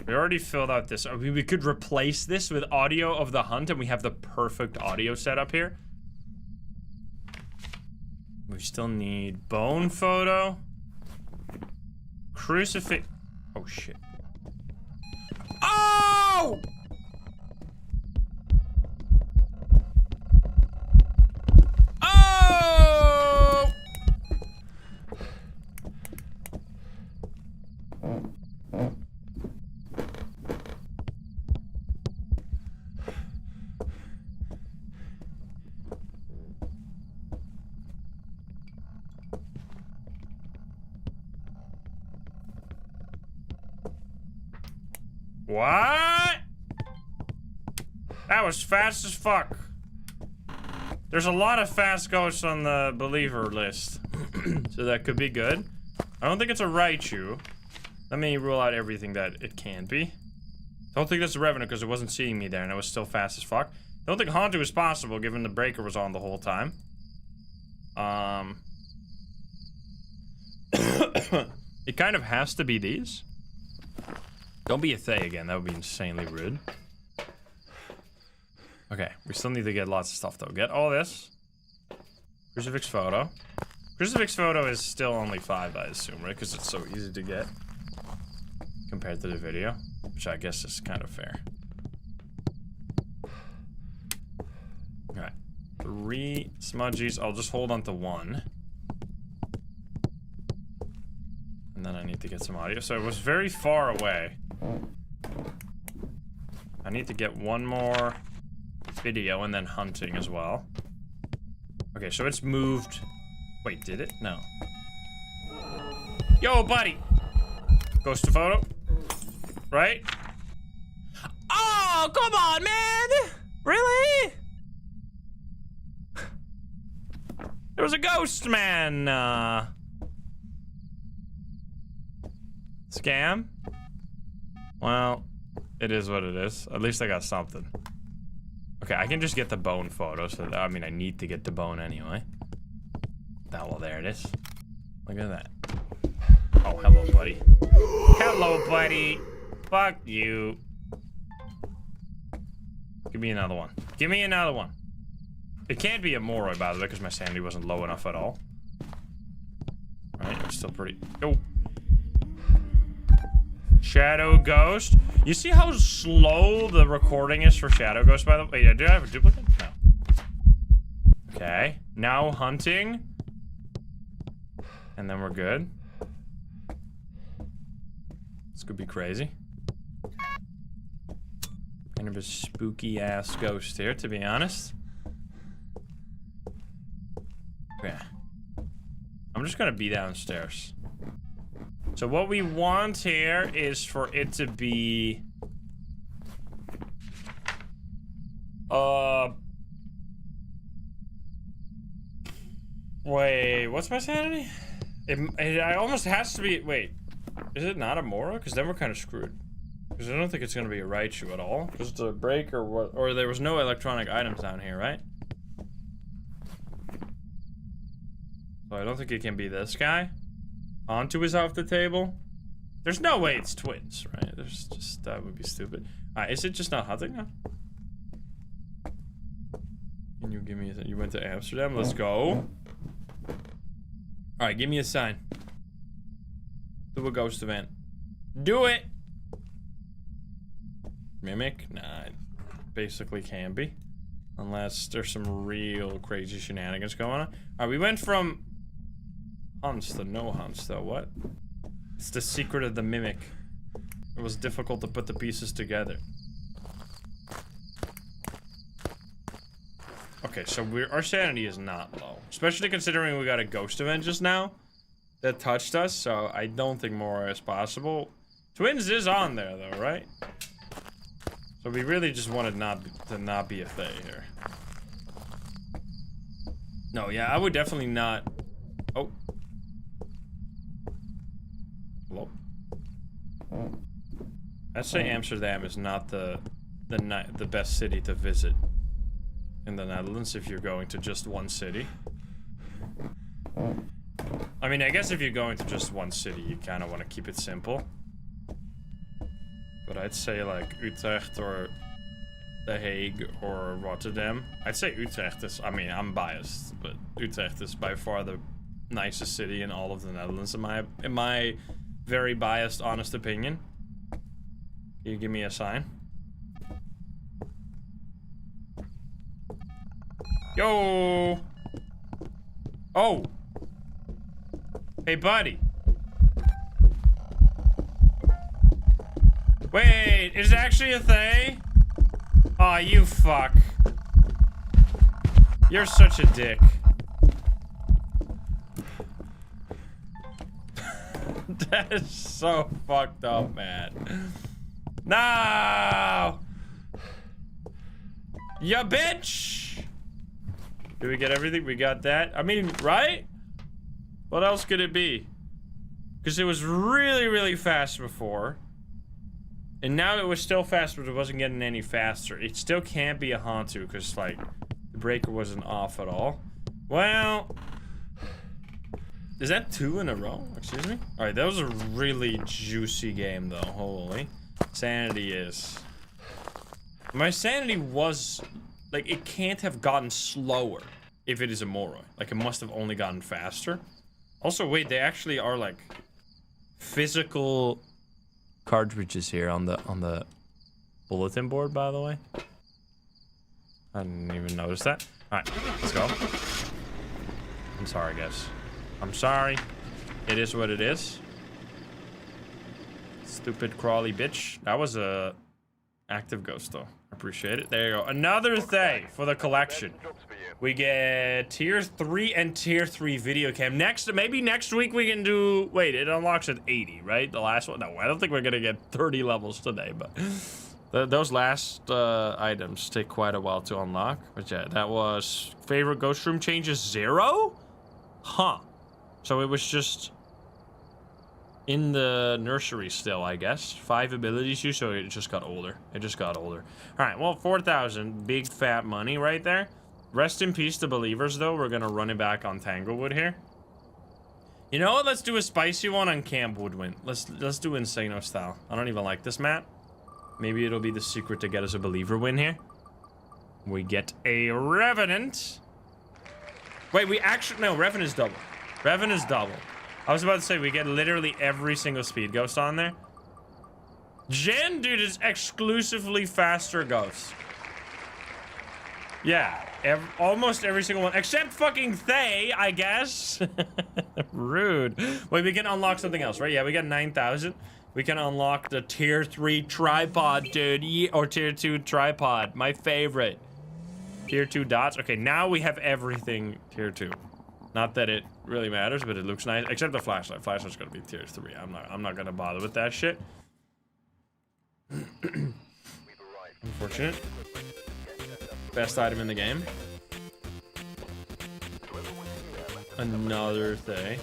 We already filled out this. I mean, we could replace this with audio of the hunt and we have the perfect audio setup here. We still need bone photo. Crucifix. Oh, shit. Oh! Oh! What? That was fast as fuck. There's a lot of fast ghosts on the believer list. So that could be good. I don't think it's a Raichu. Let me rule out everything that it can be. Don't think that's a Revenant because it wasn't seeing me there and it was still fast as fuck. Don't think Hantu is possible given the breaker was on the whole time. It kind of has to be these. Don't be a Thay again, that would be insanely rude. Okay, we still need to get lots of stuff though. Get all this. Crucifix photo. Crucifix photo is still only 5, I assume, right? Because it's so easy to get compared to the video, which I guess is kind of fair. 3 smudgies. I'll just hold on to 1. And then I need to get some audio. So it was very far away. I need to get 1 more video and then hunting as well. Okay, so it's moved. Wait, did it? No. Yo, buddy! Ghost to photo. Right? Oh, come on, man! Really? There was a ghost, man! Scam? Well, it is what it is. At least I got something. Okay, I can just get the bone photo, so that, I mean, I need to get the bone anyway. Oh, well, there it is. Look at that. Oh, hello, buddy. Hello, buddy. Fuck you. Give me another one. Give me another one. It can't be a Moroi, by the way, because my sanity wasn't low enough at all. Right, it's still pretty... Oh. Shadow Ghost. You see how slow the recording is for Shadow Ghost, by the way? Wait, do I have a duplicate? No. Okay. Now hunting. And then we're good. This could be crazy. Kind of a spooky ass ghost here, to be honest. Okay. I'm just gonna be downstairs. So what we want here is for it to be... Wait, what's my sanity? It almost has to be... Wait. Is it not a Mora? Because then we're kind of screwed. Because I don't think it's going to be a Raichu at all. Just a break or what? Or there was no electronic items down here, right? So I don't think it can be this guy. Onto is off the table. There's no way it's twins, right? There's just... That would be stupid. Is it just not hunting now? Can you give me a... You went to Amsterdam? Let's go. Alright, give me a sign. Do a ghost event. Do it! Mimic? Nah, it basically can be. Unless there's some real crazy shenanigans going on. Alright, we went from hunts to no hunts, though. What? It's the secret of the mimic. It was difficult to put the pieces together. Okay, so our sanity is not low. Especially considering we got a ghost event just now that touched us, so I don't think more is possible. Twins is on there, though, right? So we really just wanted to not be a Fae here. No, yeah, I would definitely not... Oh. Hello? I'd say Amsterdam is not the best city to visit in the Netherlands if you're going to just one city. I mean, I guess if you're going to just one city, you kind of want to keep it simple. But I'd say like Utrecht or The Hague or Rotterdam. I'd say Utrecht is, I mean, I'm biased, but Utrecht is by far the nicest city in all of the Netherlands, in my very biased, honest opinion. Can you give me a sign? Yo! Oh! Hey, buddy. Wait, is it actually a thing? Aw, you fuck. You're such a dick. That is so fucked up, man. No! Ya bitch! Did we get everything? We got that? I mean, right? What else could it be? Because it was really, really fast before. And now it was still fast, but it wasn't getting any faster. It still can't be a Hantu, because, like, the breaker wasn't off at all. Well... Is that 2 in a row? Excuse me? Alright, that was a really juicy game, though. Holy. Sanity is... My sanity was... Like, it can't have gotten slower if it is a Moroi. Like, it must have only gotten faster. Also, wait, they actually are, like, physical cartridges here on the bulletin board, by the way. I didn't even notice that. Alright, let's go. I'm sorry, guys. I'm sorry. It is what it is. Stupid crawly bitch. That was a active ghost, though. Appreciate it. There you go. Another thing for the collection. We get tier 3 and tier 3 video cam. Maybe next week we can do... Wait, it unlocks at 80, right? The last one? No, I don't think we're gonna get 30 levels today, but... those last items take quite a while to unlock. But yeah, that was... Favorite ghost room changes 0? Huh. So it was just... in the nursery still, I guess. 5 abilities used, so it just got older. It just got older. Alright, well, 4,000. Big fat money right there. Rest in peace to believers, though. We're gonna run it back on Tanglewood here. You know what? Let's do a spicy one on Camp Woodwind. Let's do Insano style. I don't even like this map. Maybe it'll be the secret to get us a believer win here. We get a Revenant. Wait, we actually... No, Revenant is double. Revenant is double. I was about to say, we get literally every single speed ghost on there. Jen, dude, is exclusively faster ghosts. Yeah, almost every single one, except fucking Thay, I guess. Rude. Wait, we can unlock something else, right? Yeah, we got 9,000. We can unlock the tier 3 tripod, dude. Or tier 2 tripod, my favorite. Tier 2 dots. Okay, now we have everything tier 2. Not that it really matters, but it looks nice. Except the flashlight. Flashlight's gonna be tier 3. I'm not gonna bother with that shit. Unfortunate. Best item in the game. Another thing.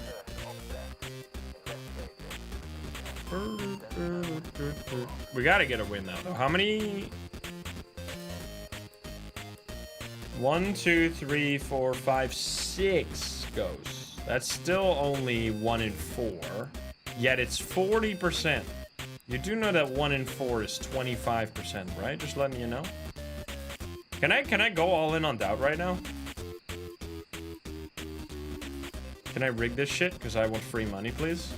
We gotta get a win now, though. How many? 1, 2, 3, 4, 5, 6 ghosts. That's still only 1 in 4. Yet it's 40%. You do know that 1 in 4 is 25%, right? Just letting you know. Can I go all in on doubt right now? Can I rig this shit? Because I want free money, please.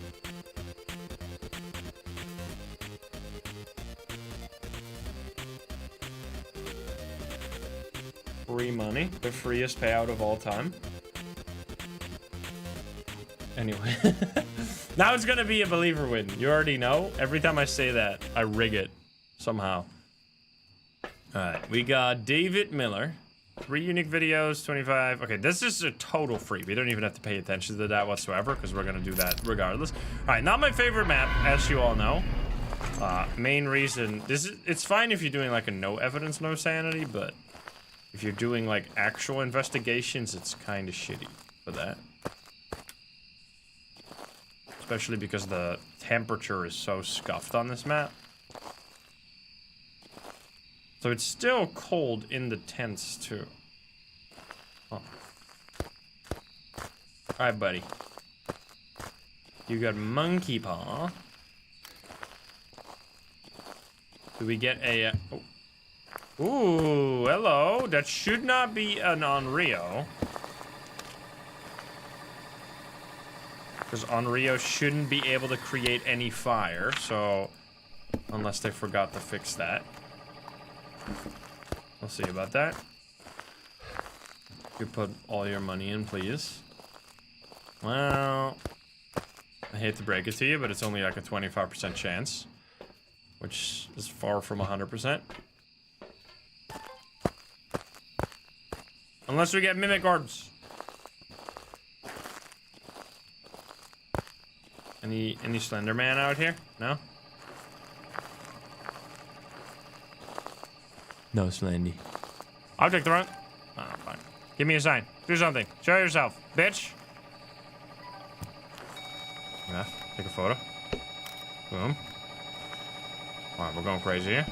Free money. The freest payout of all time. Anyway. Now it's gonna be a believer win. You already know. Every time I say that, I rig it. Somehow. Alright, we got David Miller. 3 unique videos, 25. Okay, this is a total free. We don't even have to pay attention to that whatsoever, because we're gonna do that regardless. Alright, not my favorite map, as you all know. Main reason, it's fine if you're doing like a no evidence, no sanity, but if you're doing like actual investigations, it's kind of shitty for that. Especially because the temperature is so scuffed on this map. So it's still cold in the tents, too. Oh. Alright, buddy. You got monkey paw. Do we get a... oh. Ooh, hello. That should not be an Onryo. Because Onryo shouldn't be able to create any fire, so... Unless they forgot to fix that. We'll see about that. You put all your money in, please. Well, I hate to break it to you, but it's only like a 25% chance, which is far from 100%. Unless we get mimic orbs. Any Slender Man out here? No? No, Slendy. I'll take the run. Oh, fine. Give me a sign. Do something. Show yourself, bitch. Yeah, take a photo. Boom. Alright, we're going crazy here.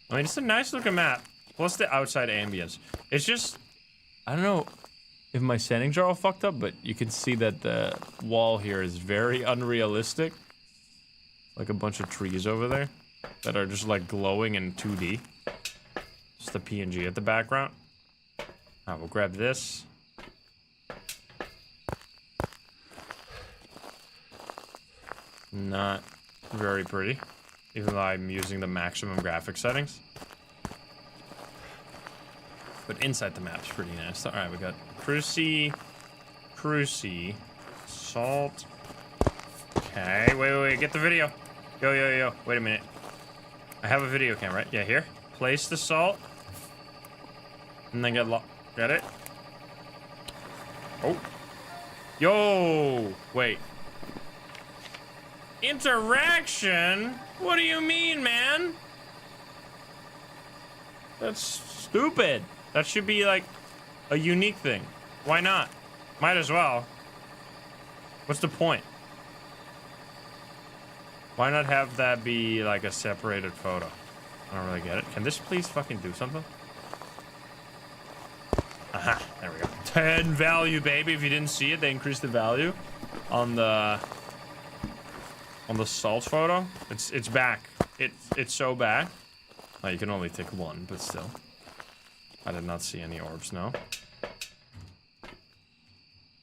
I mean, it's a nice looking map. Plus the outside ambience. It's just... I don't know if my settings are all fucked up, but you can see that the wall here is very unrealistic. Like a bunch of trees over there that are just like glowing in 2D. Just the PNG at the background. Alright, we'll grab this. Not very pretty. even though I'm using the maximum graphic settings. But inside the map's pretty nice. All right, we got Cruci, Salt. Okay, wait, get the video. Yo, wait a minute. I have a video camera, right? Yeah, here. Place the salt. And then get it? Oh. Yo, wait. Interaction? What do you mean, man? That's stupid. That should be like a unique thing. Why not? Might as well. What's the point? Why not have that be like a separated photo? I don't really get it. Can this please fucking do something? Aha, there we go. 10 value, baby. If you didn't see it, they increased the value on the salt photo. It's back. It's so back. Oh, you can only take one, but still. I did not see any orbs, no.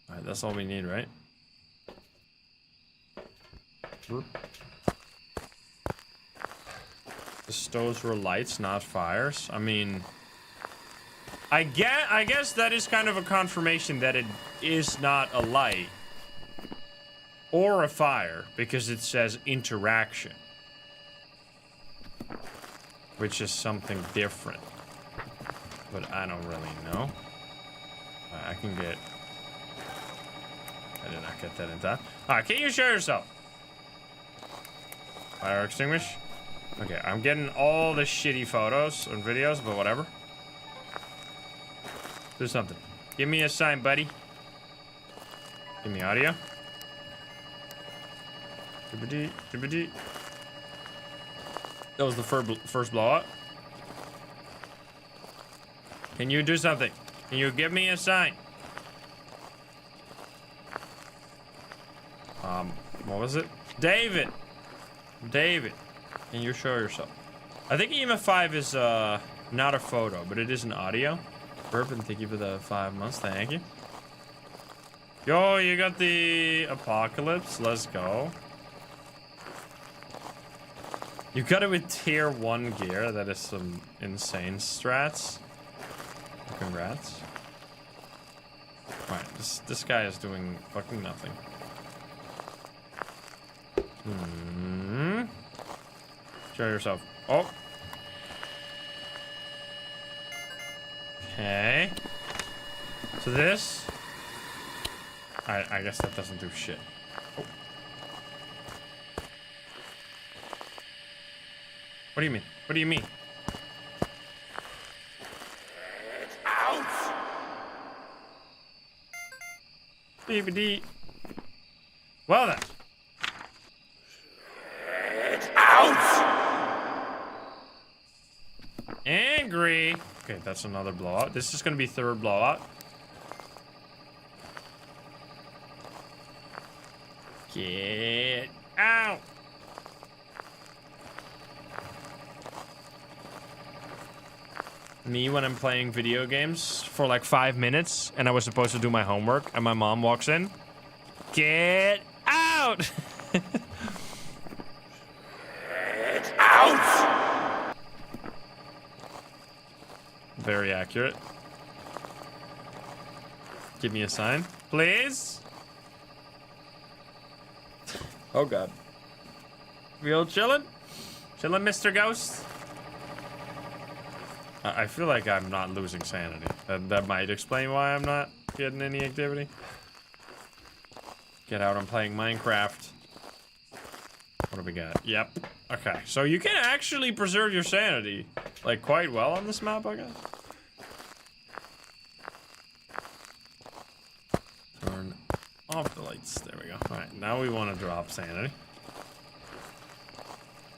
Alright, that's all we need, right? The stoves were lights, not fires. I mean, I guess that is kind of a confirmation that it is not a light or a fire, because it says interaction, which is something different. But I don't really know. I can get... I did not get that in time. Alright, can you show yourself? Fire extinguish? Okay, I'm getting all the shitty photos and videos, but whatever. Do something. Give me a sign, buddy. Give me audio. That was the first blowout. Can you do something? Can you give me a sign? What was it? David! David, can you show yourself? I think EMF 5 is, not a photo, but it is an audio. Bourbon, thank you for the 5 months, thank you. Yo, you got the apocalypse, let's go. You got it with tier 1 gear, that is some insane strats. Congrats. Alright, this guy is doing fucking nothing. Show yourself. Oh. Okay. So this... I guess that doesn't do shit. Oh. What do you mean? What do you mean? DVD. Well then. Angry. Okay, that's another blowout. This is gonna be third blowout. Get out. Me when I'm playing video games for like 5 minutes and I was supposed to do my homework and my mom walks in. Get out! Get out! Very accurate. Give me a sign, please. Oh god. We all chillin'? Chillin', Mr. Ghost? I feel like I'm not losing sanity. That might explain why I'm not getting any activity. Get out, I'm playing Minecraft. What do we got? Yep. Okay, so you can actually preserve your sanity, like, quite well on this map, I guess. Turn off the lights. There we go. Alright, now we want to drop sanity.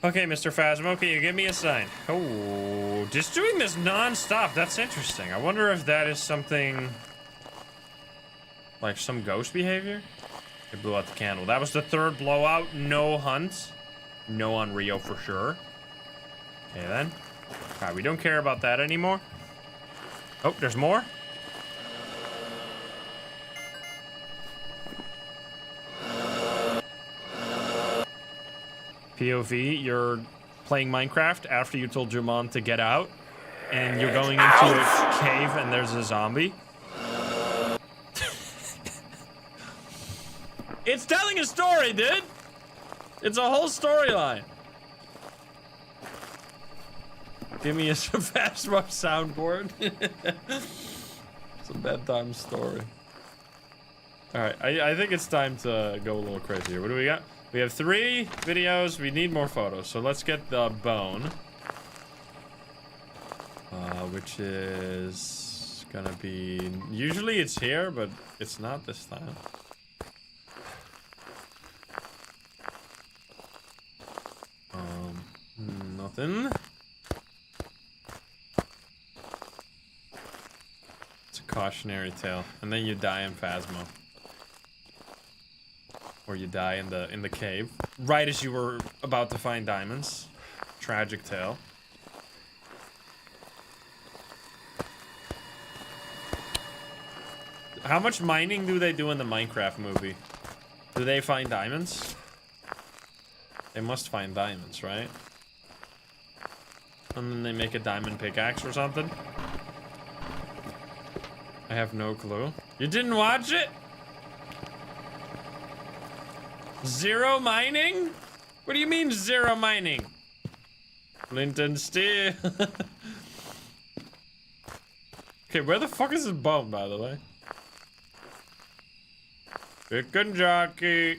Okay, Mr. Phasmo, can you give me a sign? Oh, just doing this non-stop. That's interesting. I wonder if that is something... like some ghost behavior? It blew out the candle. That was the third blowout. No hunt. No on Rio for sure. Okay, then. Alright, we don't care about that anymore. Oh, there's more? POV, you're playing Minecraft after you told your mom to get out, and you're going into a cave and there's a zombie. It's telling a story, dude. It's a whole storyline. Give me a Phasmo soundboard. It's a bedtime story. All right, I think it's time to go a little crazy here. What do we got? We have 3 videos. We need more photos. So let's get the bone. Which is gonna be... Usually it's here, but it's not this time. Nothing. It's a cautionary tale. And then you die in Phasmo. Or you die in the cave. Right as you were about to find diamonds. Tragic tale. How much mining do they do in the Minecraft movie? Do they find diamonds? They must find diamonds, right? And then they make a diamond pickaxe or something? I have no clue. You didn't watch it? Zero mining? What do you mean zero mining? Flint and steel. Okay, where the fuck is his bone, by the way? Chicken jockey.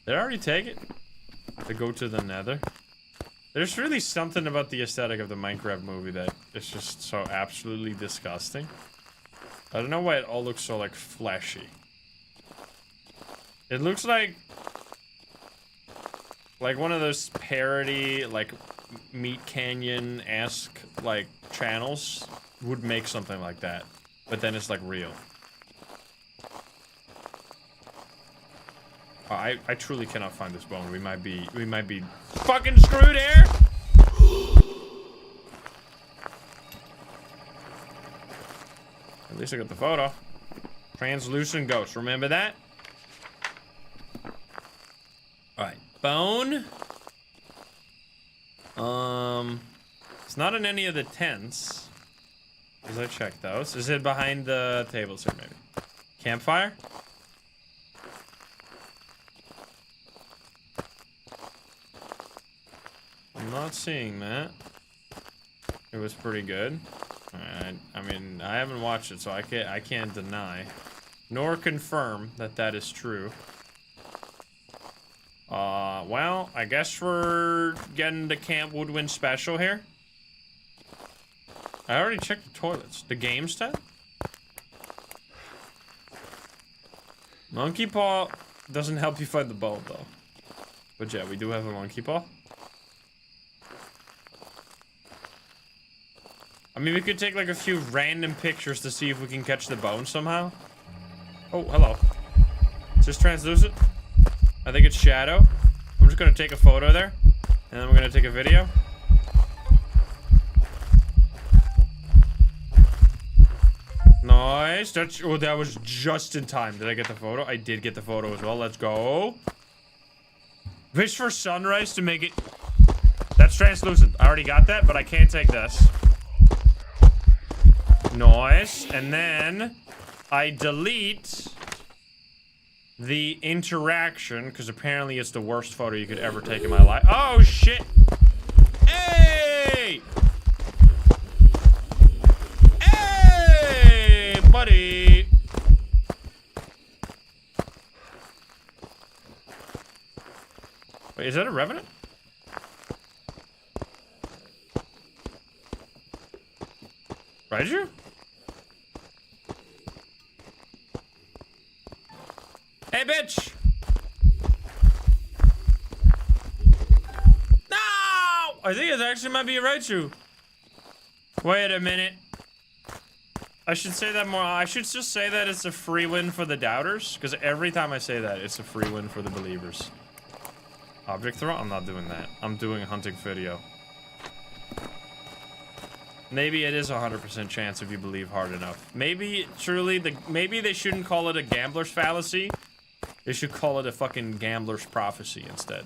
Did I already take it? To go to the nether? There's really something about the aesthetic of the Minecraft movie that is just so absolutely disgusting. I don't know why it all looks so, like, fleshy. It looks like one of those parody, like, Meat Canyon-esque, like, channels would make something like that. But then it's, like, real. Oh, I truly cannot find this bone. We might be fucking screwed here! At least I got the photo. Translucent ghost, remember that? Alright, bone. It's not in any of the tents. Because I checked those. Is it behind the tables here, maybe? Campfire? I'm not seeing that. It was pretty good. I mean, I haven't watched it, so I can't deny nor confirm that that is true. Well, I guess we're getting the Camp Woodwind special here. I already checked the toilets. The games tent? Monkey paw doesn't help you find the bone, though. But yeah, we do have a monkey paw. I mean, we could take like a few random pictures to see if we can catch the bone somehow. Oh, hello. Is this translucent? I think it's shadow. I'm just gonna take a photo there, and then we're gonna take a video. Nice. That's, oh, that was just in time. Did I get the photo? I did get the photo as well. Let's go. Wish for sunrise to make it. That's translucent. I already got that, but I can't take this. Nice. And then I delete the interaction because apparently it's the worst photo you could ever take in my life. Oh shit! Hey! Hey, buddy! Wait, is that a revenant? Raiju? Hey, bitch! No! I think it actually might be a Raichu. Wait a minute. I should say that more. I should just say that it's a free win for the doubters, because every time I say that, it's a free win for the believers. Object throw? I'm not doing that. I'm doing a hunting video. Maybe it is a 100% chance if you believe hard enough. Maybe truly maybe they shouldn't call it a gambler's fallacy, They should call it a fucking gambler's prophecy instead.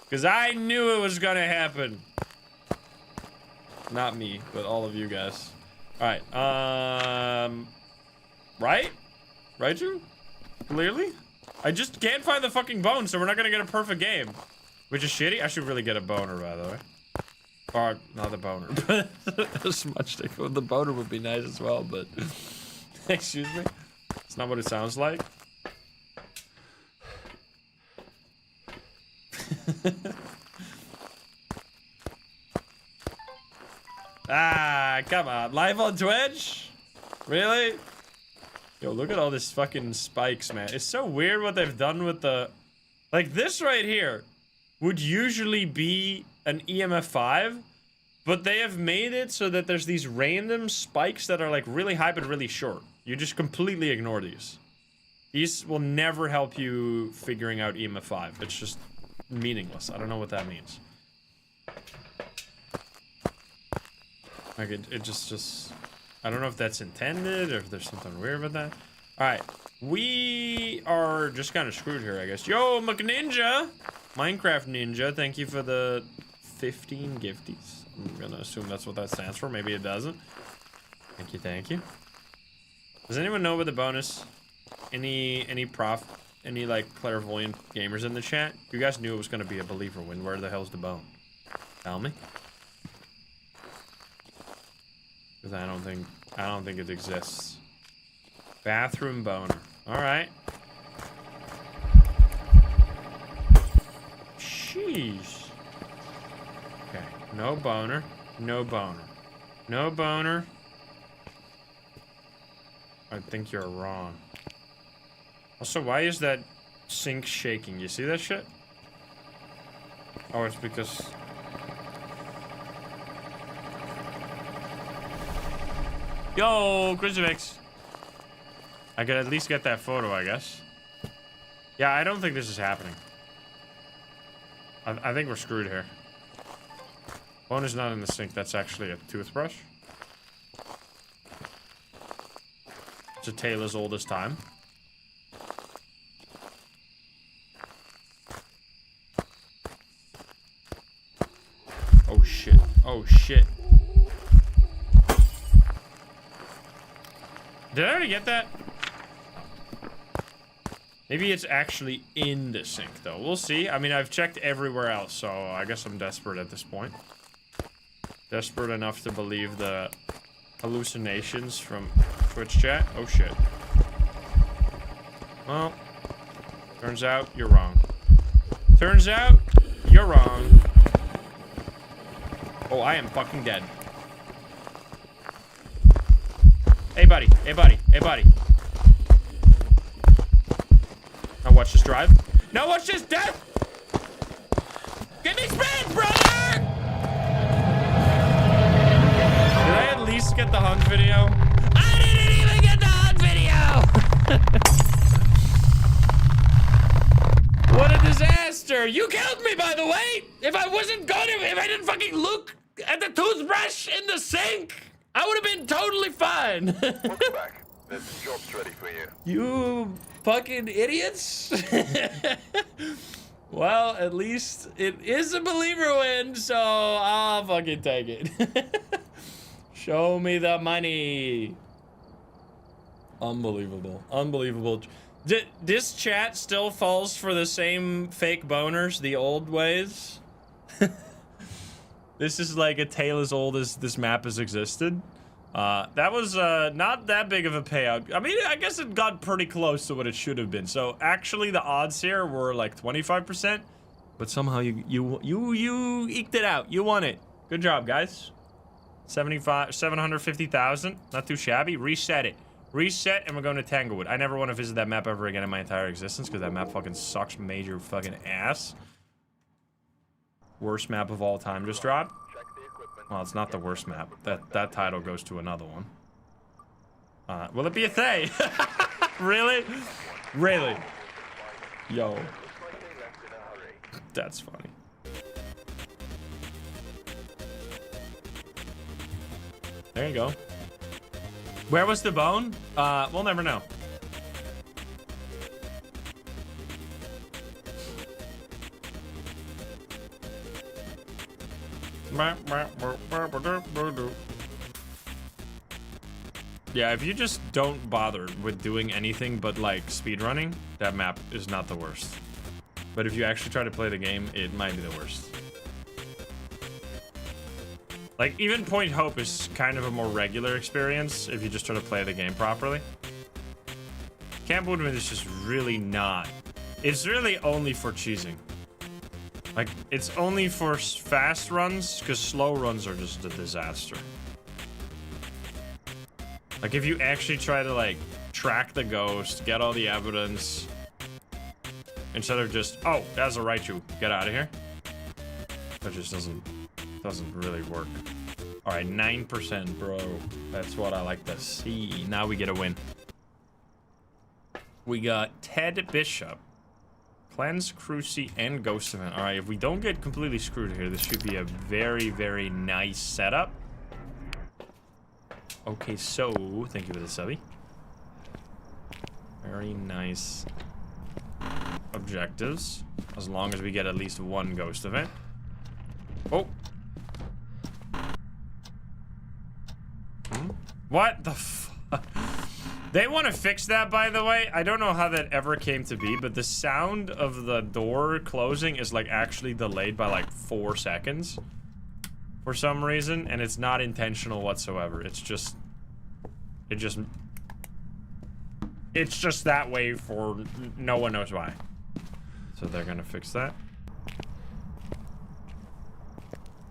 Because I knew it was gonna happen. Not me, but all of you guys. Alright, right? Right, Drew? Clearly? I just can't find the fucking bone, so we're not gonna get a perfect game. Which is shitty. I should really get a boner, by the way. Or, not the boner. A smudge stick. Well, the boner would be nice as well, but... Excuse me? It's not what it sounds like. Ah, come on. Live on Twitch? Really? Yo, look at all this fucking spikes, man. It's so weird what they've done with the... Like, this right here would usually be an EMF 5, but they have made it so that there's these random spikes that are, like, really high but really short. You just completely ignore these. These will never help you figuring out EMF 5. It's just meaningless. I don't know what that means. Like, it just... I don't know if that's intended or if there's something weird with that. Alright. We are just kind of screwed here, I guess. Yo, McNinja! Minecraft Ninja, thank you for the 15 gifties. I'm gonna assume that's what that stands for. Maybe it doesn't. Thank you, thank you. Does anyone know what the bonus? Any like clairvoyant gamers in the chat? You guys knew it was gonna be a believer win. Where the hell's the bone? Tell me. Because I don't think it exists. Bathroom boner. Alright. Jeez. Okay. No boner. No boner. No boner. I think you're wrong. Also, why is that sink shaking? You see that shit? Oh, it's because... Yo, Crucifix. I could at least get that photo, I guess. Yeah, I don't think this is happening. I think we're screwed here. Bone is not in the sink. That's actually a toothbrush. It's a tale as old as time. Oh shit. Oh shit. Did I already get that? Maybe it's actually in the sink, though. We'll see. I mean, I've checked everywhere else, so I guess I'm desperate at this point. Desperate enough to believe the hallucinations from Twitch chat. Oh, shit. Well, turns out you're wrong. Turns out you're wrong. Oh, I am fucking dead. Hey, buddy. Hey, buddy. Hey, buddy. Now watch this drive. Now watch this death. Give me speed, brother! Did I at least get the hunt video? I didn't even get the hunt video! What a disaster. You killed me, by the way. If I didn't fucking look at the toothbrush in the sink, I would have been totally fine. Welcome back. This job's ready for you. You fucking idiots. Well, at least it is a believer win, so I'll fucking take it. Show me the money. Unbelievable. Unbelievable. This chat still falls for the same fake boners the old ways. This is like a tale as old as this map has existed. That was not that big of a payout. I mean, I guess it got pretty close to what it should have been. So actually, the odds here were like 25%, but somehow you eked it out. You won it. Good job, guys. 750,000. Not too shabby. Reset it. Reset, and we're going to Tanglewood. I never want to visit that map ever again in my entire existence because that map fucking sucks major fucking ass. Worst map of all time just dropped. Well, it's not the worst map. That title goes to another one. Will it be a Thay? Really? Really? Yo. That's funny. There you go. Where was the bone? We'll never know. Yeah, if you just don't bother with doing anything but like speedrunning, that map is not the worst. But if you actually try to play the game, it might be the worst. Like, even Point Hope is kind of a more regular experience if you just try to play the game properly. Camp Woodman is just really not. It's really only for cheesing. Like, it's only for fast runs, because slow runs are just a disaster. Like, if you actually try to, like, track the ghost, get all the evidence, instead of just, oh, that's a Raichu, get out of here. That just doesn't really work. All right, 9%, bro. That's what I like to see. Now we get a win. We got Ted Bishop, Cleanse, Cruci, and Ghost Event. All right, if we don't get completely screwed here, this should be a very, very nice setup. Okay, so thank you for the subby. Very nice objectives, as long as we get at least one Ghost Event. Oh. What the fuck? They want to fix that, by the way. I don't know how that ever came to be, but the sound of the door closing is like actually delayed by like 4 seconds for some reason, and it's not intentional whatsoever. It's just that way for no one knows why. So they're gonna fix that.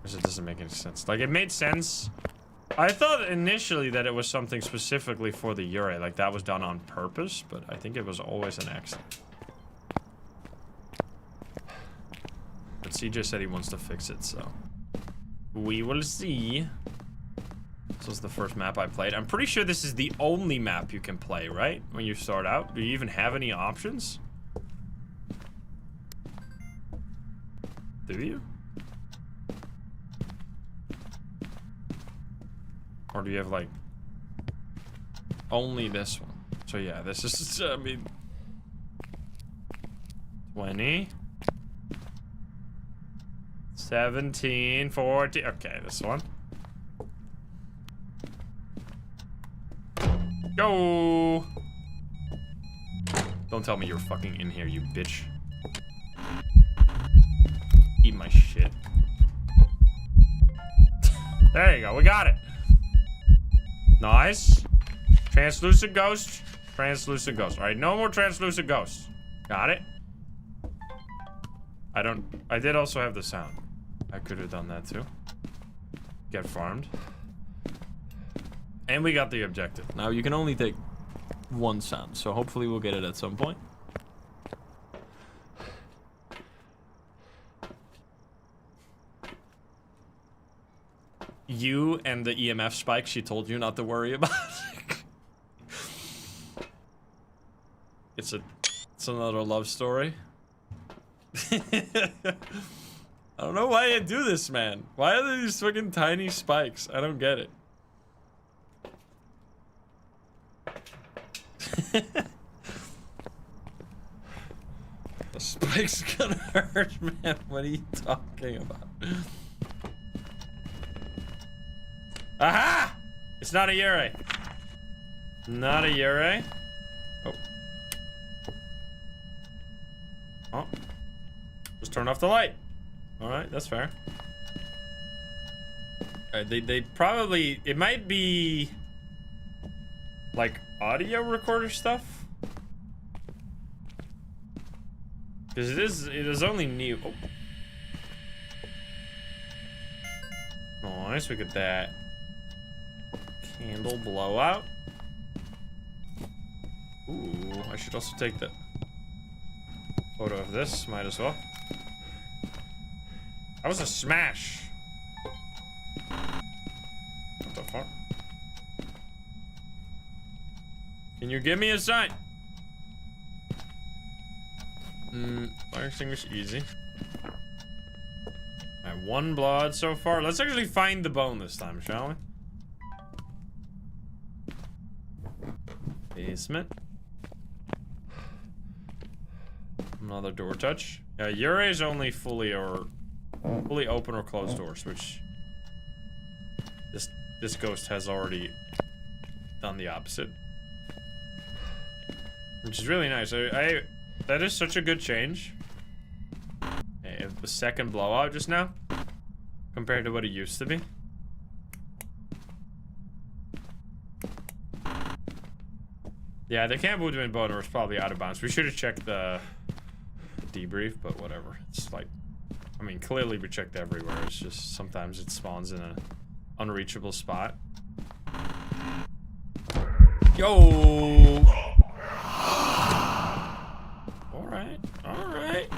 Because it doesn't make any sense. Like, it made sense. I thought initially that it was something specifically for the Yurei, like that was done on purpose, but I think it was always an accident. But CJ said he wants to fix it, so we will see. This was the first map I played. I'm pretty sure this is the only map you can play, right? When you start out. Do you even have any options? Do you? Or do you have, like, only this one? So, yeah, this is, I mean... 20. 17, 14... Okay, this one. Go! Don't tell me you're fucking in here, you bitch. Eat my shit. There you go, we got it. Nice. Translucent ghost. Translucent ghost. All right, no more translucent ghosts. Got it. I did also have the sound. I could have done that too. Get farmed. And we got the objective. Now you can only take one sound, so hopefully we'll get it at some point. You and the EMF spike she told you not to worry about. It's another love story. I don't know why you do this, man. Why are there these fucking tiny spikes? I don't get it. The spike's gonna hurt, man. What are you talking about? Aha! It's not a Yurei. Not a Yurei. Oh. Oh. Just turn off the light. Alright, that's fair. Alright, they probably... It might be... like, audio recorder stuff? Because it is only new... Oh. Nice, we get that. Candle blowout. Ooh, I should also take the photo of this. Might as well. That was a smash. What the fuck? Can you give me a sign? Fire extinguish easy. Alright, 1 blood so far. Let's actually find the bone this time, shall we? Basement. Another door touch. Yurei is only fully open or closed doors, which This ghost has already done the opposite, which is really nice. That is such a good change. The second blowout just now, compared to what it used to be. Yeah, the camp movement boner was probably out of bounds. We should have checked the debrief, but whatever. It's like, I mean, clearly we checked everywhere. It's just sometimes it spawns in an unreachable spot. Yo! Alright, alright.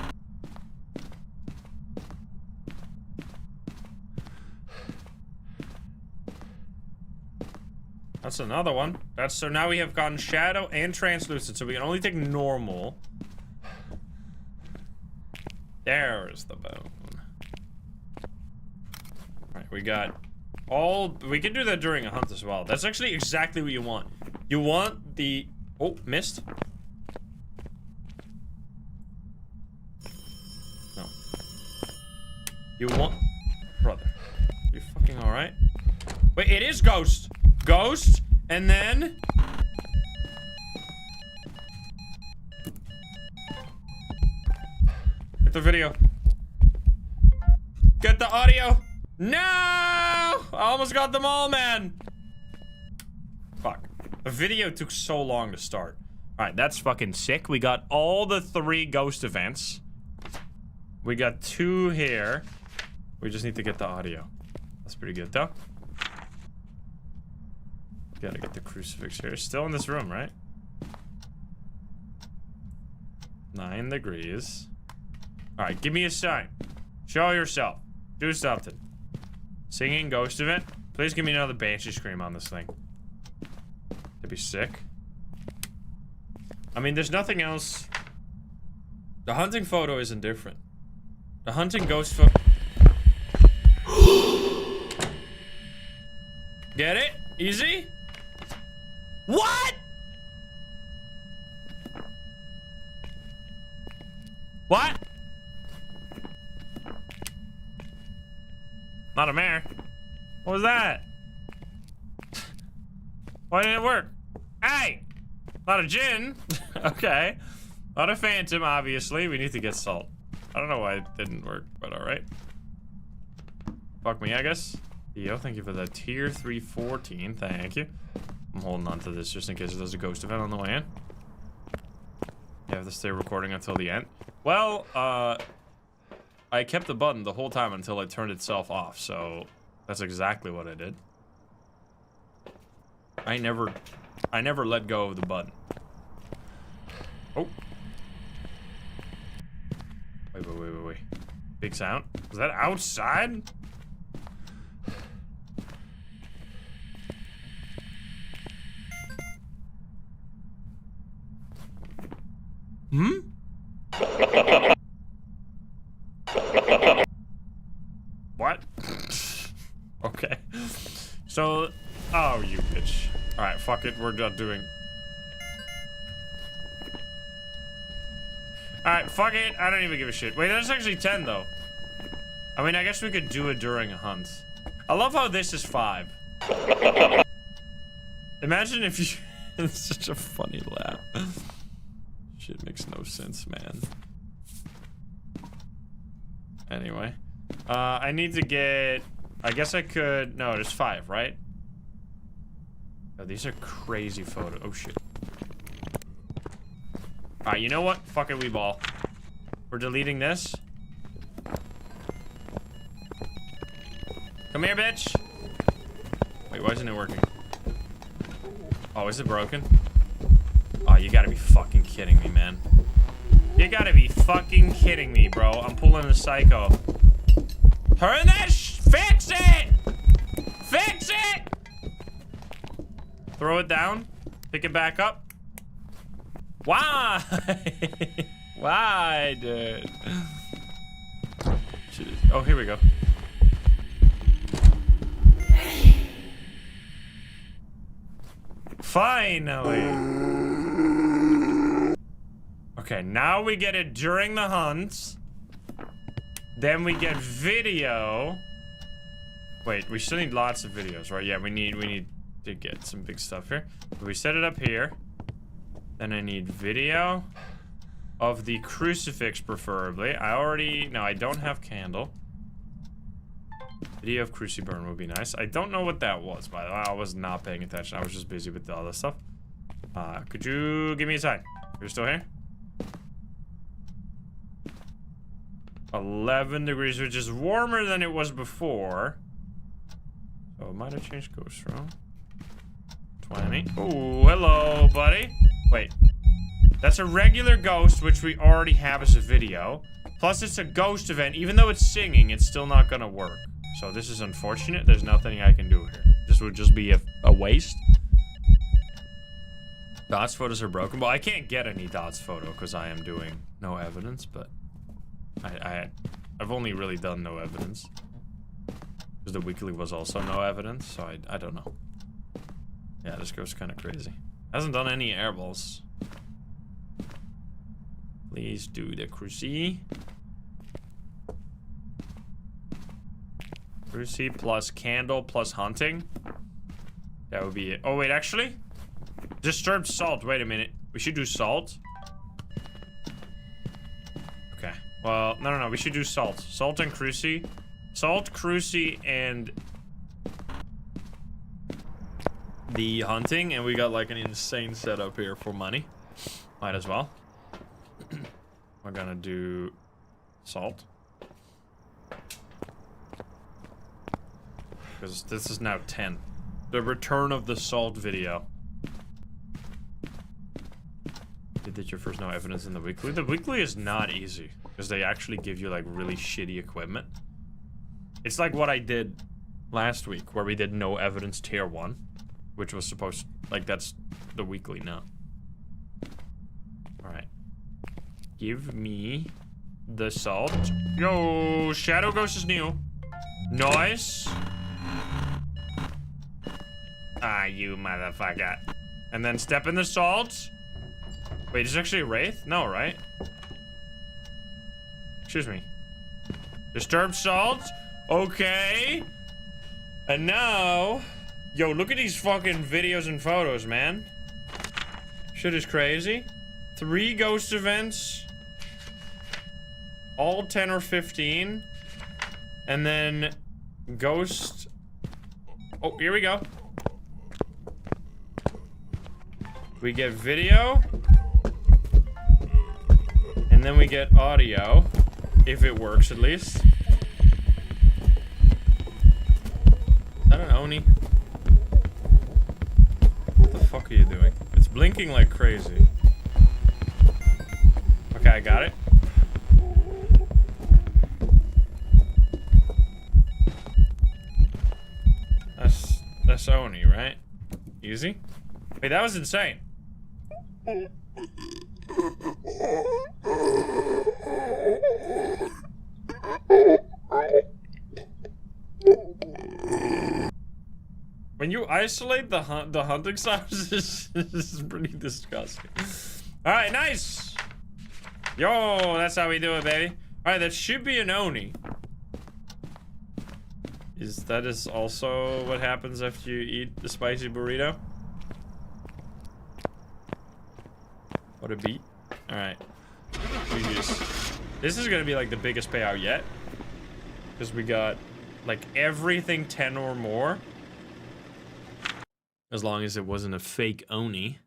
That's another one. So now we have gotten shadow and translucent, so we can only take normal. There's the bone. Alright, we got all... We can do that during a hunt as well. That's actually exactly what you want. You want the... Oh, missed. No. You want... Brother. You fucking alright? Wait, it is ghost. Ghost, and then... Get the video. Get the audio. No! I almost got them all, man. Fuck. The video took so long to start. Alright, that's fucking sick. We got all the 3 ghost events. We got 2 here. We just need to get the audio. That's pretty good, though. Gotta get the crucifix here. Still in this room, right? 9 degrees. Alright, give me a sign. Show yourself. Do something. Singing ghost event. Please give me another banshee scream on this thing. That'd be sick. I mean, there's nothing else. The hunting photo isn't different. The hunting ghost photo. Get it? Easy? What? What? Not a mare. What was that? Why didn't it work? Hey! Not a djinn. Okay. Not a phantom, obviously. We need to get salt. I don't know why it didn't work, but alright. Fuck me, I guess. Yo, thank you for the tier 314. Thank you. I'm holding on to this just in case there's a ghost event on the way in. You have to stay recording until the end. Well, I kept the button the whole time until it turned itself off, so that's exactly what I did. I never let go of the button. Oh. Wait. Big sound. Was that outside? Hmm? What? Okay. So, oh, you bitch. Alright, fuck it, we're done doing. Alright, fuck it, I don't even give a shit. Wait, that's actually 10, though. I mean, I guess we could do it during a hunt. I love how this is 5. Imagine if you... It's such a funny laugh. Shit makes no sense, man. Anyway. I need to get... I guess I could... No, there's 5, right? Oh, these are crazy photos. Oh, shit. Alright, you know what? Fuck it, we ball. We're deleting this. Come here, bitch. Wait, why isn't it working? Oh, is it broken? Oh, you gotta be fucking kidding me, man. You gotta be fucking kidding me, bro. I'm pulling a psycho. Turn that fix it! Fix it! Throw it down. Pick it back up. Why? Why, dude? Oh, here we go. Finally. Okay, now we get it during the hunt. Then we get video. Wait, we still need lots of videos, right? Yeah, we need to get some big stuff here. But we set it up here. Then I need video of the crucifix, preferably. No, I don't have candle. Video of cruci burn would be nice. I don't know what that was, by the way. I was not paying attention. I was just busy with the other stuff. Could you give me a sign? You're still here? 11 degrees, which is warmer than it was before. So it might have changed ghost room. 20. Oh, hello, buddy. Wait. That's a regular ghost, which we already have as a video. Plus, it's a ghost event. Even though it's singing, it's still not gonna work. So this is unfortunate. There's nothing I can do here. This would just be a waste. Dots photos are broken. Well, I can't get any dots photo because I am doing no evidence, but I've only really done no evidence. Because the weekly was also no evidence, so I don't know. Yeah, this goes kind of crazy. Hasn't done any airballs. Please do the cruci. Cruci plus candle plus hunting. That would be it. Oh, wait, actually? Disturbed salt. Wait a minute. We should do salt. Okay. Well, no. We should do salt. Salt and cruci. Salt, cruci, and the hunting. And we got like an insane setup here for money. Might as well. We're gonna do salt. Because this is now 10. The return of the salt video. Did that your first no evidence in the weekly? The weekly is not easy. Because they actually give you like really shitty equipment. It's like what I did last week. Where we did no evidence tier 1. Which was supposed... Like that's the weekly now. Alright. Give me the salt. Yo, Shadow Ghost is new. Nice. Ah, you motherfucker. And then step in the salt. Wait, is it actually a wraith? No, right? Excuse me. Disturbed salt. Okay. And now... Yo, look at these fucking videos and photos, man. Shit is crazy. 3 ghost events. All 10 or 15. And then... Ghost... Oh, here we go. We get video. And then we get audio. If it works, at least. Is that an Oni? What the fuck are you doing? It's blinking like crazy. Okay, I got it. That's Oni, right? Easy? Wait, that was insane. When you isolate the hunting sounds, this is pretty disgusting. All right, nice. Yo, that's how we do it, baby. All right, that should be an Oni. That is also what happens after you eat the spicy burrito? What a beat. Alright. This is gonna be like the biggest payout yet. Because we got like everything 10 or more. As long as it wasn't a fake Oni.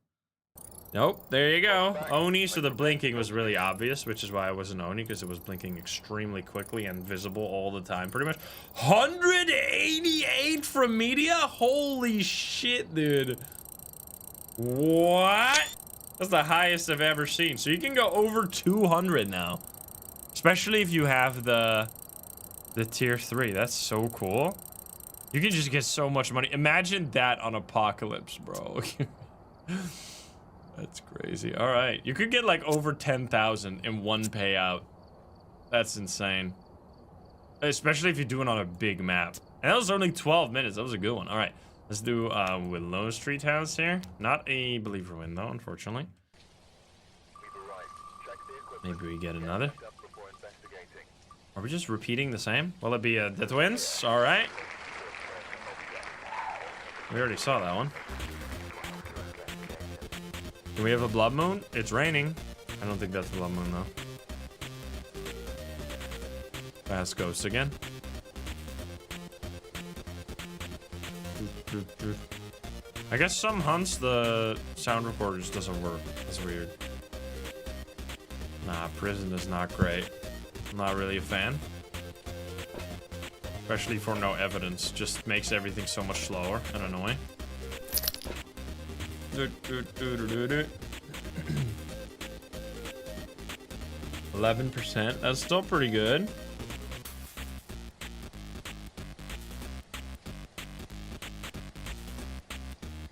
Nope, there you go. Oni, so the blinking was really obvious, which is why it was an Oni, because it was blinking extremely quickly and visible all the time, pretty much. 188 from media? Holy shit, dude. What? That's the highest I've ever seen. So you can go over 200 now. Especially if you have the tier 3. That's so cool. You can just get so much money. Imagine that on Apocalypse, bro. That's crazy. All right. You could get like over 10,000 in one payout. That's insane. Especially if you do it on a big map. And that was only 12 minutes. That was a good one. All right. Let's do Willow Street House here. Not a believer win, though, unfortunately. Maybe we get another. Are we just repeating the same? Will it be the twins? All right. We already saw that one. Do we have a blood moon? It's raining. I don't think that's a blood moon though. Fast ghost again. I guess some hunts the sound recorder just doesn't work. That's weird. Nah, prison is not great. I'm not really a fan. Especially for no evidence. Just makes everything so much slower and annoying. 11%. That's still pretty good.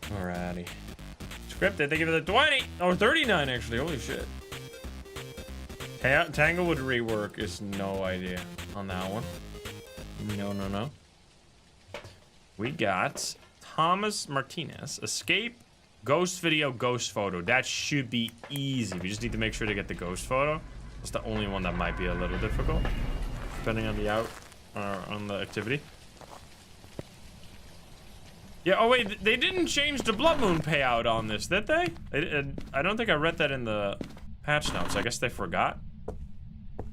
Alrighty. Scripted, they give it a 20 or 39 actually. Holy shit. Tanglewood rework is no idea on that one. No. We got Thomas Martinez. Escape, ghost video, ghost photo. That should be easy. We just need to make sure to get the ghost photo. That's the only one that might be a little difficult, depending on the on the activity. Yeah, oh wait, they didn't change the blood moon payout on this, did they? I don't think I read that in the patch notes. I guess they forgot.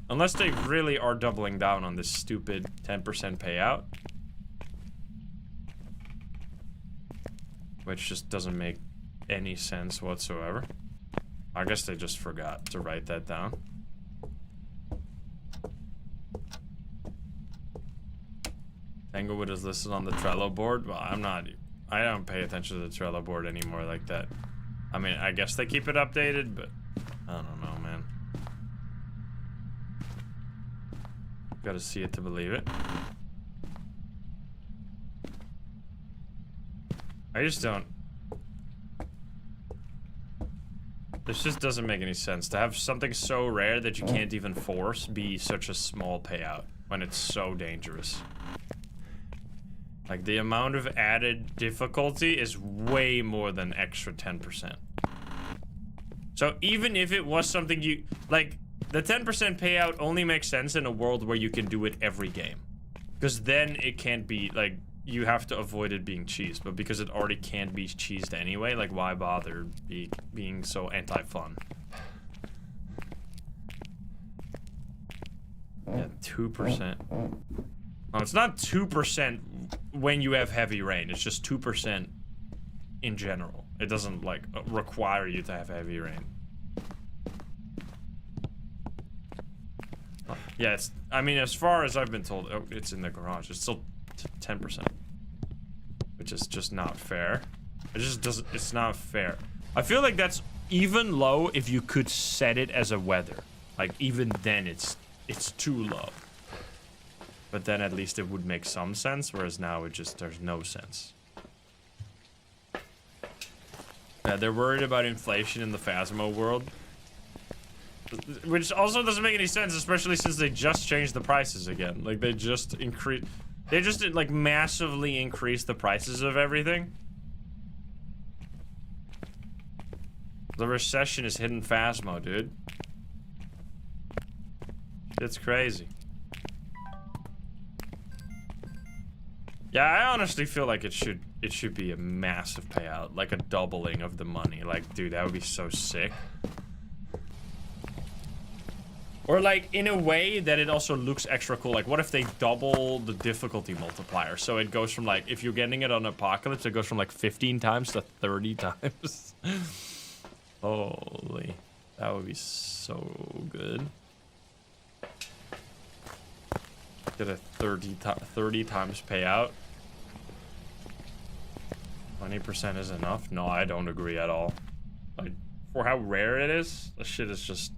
Unless they really are doubling down on this stupid 10% payout. Which just doesn't make any sense whatsoever. I guess they just forgot to write that down. Tanglewood is listed on the Trello board. Well, I don't pay attention to the Trello board anymore like that. I mean, I guess they keep it updated, but I don't know, man. Gotta see it to believe it. I just don't. This just doesn't make any sense to have something so rare that you can't even force be such a small payout when it's so dangerous. Like, the amount of added difficulty is way more than extra 10%. So even if it was something you like, the 10% payout only makes sense in a world where you can do it every game. Because then it can't be, like, you have to avoid it being cheesed. But because it already can't be cheesed anyway, like, why bother being so anti-fun? Yeah, 2%. Oh, it's not 2% when you have heavy rain. It's just 2% in general. It doesn't, like, require you to have heavy rain. Yeah, it's, I mean, as far as I've been told, oh, it's in the garage. It's still 10%. Which is just not fair. It just doesn't, it's not fair. I feel like that's even low if you could set it as a weather. Like, even then it's too low. But then at least it would make some sense, whereas now it just, there's no sense. Yeah, they're worried about inflation in the Phasmo world. Which also doesn't make any sense, especially since they just changed the prices again. Like, they just like, massively increased the prices of everything. The recession is hitting Phasmo, dude. It's crazy. Yeah, I honestly feel like it should be a massive payout, like a doubling of the money. Like, dude, that would be so sick. Or, like, in a way that it also looks extra cool. Like, what if they double the difficulty multiplier? So it goes from, like, if you're getting it on Apocalypse, it goes from, like, 15 times to 30 times. Holy. That would be so good. Get a 30 times payout. 20% is enough? No, I don't agree at all. Like, for how rare it is, the shit is just...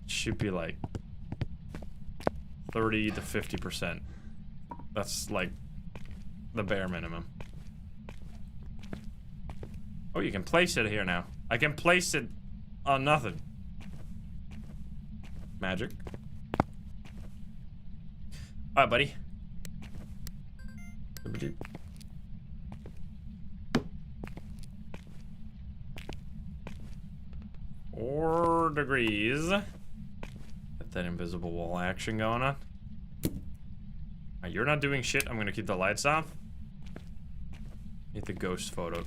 should be like 30 to 50%. That's like the bare minimum. Oh, you can place it here now. I can place it on nothing. Magic. Alright, buddy. 4 degrees. Got that invisible wall action going on. You're not doing shit. I'm gonna keep the lights off. Get the ghost photo.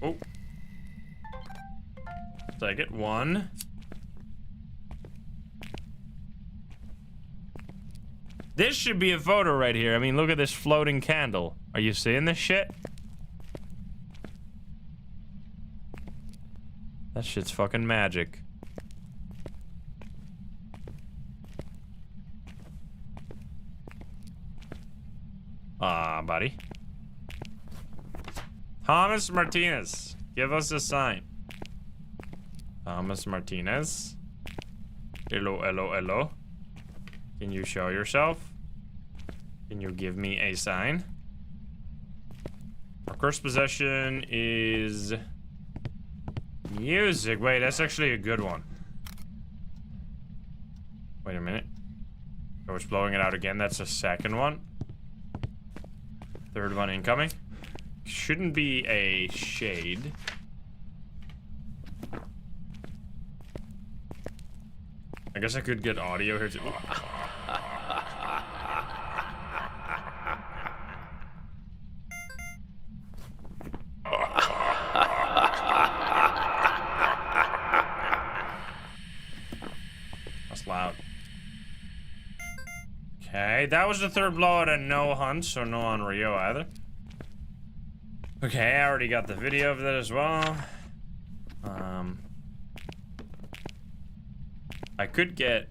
Oh. Take it. 1. This should be a photo right here. I mean, look at this floating candle. Are you seeing this shit? That shit's fucking magic. Ah, buddy. Thomas Martinez, give us a sign. Thomas Martinez. Hello, hello, hello. Can you show yourself? Can you give me a sign? Our cursed possession is music. Wait, that's actually a good one. Wait a minute. Oh, it's blowing it out again. That's a second one. Third one incoming. Shouldn't be a shade. I guess I could get audio here too. That's loud. Okay, that was the third blowout and no hunt, so no on Rio either. Okay, I already got the video of that as well. I could get...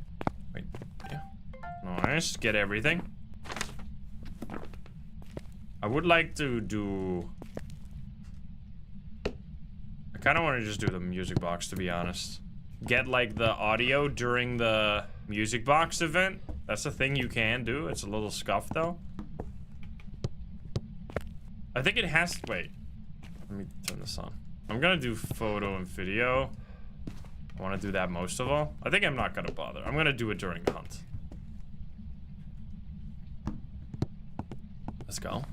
Wait, yeah. Nice, get everything. I would like to do... I kind of want to just do the music box, to be honest. Get, like, the audio during the music box event. That's a thing you can do. It's a little scuffed, though. I think it has to... Wait. Let me turn this on. I'm gonna do photo and video. I want to do that most of all. I think I'm not gonna bother. I'm gonna do it during the hunt. Let's go.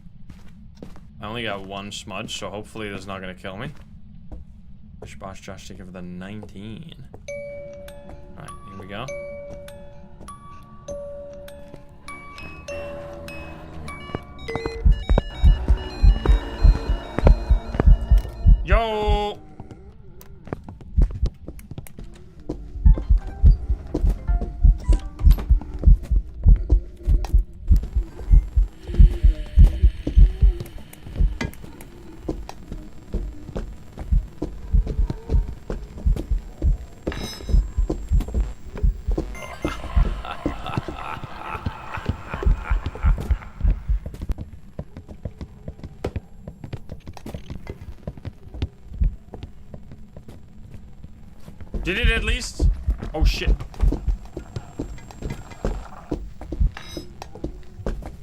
I only got 1 smudge, so hopefully this is not gonna kill me. Fish boss Josh taking for the 19. Alright, here we go. Yo! Did it at least? Oh shit.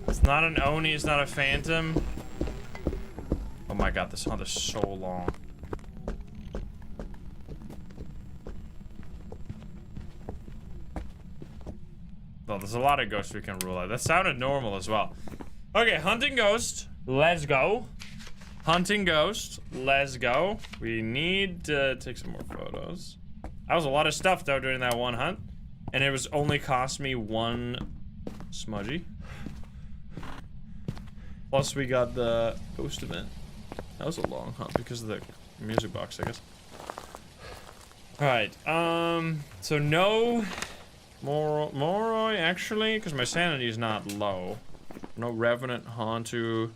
It's not an Oni, it's not a phantom. Oh my god, this hunt is so long. Well, there's a lot of ghosts we can rule out. That sounded normal as well. Okay, hunting ghost. Let's go. Hunting ghost. Let's go. We need to take some more photos. That was a lot of stuff, though, during that one hunt. And it was only cost me 1 smudgy. Plus, we got the ghost event. That was a long hunt because of the music box, I guess. Alright, so no Moroi, actually, because my sanity is not low. No Revenant, Hantu,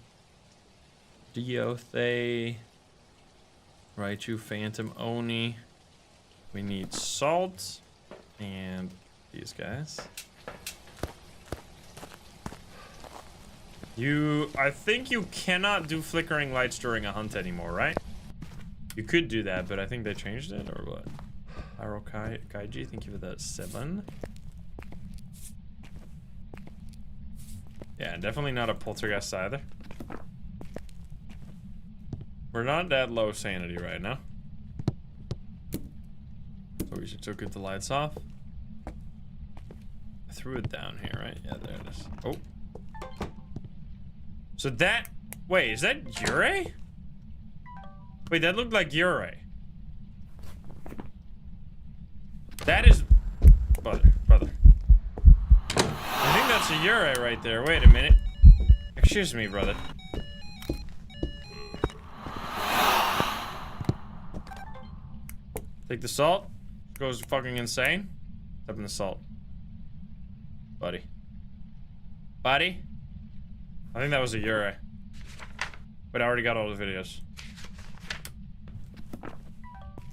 Diothay, Raichu, Phantom, Oni. We need salt and these guys. I think you cannot do flickering lights during a hunt anymore, right? You could do that, but I think they changed it, or what? Pyro Kaiji, thank you for that 7. Yeah, definitely not a poltergeist either. We're not that low sanity right now. So we should still get the lights off. I threw it down here, right? Yeah, there it is. Oh. So that... Wait, is that Yurei? Wait, that looked like Yurei. That is... Brother. I think that's a Yurei right there. Wait a minute. Excuse me, brother. Take the salt. Goes fucking insane. Step in the salt. Buddy. Buddy? I think that was a Ure. But I already got all the videos.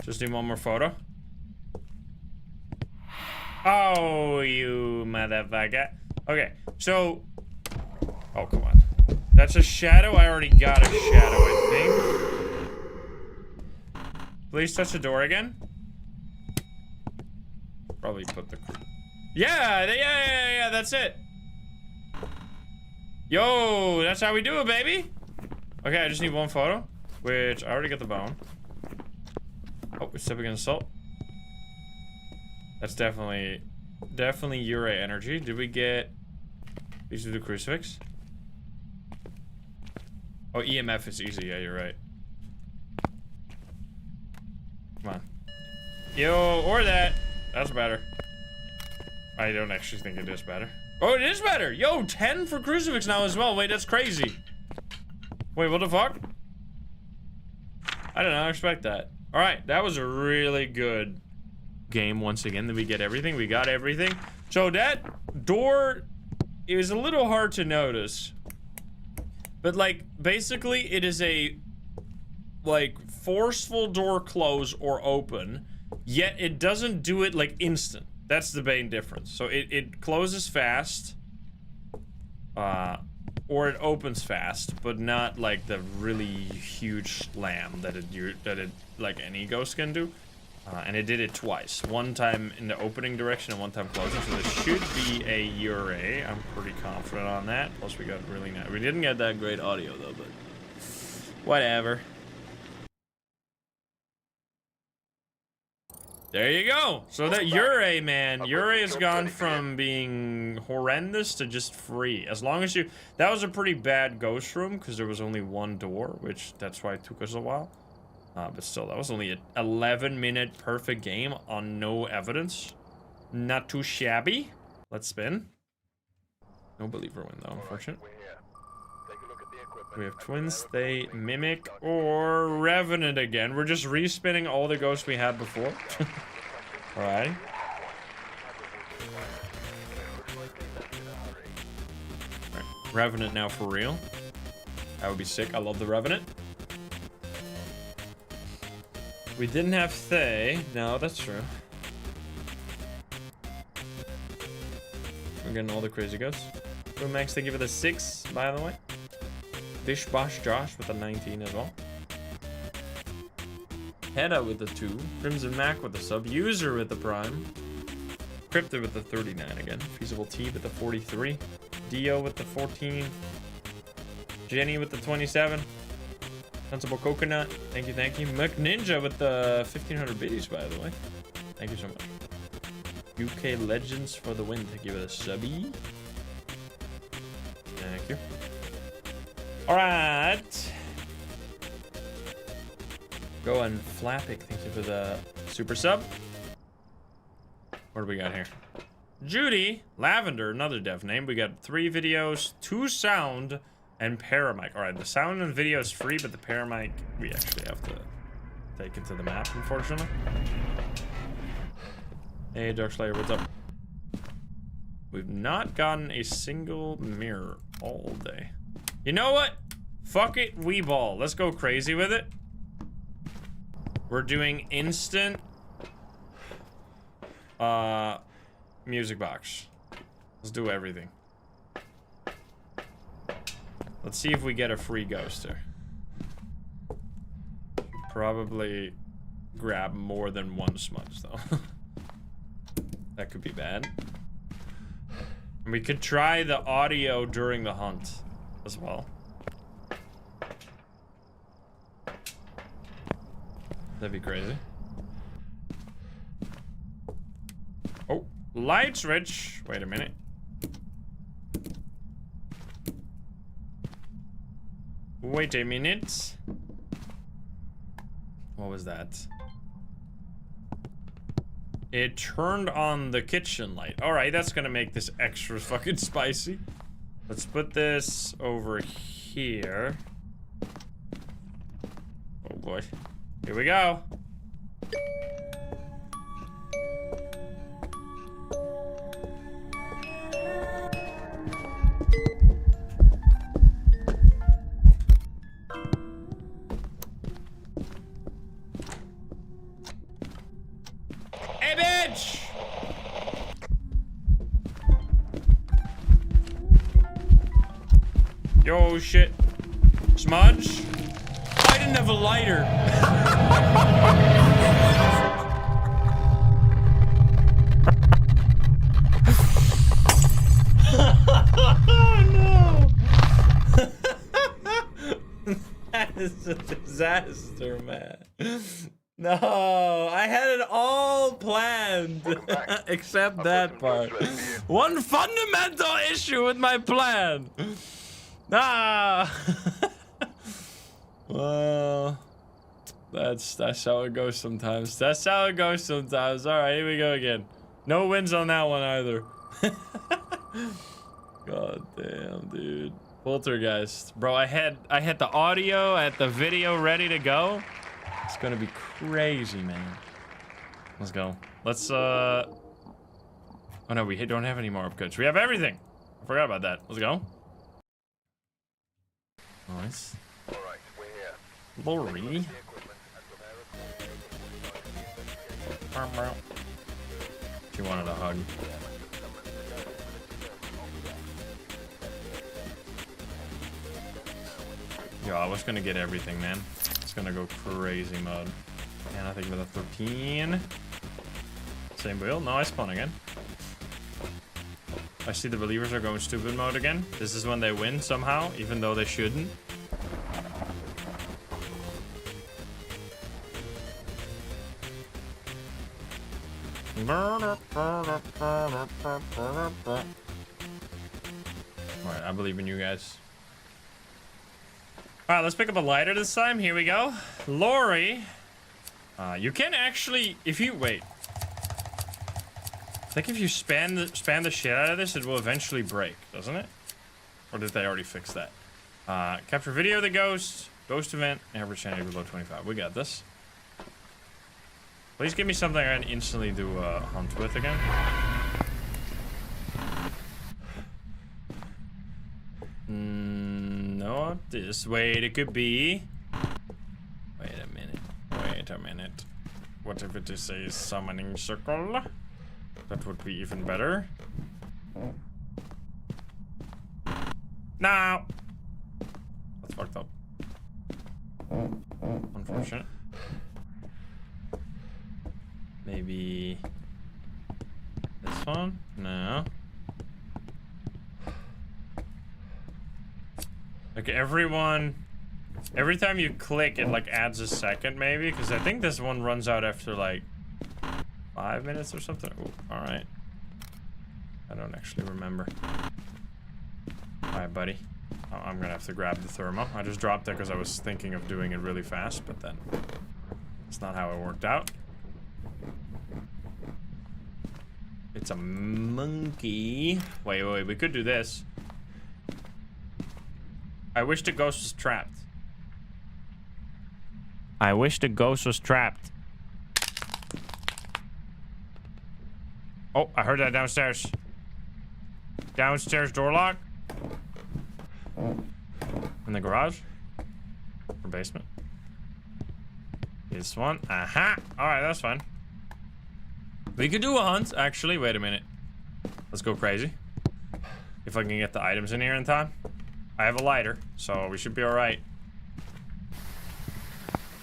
Just need one more photo. Oh, you motherfucker. Okay, so... Oh, come on. That's a shadow? I already got a shadow, I think. Please touch the door again. Probably put the... Yeah, that's it. Yo, that's how we do it, baby. Okay, I just need one photo, which I already got the bone. Oh, we're stepping in the salt. That's definitely Ure energy. Did we get these are the crucifix? Oh, EMF is easy. Yeah, you're right. Come on. Yo, or that. That's better. I don't actually think it is better. Oh, it is better. Yo, 10 for crucifix now as well. Wait, that's crazy. Wait, what the fuck? I did not expect that. All right, that was a really good game once again. Did we get everything? We got everything. So that door, it was a little hard to notice. But like, basically it is a like forceful door close or open, yet it doesn't do it like instant. That's the main difference. So it closes fast, or it opens fast, but not like the really huge slam that it like any ghost can do. And it did it twice. One time in the opening direction and one time closing. So this should be a Ure. I'm pretty confident on that. Plus we got really nice. We didn't get that great audio though, but whatever. There you go. So that Ure, man, Ure has gone from being horrendous to just free. As long as you... That was a pretty bad ghost room because there was only one door, which that's why it took us a while. But still, that was only an 11-minute perfect game on no evidence. Not too shabby. Let's spin. No believer win though, unfortunately. We have Twin Stay, Mimic, or Revenant again. We're just respinning all the ghosts we had before. Alright. Revenant now for real. That would be sick. I love the Revenant. We didn't have Thay. No, that's true. We're getting all the crazy ghosts. So Max, thank you for the 6, by the way. Bish Bosh Josh with a 19 as well. Hedda with the 2. Crimson Mac with the sub. User with the prime. Crypto with the 39 again. Feasible T with the 43. Dio with the 14. Jenny with the 27. Sensible Coconut. Thank you, thank you. McNinja with the 1500 biddies, by the way. Thank you so much. UK Legends for the win. Thank you for the subby. Thank you. Alright. Go and Flapic, thank you for the super sub. What do we got here? Judy, Lavender, another dev name. We got 3 videos, 2 sound, and Paramic. Alright, the sound and video is free, but the Paramic, we actually have to take it to the map, unfortunately. Hey, Darkslayer, what's up? We've not gotten a single mirror all day. You know what? Fuck it, we ball. Let's go crazy with it. We're doing instant music box. Let's do everything. Let's see if we get a free ghost here. Probably grab more than 1 smudge though. That could be bad. And we could try the audio during the hunt as well. That'd be crazy. Oh, light switch. Wait a minute. Wait a minute. What was that? It turned on the kitchen light. Alright, that's gonna make this extra fucking spicy. Let's put this over here. Oh boy. Here we go. Oh shit. Smudge? I didn't have a lighter. Oh no. That is a disaster, man. No, I had it all planned except that part. One fundamental issue with my plan. Ah. Well, that's how it goes sometimes. That's how it goes sometimes. All right, here we go again. No wins on that one either. God damn, dude. Poltergeist, bro. I had the audio, I had the video ready to go. It's gonna be crazy, man. Let's go. Let's oh no, we don't have any more upcuts. We have everything. I forgot about that. Let's go. Nice. Alright, we're here. Lori. She wanted a hug. Yo, I was gonna get everything, man. It's gonna go crazy mode. And I think with a 13. Same wheel. No, I spawn again. I see the believers are going stupid mode again. This is when they win somehow, even though they shouldn't. Alright, I believe in you guys. Alright, let's pick up a lighter this time. Here we go. Lori. You can actually, if you, wait. I think if you spam the shit out of this, it will eventually break, doesn't it? Or did they already fix that? Capture video of the ghost. Ghost event. Average sanity below 25. We got this. Please give me something I can instantly do a hunt with again. Not this. Wait, it could be. Wait a minute. Wait a minute. What if it is a summoning circle? That would be even better. No! That's fucked up. Unfortunate. Maybe this one? No. Like every time you click, it like adds a second maybe, because I think this one runs out after like 5 minutes or something. Ooh, all right. I don't actually remember. All right, buddy. I'm gonna have to grab the thermo. I just dropped it because I was thinking of doing it really fast, but then it's not how it worked out. It's a monkey. Wait, we could do this. I wish the ghost was trapped. I wish the ghost was trapped. Oh, I heard that downstairs. Downstairs door lock. In the garage? Or basement? This one. Aha! Alright, that's fine. We could do a hunt, actually. Wait a minute. Let's go crazy. If I can get the items in here in time. I have a lighter, so we should be alright.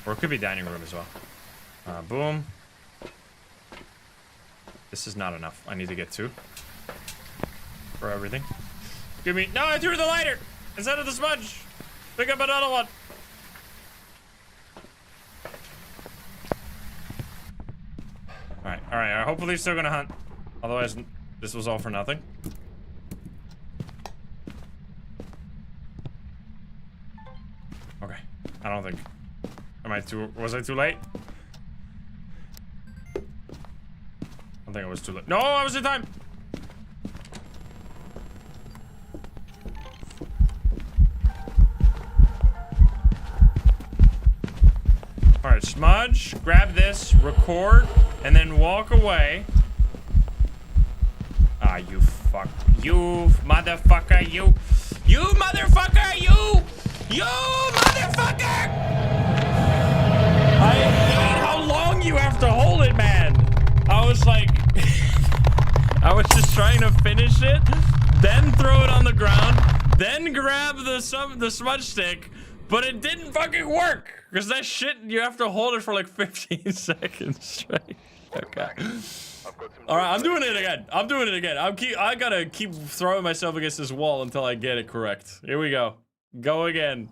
Or it could be dining room as well. Boom. This is not enough. I need to get 2. For everything. Give me... No, I threw the lighter! Instead of the smudge! Pick up another one! Alright, hopefully he's still gonna hunt. Otherwise, this was all for nothing. Okay, I don't think... was I too late? I think I was too late. No, I was in time! Alright, smudge, grab this, record, and then walk away. Ah, you fuck. You motherfucker, you. You motherfucker, you! You motherfucker! I hate how long you have to hold it, man. I was like... I was just trying to finish it, then throw it on the ground, then grab the smudge stick, but it didn't fucking work because that shit you have to hold it for like 15 seconds straight. Okay. All right, I'm doing it again. I gotta keep throwing myself against this wall until I get it correct. Here we go. Go again.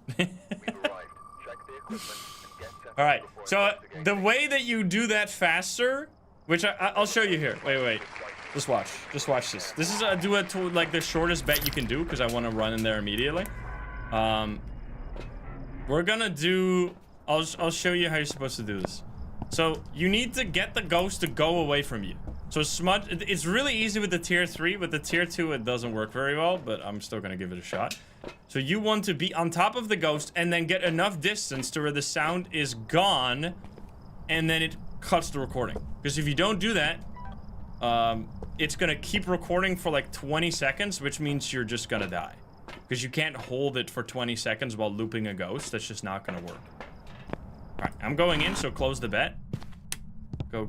All right. So the way that you do that faster, which I'll show you here. Wait. Just watch this. This is do it to like the shortest bet you can do because I want to run in there immediately. We're gonna do. I'll show you how you're supposed to do this. So you need to get the ghost to go away from you. So smudge. It's really easy with the tier 3. With the tier 2, it doesn't work very well, but I'm still gonna give it a shot. So you want to be on top of the ghost and then get enough distance to where the sound is gone, and then it cuts the recording. Because if you don't do that, it's gonna keep recording for like 20 seconds, which means you're just gonna die. Because you can't hold it for 20 seconds while looping a ghost. That's just not gonna work. Alright, I'm going in, so close the bet. Go.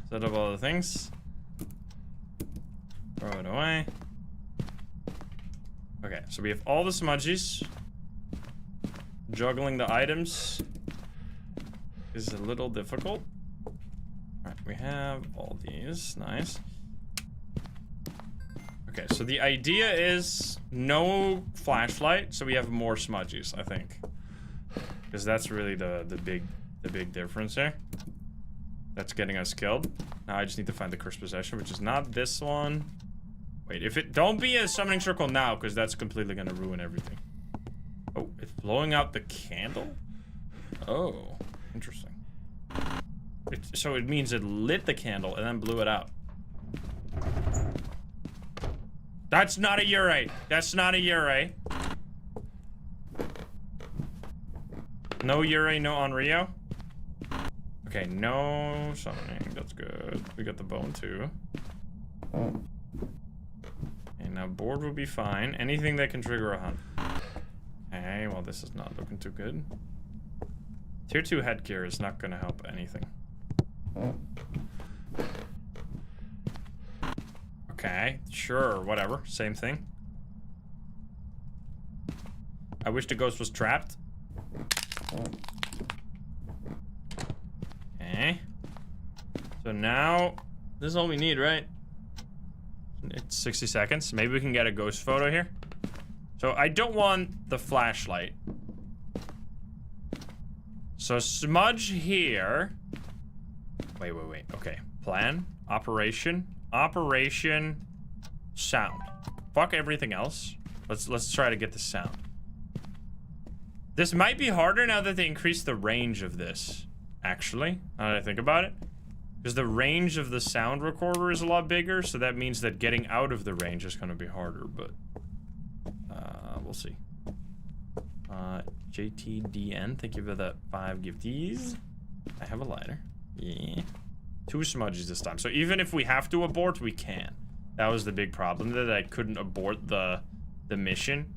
Set up all the things. Throw it away. Okay, so we have all the smudgies. Juggling the items is a little difficult. Alright, we have all these. Nice. Okay, so the idea is no flashlight, so we have more smudgies, I think. Because that's really the big difference there. That's getting us killed. Now I just need to find the cursed possession, which is not this one. Wait, don't be a summoning circle now, because that's completely gonna ruin everything. Oh, it's blowing out the candle? Oh, interesting. So it means it lit the candle and then blew it out. That's not a Ure. That's not a Ure. No Ure, no Onryo. Okay, no summoning. That's good. We got the bone too. And now board will be fine. Anything that can trigger a hunt. Okay, well this is not looking too good. Tier 2 headgear is not gonna help anything. Okay, sure, whatever. Same thing. I wish the ghost was trapped. Okay. So now, this is all we need, right? It's 60 seconds. Maybe we can get a ghost photo here. So I don't want the flashlight. So smudge here. Wait. Okay. Plan. Operation. Sound. Fuck everything else. Let's try to get the sound. This might be harder now that they increased the range of this. Actually, now that I think about it. Because the range of the sound recorder is a lot bigger, so that means that getting out of the range is going to be harder, but we'll see. JTDN, thank you for the 5 gifties. I have a lighter. Yeah. 2 smudges this time. So even if we have to abort, we can. That was the big problem, that I couldn't abort the mission.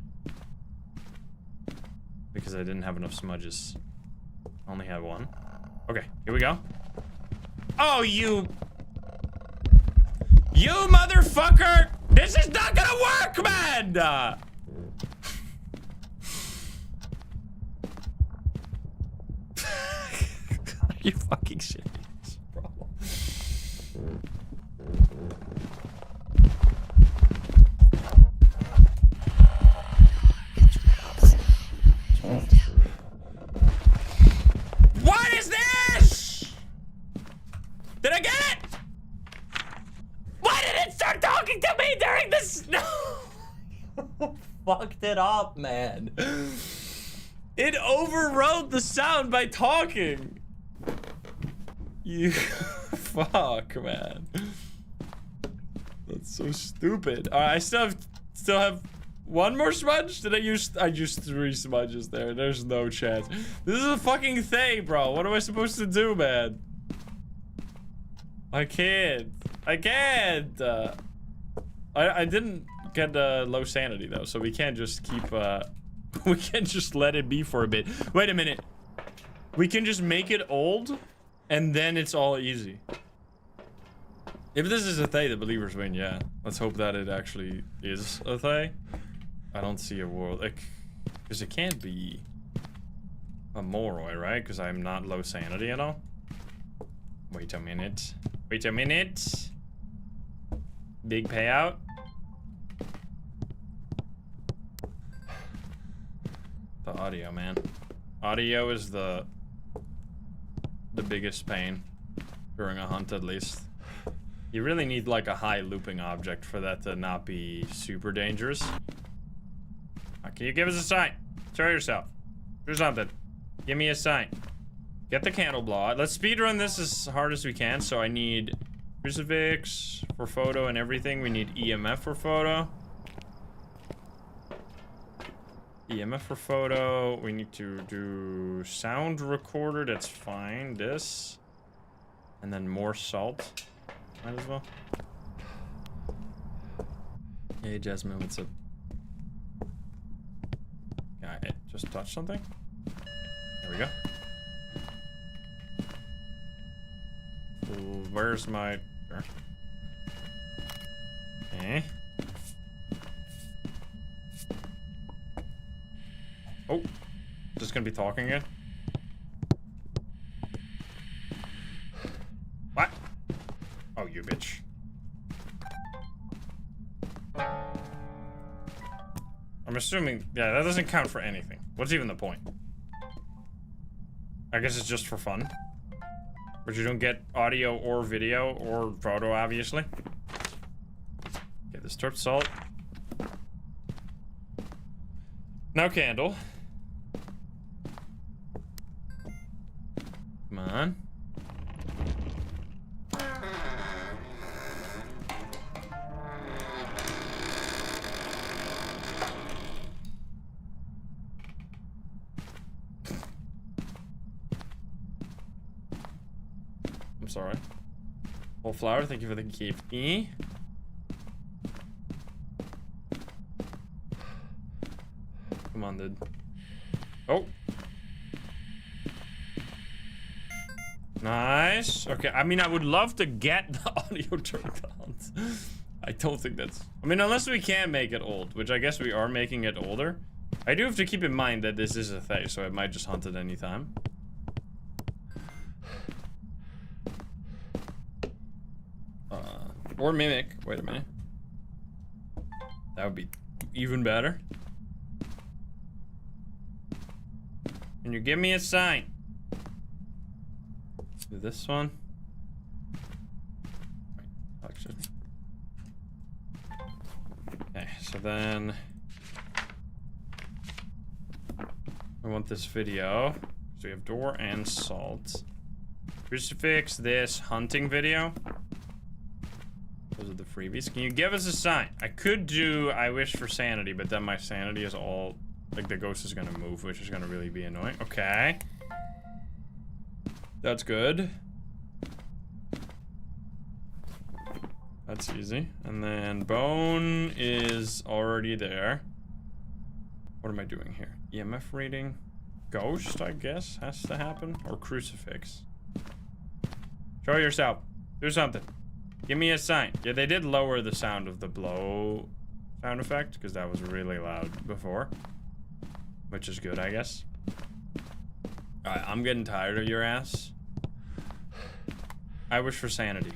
Because I didn't have enough smudges. Only had 1. Okay, here we go. Oh, you motherfucker! This is not gonna work, man! Are you fucking serious, bro? What is this? Did I get it? Why did it start talking to me during this? No. Fucked it up, man. It overrode the sound by talking. You fuck, man. That's so stupid. All right, I still have 1 more smudge. I used 3 smudges there. There's no chance. This is a fucking thing, bro. What am I supposed to do, man? I can't. I didn't get low sanity though, so we can't just keep we can't just let it be for a bit. Wait a minute. We can just make it old and then it's all easy. If this is a Thay, the believers win, yeah. Let's hope that it actually is a Thay. I don't see a world, like, because it can't be a Moroi, right? Because I'm not low sanity at all. Wait a minute. Wait a minute. Big payout. The audio, man. Audio is the biggest pain during a hunt, at least. You really need like a high looping object for that to not be super dangerous. Can you give us a sign? Show yourself. Do something. Give me a sign. Get the candle blowout. Let's speedrun this as hard as we can. So I need crucifix for photo and everything. We need EMF for photo. EMF for photo. We need to do sound recorder. That's fine. This. And then more salt. Might as well. Hey, Jasmine, what's up? Can I just touch something? There we go. Where's my... Okay. Oh, just gonna be talking again? What? Oh, you bitch. I'm assuming, yeah, that doesn't count for anything. What's even the point? I guess it's just for fun. But you don't get audio or video or photo, obviously. Get this turp salt. Now candle. Come on. I'm sorry. Whole flower, thank you for the gift. Come on, dude. Oh. Nice. Okay, I mean, I would love to get the audio turned on. I don't think that's... I mean, unless we can make it old, which I guess we are making it older. I do have to keep in mind that this is a thing, so I might just hunt at any time. Or mimic. Wait a minute. That would be even better. Can you give me a sign? Do this one. Okay, so then I want this video. So we have door and salt. Crucifix, this hunting video. Those are the freebies. Can you give us a sign? I could do I wish for sanity, but then my sanity is all... Like, the ghost is gonna move, which is gonna really be annoying. Okay. That's good. That's easy. And then bone is already there. What am I doing here? EMF reading. Ghost, I guess, has to happen. Or crucifix. Show yourself. Do something. Give me a sign. Yeah, they did lower the sound of the blow sound effect, because that was really loud before. Which is good, I guess. Alright, I'm getting tired of your ass. I wish for sanity.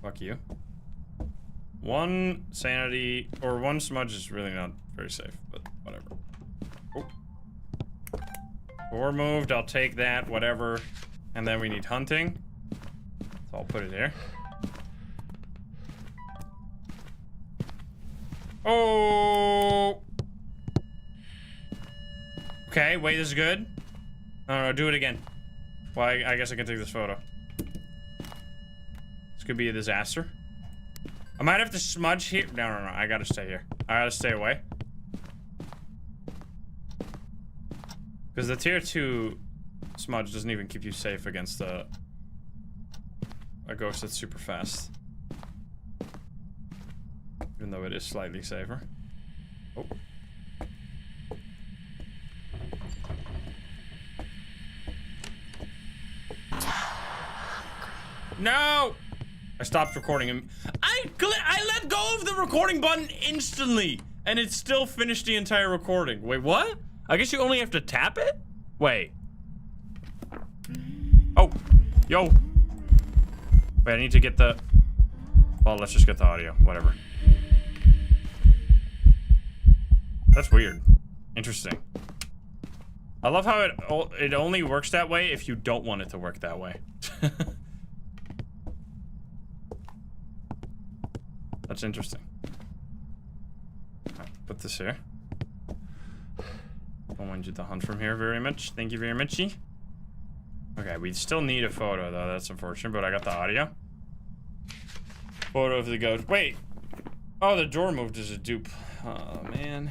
Fuck you. One sanity, or one smudge is really not very safe, but whatever. Oh. Door moved, I'll take that, whatever. And then we need hunting. So I'll put it here. Oh! Okay, wait, this is good. No, do it again. Well, I guess I can take this photo. This could be a disaster. I might have to smudge here. No, I gotta stay here. I gotta stay away. Because the tier 2 smudge doesn't even keep you safe against a ghost that's super fast. Even though it is slightly safer. Oh. No! I stopped recording him. I let go of the recording button instantly, and it still finished the entire recording. Wait, what? I guess you only have to tap it? Wait. Oh, yo. Wait, I need to get the... Well, let's just get the audio, whatever. That's weird. Interesting. I love how it only works that way if you don't want it to work that way. That's interesting. Right, put this here. Don't want you to hunt from here very much. Thank you very much. Okay, we still need a photo though. That's unfortunate, but I got the audio. Photo of the ghost. Wait. Oh, the door moved as a dupe. Oh, man.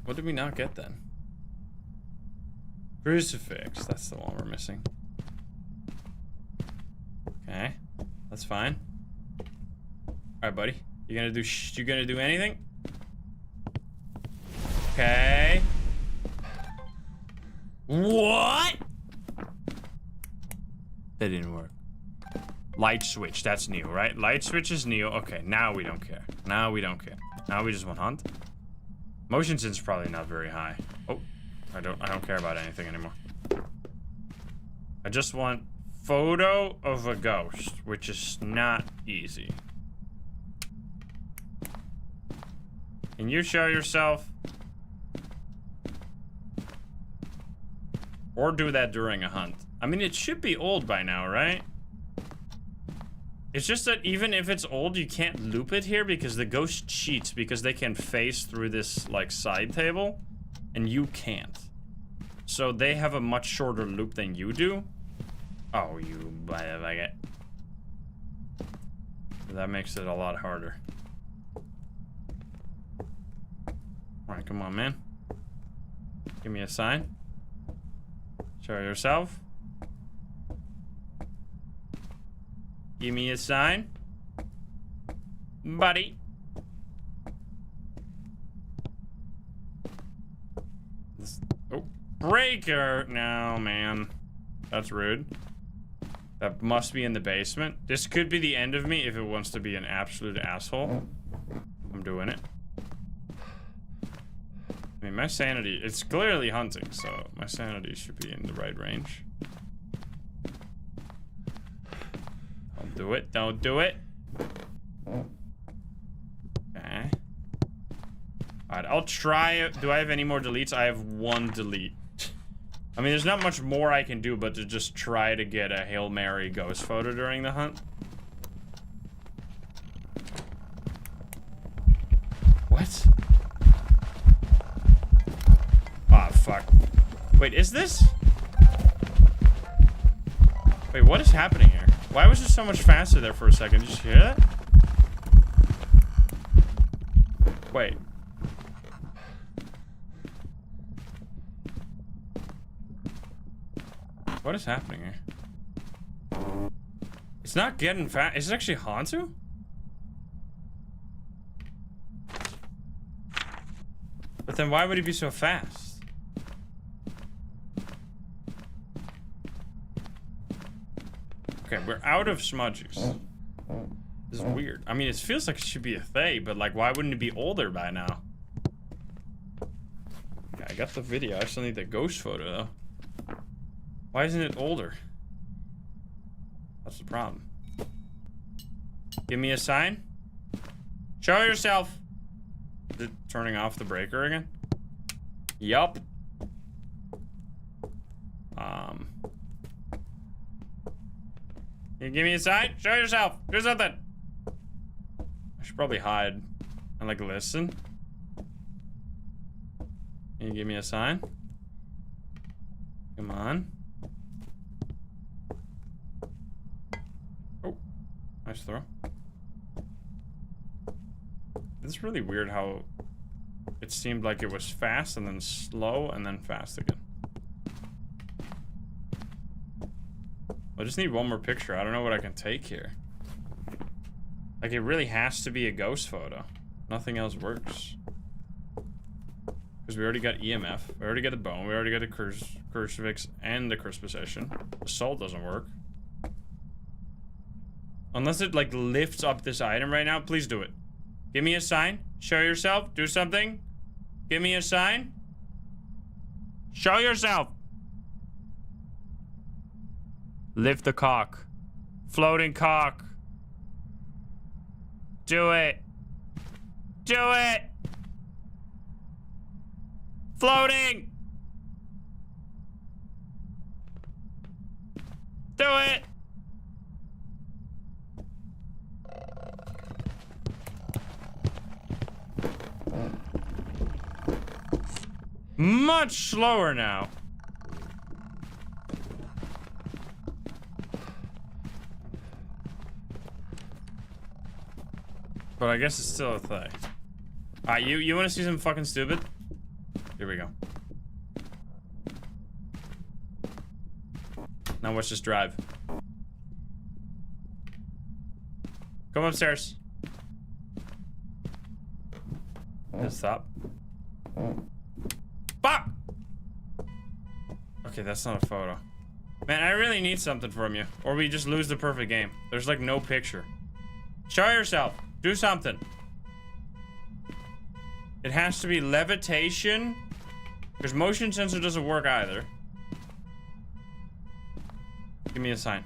What did we not get then? Crucifix. That's the one we're missing. Okay, that's fine. All right, buddy. You gonna do anything? Okay. What? That didn't work. Light switch. That's new, right? Light switch is new. Okay, now we don't care. Now we don't care. Now we just want hunt. Motion sense probably not very high. Oh, I don't care about anything anymore. I just want photo of a ghost, which is not easy. Can you show yourself? Or do that during a hunt. I mean, it should be old by now, right? It's just that even if it's old, you can't loop it here because the ghost cheats because they can phase through this, like, side table, and you can't. So they have a much shorter loop than you do. Oh, you like it. That makes it a lot harder. Alright, come on, man. Give me a sign. Show yourself. Give me a sign. Buddy. Oh, breaker. No, man. That's rude. That must be in the basement. This could be the end of me if it wants to be an absolute asshole. I'm doing it. I mean, my sanity, it's clearly hunting, so my sanity should be in the right range. Don't do it. Don't do it. Okay. Alright, I'll try it. Do I have any more deletes? I have one delete. I mean, there's not much more I can do but to just try to get a Hail Mary ghost photo during the hunt. What? Ah, fuck. Wait, is this? Wait, what is happening here? Why was it so much faster there for a second? Did you hear that? Wait. What is happening here? It's not getting fast. Is it actually Hantu? But then why would he be so fast? Okay, we're out of smudges. This is weird. I mean, it feels like it should be a Thay, but like, why wouldn't it be older by now? Okay, I got the video. I still need the ghost photo, though. Why isn't it older? That's the problem. Give me a sign. Show yourself. Is it turning off the breaker again? Yup. Can you give me a sign? Show yourself. Do something. I should probably hide and like listen. Can you give me a sign? Come on. Oh, nice throw. It's really weird how it seemed like it was fast and then slow and then fast again. I just need one more picture. I don't know what I can take here. Like, it really has to be a ghost photo. Nothing else works. Because we already got EMF. We already got a bone. We already got a crucifix and the curse possession. Assault doesn't work. Unless it like lifts up this item right now, please do it. Give me a sign. Show yourself. Do something. Give me a sign. Show yourself. Lift the cock. Floating cock. Do it. Do it. Floating. Do it. Much slower now. But I guess it's still a thing. Alright, you wanna see something fucking stupid? Here we go. Now let's just drive. Come upstairs. Just stop. Fuck! Okay, that's not a photo. Man, I really need something from you. Or we just lose the perfect game. There's like no picture. Show yourself. Do something. It has to be levitation. Because motion sensor doesn't work either. Give me a sign.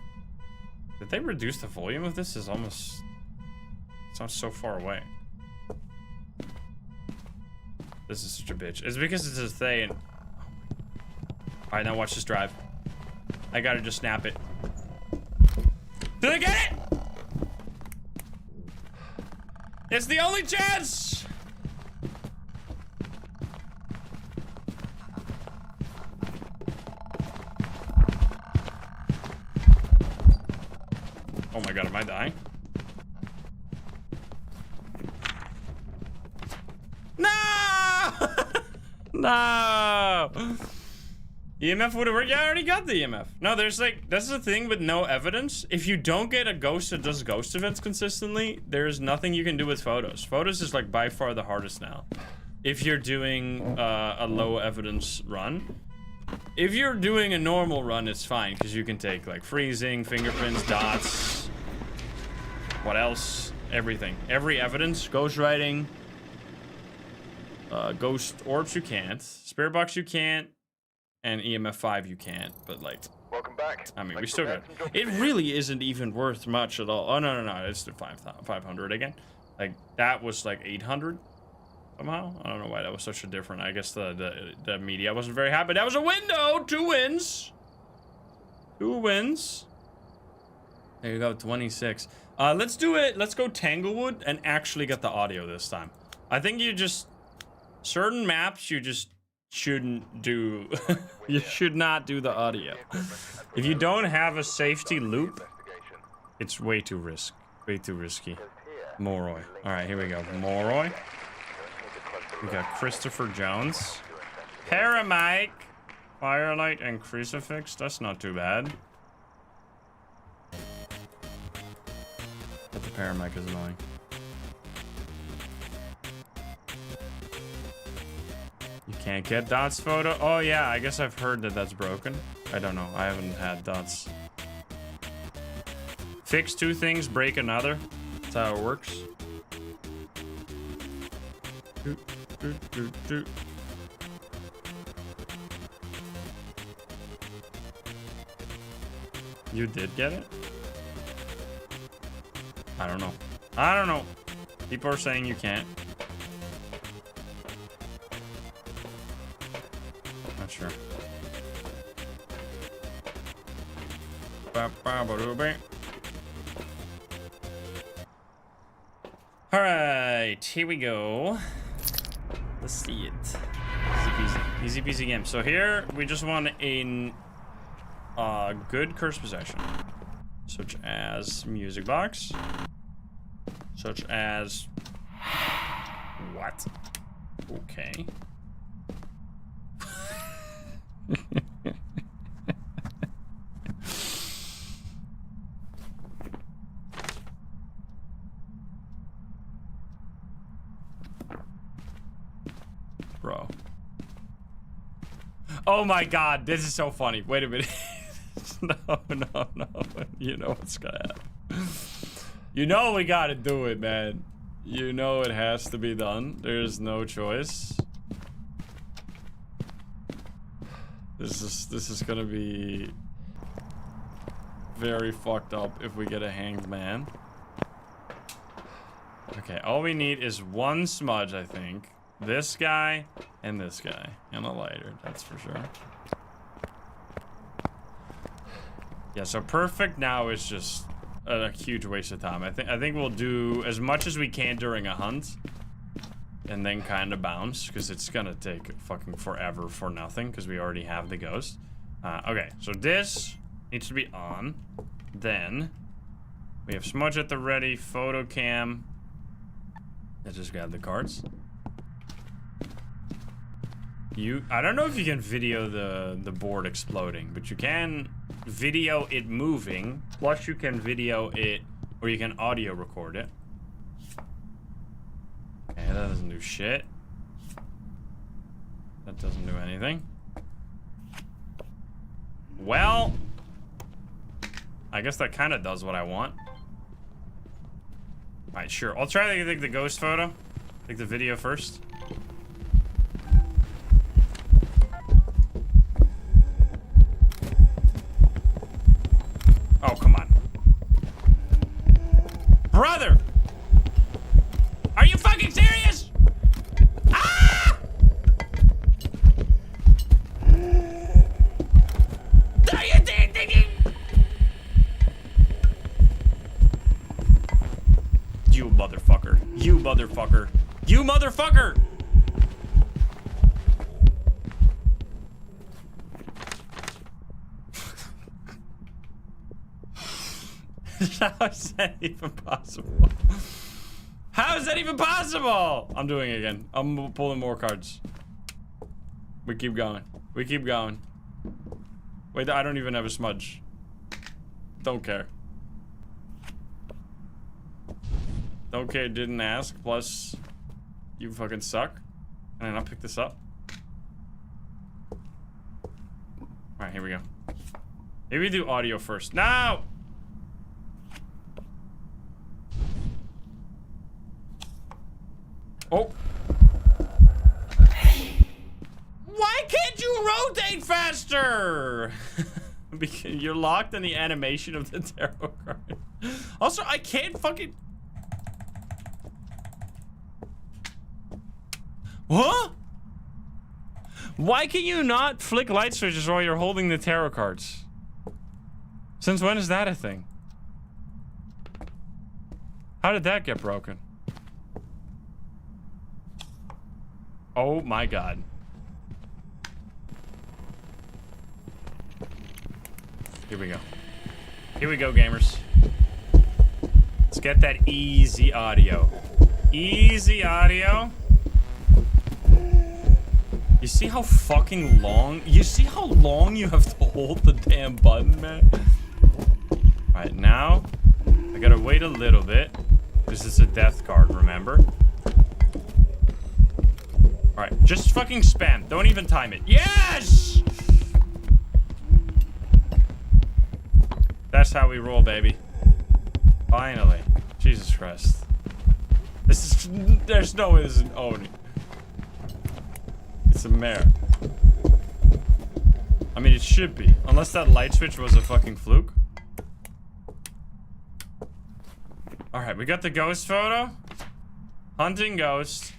Did they reduce the volume of this? Is almost... It sounds so far away. This is such a bitch. It's because it's a thing. Alright, now watch this drive. I gotta just snap it. Did I get it? It's the only chance! Oh my god, am I dying? No! No! EMF would have worked. Yeah, I already got the EMF. No, there's like, that's the thing with no evidence. If you don't get a ghost that does ghost events consistently, there's nothing you can do with photos. Photos is like by far the hardest now. If you're doing a low evidence run. If you're doing a normal run, it's fine because you can take like freezing, fingerprints, dots. What else? Everything. Every evidence. Ghost writing. Ghost orbs you can't. Spirit box you can't. And EMF 5 you can't. But like, Welcome back. I mean, we still got. It really isn't even worth much at all. Oh no, it's the 500 again. Like that was like 800 somehow. I don't know why that was such a different. I guess the media wasn't very happy. That was a window. 2 wins. 2 wins. There you go. 26. Let's do it. Let's go Tanglewood and actually get the audio this time. I think you just certain maps you just shouldn't do. You should not do the audio. If you don't have a safety loop, it's way too risky. Moroi. All right, here we go. Moroi. We got Christopher Jones, Paramike, Firelight, and Crucifix. That's not too bad. But the Paramike is annoying. You can't get Dot's photo? Oh yeah, I guess I've heard that that's broken. I don't know, I haven't had Dot's. Fix 2 things, break another. That's how it works. You did get it? I don't know. I don't know. People are saying you can't. Not sure. All right, here we go. Let's see it. Easy peasy game. So here we just want a good curse possession, such as music box, such as what? Okay. Bro. Oh my god, this is so funny. Wait a minute. No. You know what's gonna happen. You know we gotta do it, man. You know it has to be done. There's no choice. This is gonna be very fucked up if we get a hanged man. Okay, all we need is one smudge, I think. This guy and this guy. And a lighter, that's for sure. Yeah, so perfect now is just a huge waste of time. I think we'll do as much as we can during a hunt. And then kind of bounce, because it's gonna take fucking forever for nothing, because we already have the ghost. Okay, so this needs to be on. Then we have smudge at the ready, photo cam. Let's just grab the cards. I don't know if you can video the board exploding, but you can video it moving. Plus you can video it, or you can audio record it. Okay, that doesn't do shit. That doesn't do anything. Well, I guess that kind of does what I want. Alright, sure. I'll try to take the ghost photo. Take the video first. Oh, come on. Brother! Are you fucking serious? Ah! Are you thinking? You motherfucker. You motherfucker. You motherfucker! How is that even possible? How is that even possible? I'm doing it again. I'm pulling more cards. We keep going. We keep going. Wait, I don't even have a smudge. Don't care. Don't care, didn't ask. Plus, you fucking suck. And then I'll pick this up. Alright, here we go. Maybe we do audio first. No! Oh. Why can't you rotate faster? Because you're locked in the animation of the tarot card. Also, I can't fucking... What? Why can you not flick light switches while you're holding the tarot cards? Since when is that a thing? How did that get broken? Oh my god. Here we go. Here we go, gamers. Let's get that easy audio. Easy audio. You see how fucking long? You see how long you have to hold the damn button, man? Alright, now I gotta wait a little bit. This is a death card, remember? Alright, just fucking spam. Don't even time it. Yes! That's how we roll, baby. Finally. Jesus Christ. This is... There's no way this is an Oni. It's a mare. I mean, it should be. Unless that light switch was a fucking fluke. Alright, we got the ghost photo. Hunting ghost.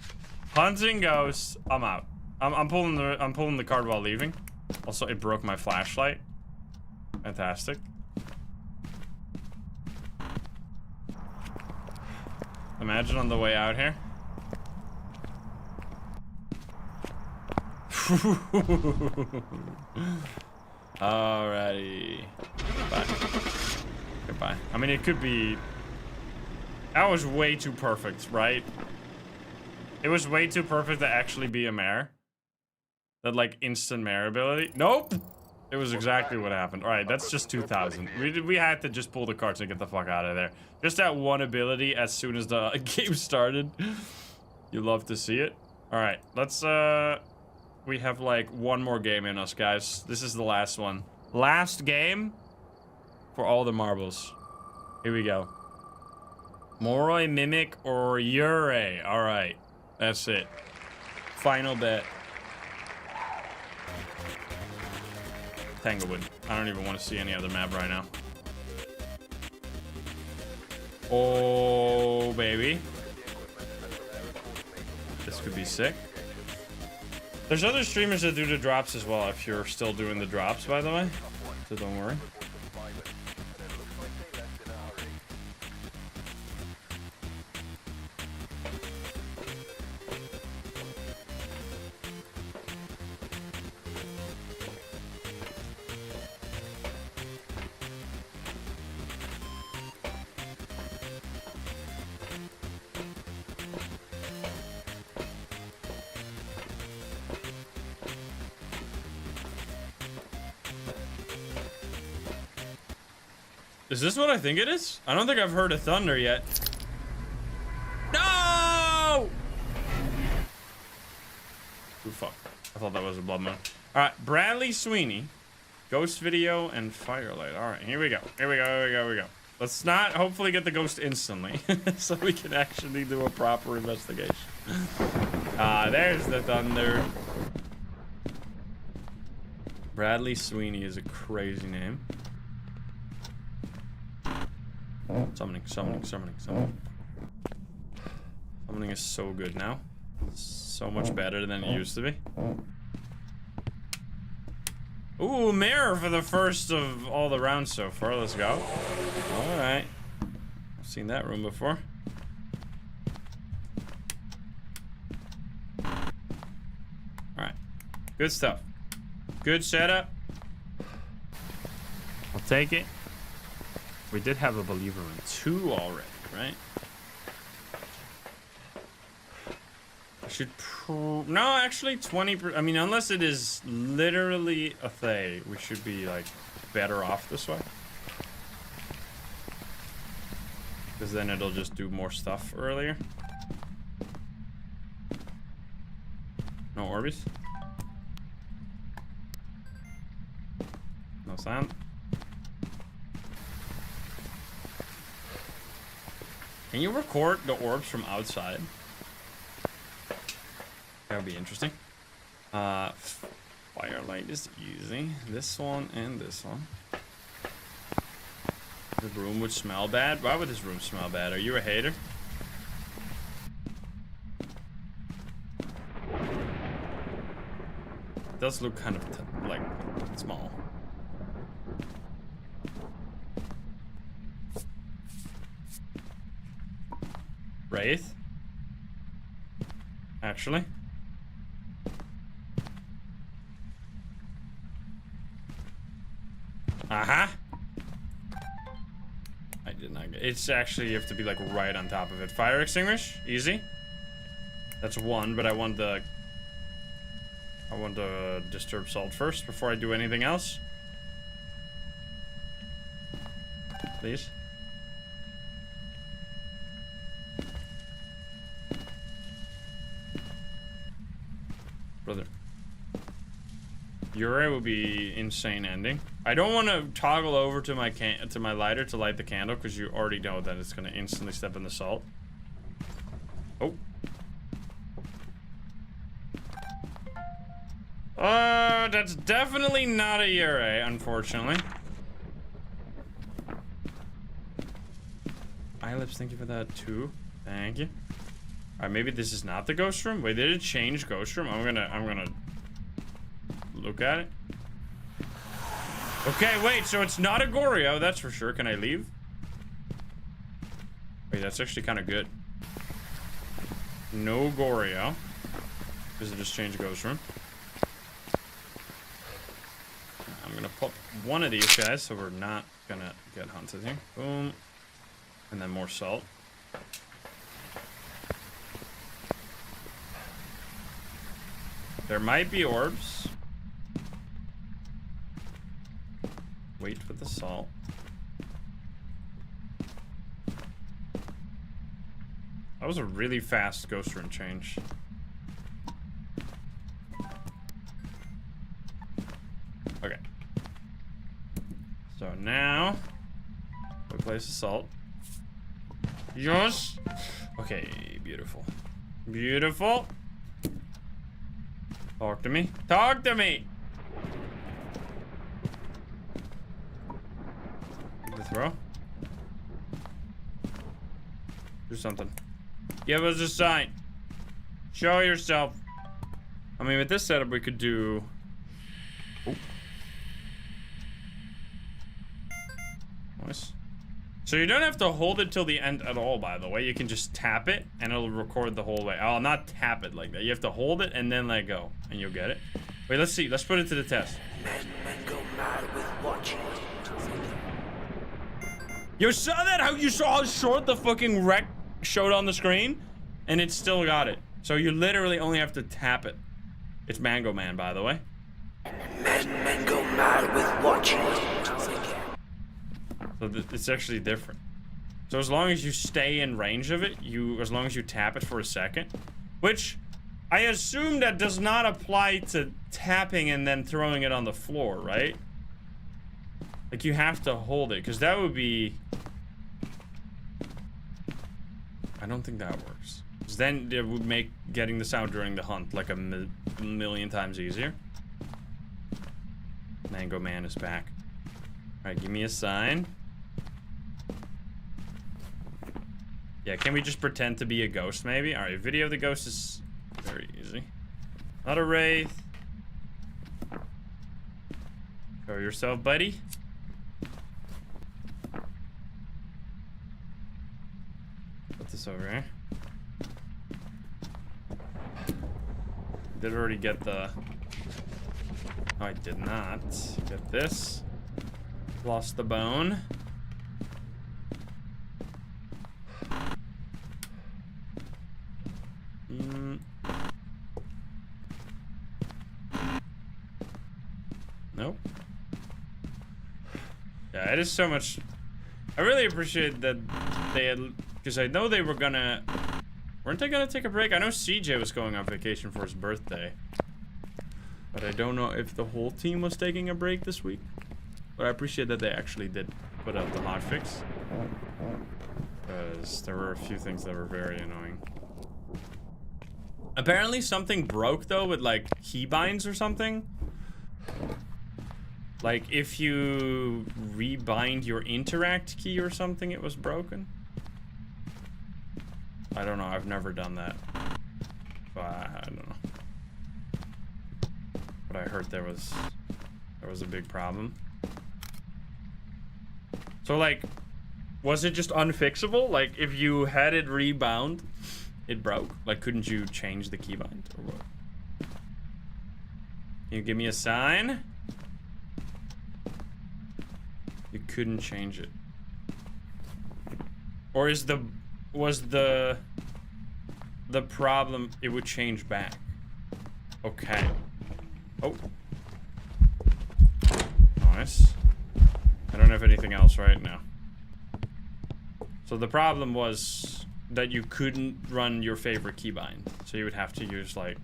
Hunting ghost. I'm out. I'm pulling the card while leaving. Also, it broke my flashlight. Fantastic. Imagine on the way out here. Alrighty. Goodbye. Goodbye. I mean, it could be... That was way too perfect, right? It was way too perfect to actually be a mare. That, like, instant mare ability. Nope! It was exactly what happened. Alright, that's just 2,000. We had to just pull the cards and get the fuck out of there. Just that one ability as soon as the game started. You love to see it. Alright, let's, we have, like, one more game in us, guys. This is the last one. Last game for all the marbles. Here we go. Moroi, Mimic, or Yurei. Alright. That's it. Final bet. Tanglewood. I don't even want to see any other map right now. Oh, baby. This could be sick. There's other streamers that do the drops as well, if you're still doing the drops, by the way. So don't worry. Is this what I think it is? I don't think I've heard a thunder yet. No! Ooh, fuck. I thought that was a blood moon. Alright, Bradley Sweeney. Ghost video and firelight. Alright, here we go. Here we go, here we go, here we go. Let's not hopefully get the ghost instantly. So we can actually do a proper investigation. There's the thunder. Bradley Sweeney is a crazy name. Summoning, summoning, summoning, summoning. Summoning is so good now. So much better than it used to be. Ooh, mirror for the first of all the rounds so far. Let's go. Alright. I've seen that room before. Alright. Good stuff. Good setup. I'll take it. We did have a believer in 2 already, right? I should no, actually 20%. I mean, unless it is literally a Thay, we should be like better off this way. Because then it'll just do more stuff earlier. No Orbeez. No sound. Can you record the orbs from outside? That would be interesting. Firelight is easy. This one and this one. The room would smell bad. Why would this room smell bad? Are you a hater? It does look kind of like small. Wraith? Actually? Uh-huh. I did not get it's actually you have to be like right on top of it. Fire extinguish? Easy. That's 1, but I want the disturb salt first before I do anything else. Please. Brother. Yurei will be insane ending. I don't want to toggle over to my lighter to light the candle because you already know that it's going to instantly step in the salt. Oh. That's definitely not a Yurei, unfortunately. Eyelips, thank you for that too. Thank you. Alright, maybe this is not the ghost room. Wait, did it change ghost room? I'm gonna look at it. Okay, wait, so it's not a Goryo, that's for sure. Can I leave? Wait, that's actually kind of good. No Goryo. Because it just changed ghost room. I'm gonna pop one of these guys so we're not gonna get hunted here. Boom. And then more salt. There might be orbs. Wait for the salt. That was a really fast ghost room change. Okay. So now we place the salt. Yes. Okay, beautiful. Beautiful. Talk to me. Talk to me. The throw. Do something. Give us a sign. Show yourself. I mean, with this setup, we could do... Oh. Nice. So you don't have to hold it till the end at all, by the way. You can just tap it, and it'll record the whole way. Oh, not tap it like that. You have to hold it and then let go, and you'll get it. Wait, let's see. Let's put it to the test. Men go mad with watching. You saw that? How you saw how short the fucking wreck showed on the screen? And it still got it. So you literally only have to tap it. It's Mango Man, by the way. Men go mad with watching. So it's actually different. So as long as you stay in range of it, as long as you tap it for a second, which I assume that does not apply to tapping and then throwing it on the floor, right? Like you have to hold it, because that would be... I don't think that works. Because then it would make getting the sound during the hunt like a million times easier. Mango Man is back. Alright, give me a sign. Yeah, can we just pretend to be a ghost, maybe? Alright, video of the ghost is very easy. Not a wraith. Show yourself, buddy. Put this over here. Did already get the... Oh, I did not get this. Lost the bone. Nope. Yeah, it is so much. I really appreciate that they had, because I know they were gonna. Weren't they gonna take a break? I know CJ was going on vacation for his birthday, but I don't know if the whole team was taking a break this week. But I appreciate that they actually did put out the hotfix, because there were a few things that were very annoying. Apparently something broke though with like keybinds or something. Like if you rebind your interact key or something, it was broken. I don't know, I've never done that. But I don't know. But I heard there was a big problem. So like, was it just unfixable? Like if you had it rebound, it broke? Like couldn't you change the keybind or what? Can you give me a sign? You couldn't change it. Or was the problem it would change back? Okay. Oh. Nice. I don't have anything else right now. So the problem was that you couldn't run your favorite keybind. So you would have to use like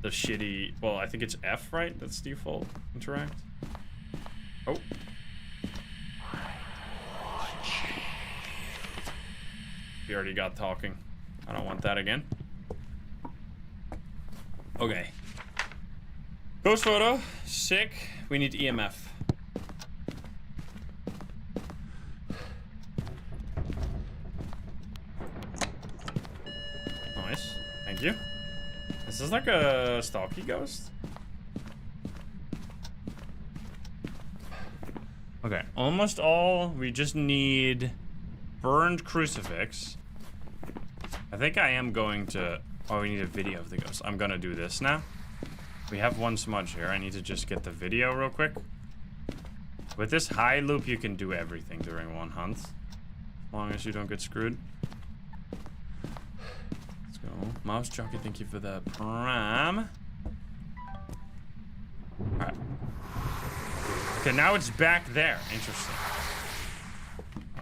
the shitty, well, I think it's F, right? That's default interact. Oh. We already got talking. I don't want that again. Okay. Ghost photo. Sick. We need EMF. Nice. Thank you. Is this like a stalky ghost? Okay. Almost all. We just need burned crucifix. I think I am going to... Oh, we need a video of the ghost. I'm gonna do this now. We have one smudge here. I need to just get the video real quick. With this high loop, you can do everything during one hunt. As long as you don't get screwed. Let's go. Mouse Jockey, thank you for the prime. Alright. Okay, now it's back there. Interesting.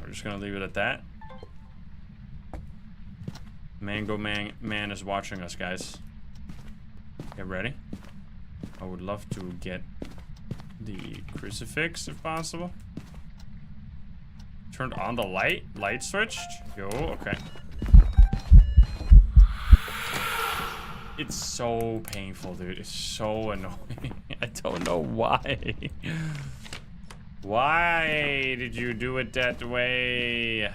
We're just gonna leave it at that. Mango Man is watching us, guys. Get ready. I would love to get the crucifix if possible. turned on the light. Light switched. Yo, okay. It's so painful, dude. It's so annoying. I don't know why. Why did you do it that way?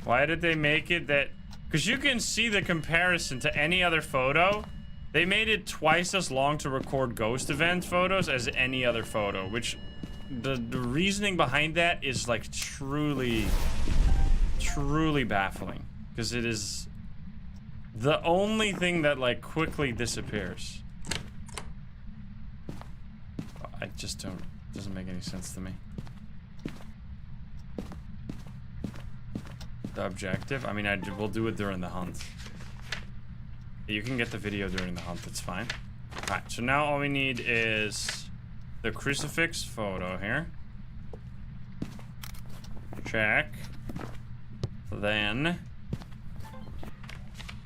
Why did they make it that? Because you can see the comparison to any other photo. They made it twice as long to record ghost event photos as any other photo, which the reasoning behind that is like truly baffling. Because it is the only thing that like quickly disappears. I just don't, it doesn't make any sense to me. The objective? I mean, we'll do it during the hunt. You can get the video during the hunt, that's fine. Alright, so now all we need is the crucifix photo here. Check. Then...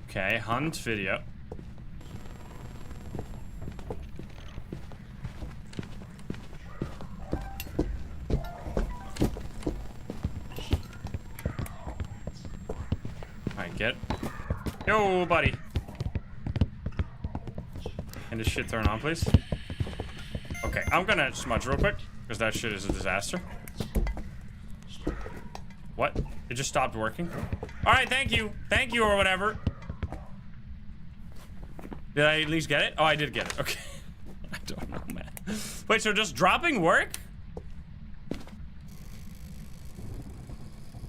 okay, hunt video. Alright, get. Yo, buddy. Can this shit turn on, please? Okay, I'm gonna smudge real quick, because that shit is a disaster. What? It just stopped working? Alright, thank you. Thank you, or whatever. Did I at least get it? Oh, I did get it. Okay. I don't know, man. Wait, so just dropping work?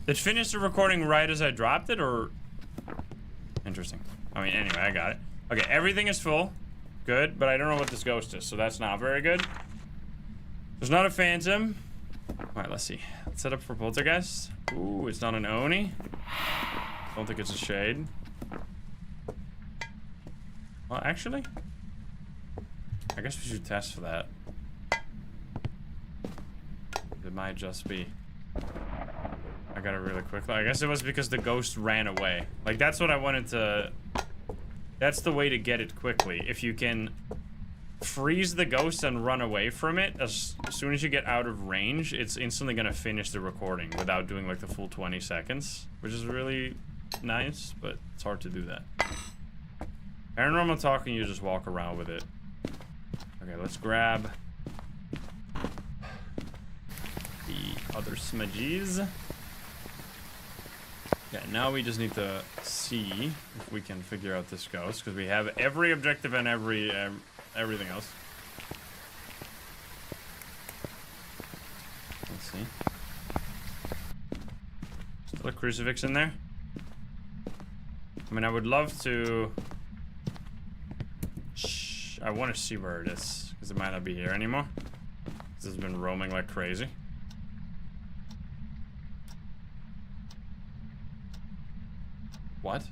It finished the recording right as I dropped it, or... interesting. I mean, anyway, I got it. Okay, everything is full. Good, but I don't know what this ghost is, so that's not very good. There's not a phantom. Alright, let's see. Let's set up for poltergeist. Ooh, it's not an Oni. Don't think it's a shade. Well, actually, I guess we should test for that. It might just be. I got it really quickly. I guess it was because the ghost ran away. Like, that's what I wanted to... that's the way to get it quickly. If you can freeze the ghost and run away from it, as soon as you get out of range, it's instantly gonna finish the recording without doing like the full 20 seconds, which is really nice, but it's hard to do that. Paranormal talking, you just walk around with it. Okay, let's grab the other smudgies. Yeah, now we just need to see if we can figure out this ghost, because we have every objective and everything else. Let's see. Still a crucifix in there. I mean, I would love to... I want to see where it is, because it might not be here anymore. This has been roaming like crazy. What?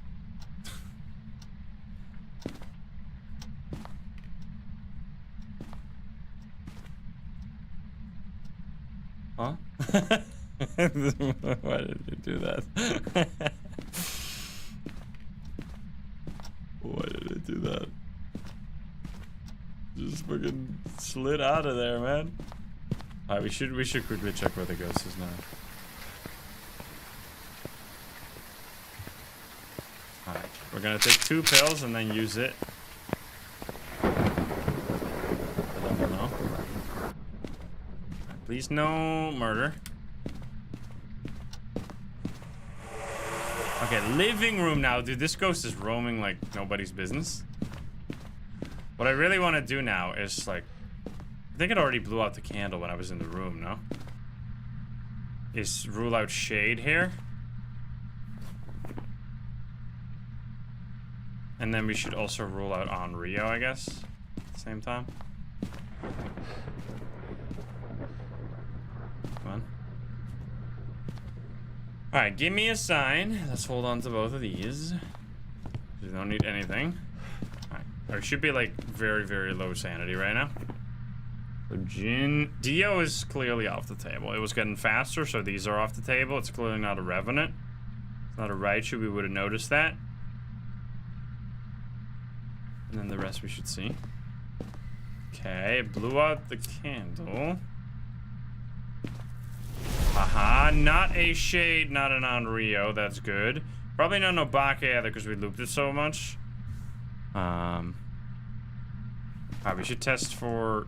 Huh? Why did you do that? Why did it do that? Just fucking slid out of there, man. Alright, we should quickly check where the ghost is now. Alright, we're gonna take 2 pills and then use it. I don't know. Please no murder. Okay, living room now. Dude, this ghost is roaming like nobody's business. What I really want to do now is like... I think it already blew out the candle when I was in the room, no? Is rule out shade here. And then we should also rule out on Rio, I guess. At the same time. Come on. Alright, give me a sign. Let's hold on to both of these. We don't need anything. Alright. Or should be like very, very low sanity right now. So Dio is clearly off the table. It was getting faster, so these are off the table. It's clearly not a Revenant. It's not a Raichu. We would have noticed that. And then the rest we should see. Okay, blew out the candle. Aha, not a Shade, not an Onryo. That's good. Probably not no Baka either because we looped it so much. We should test for...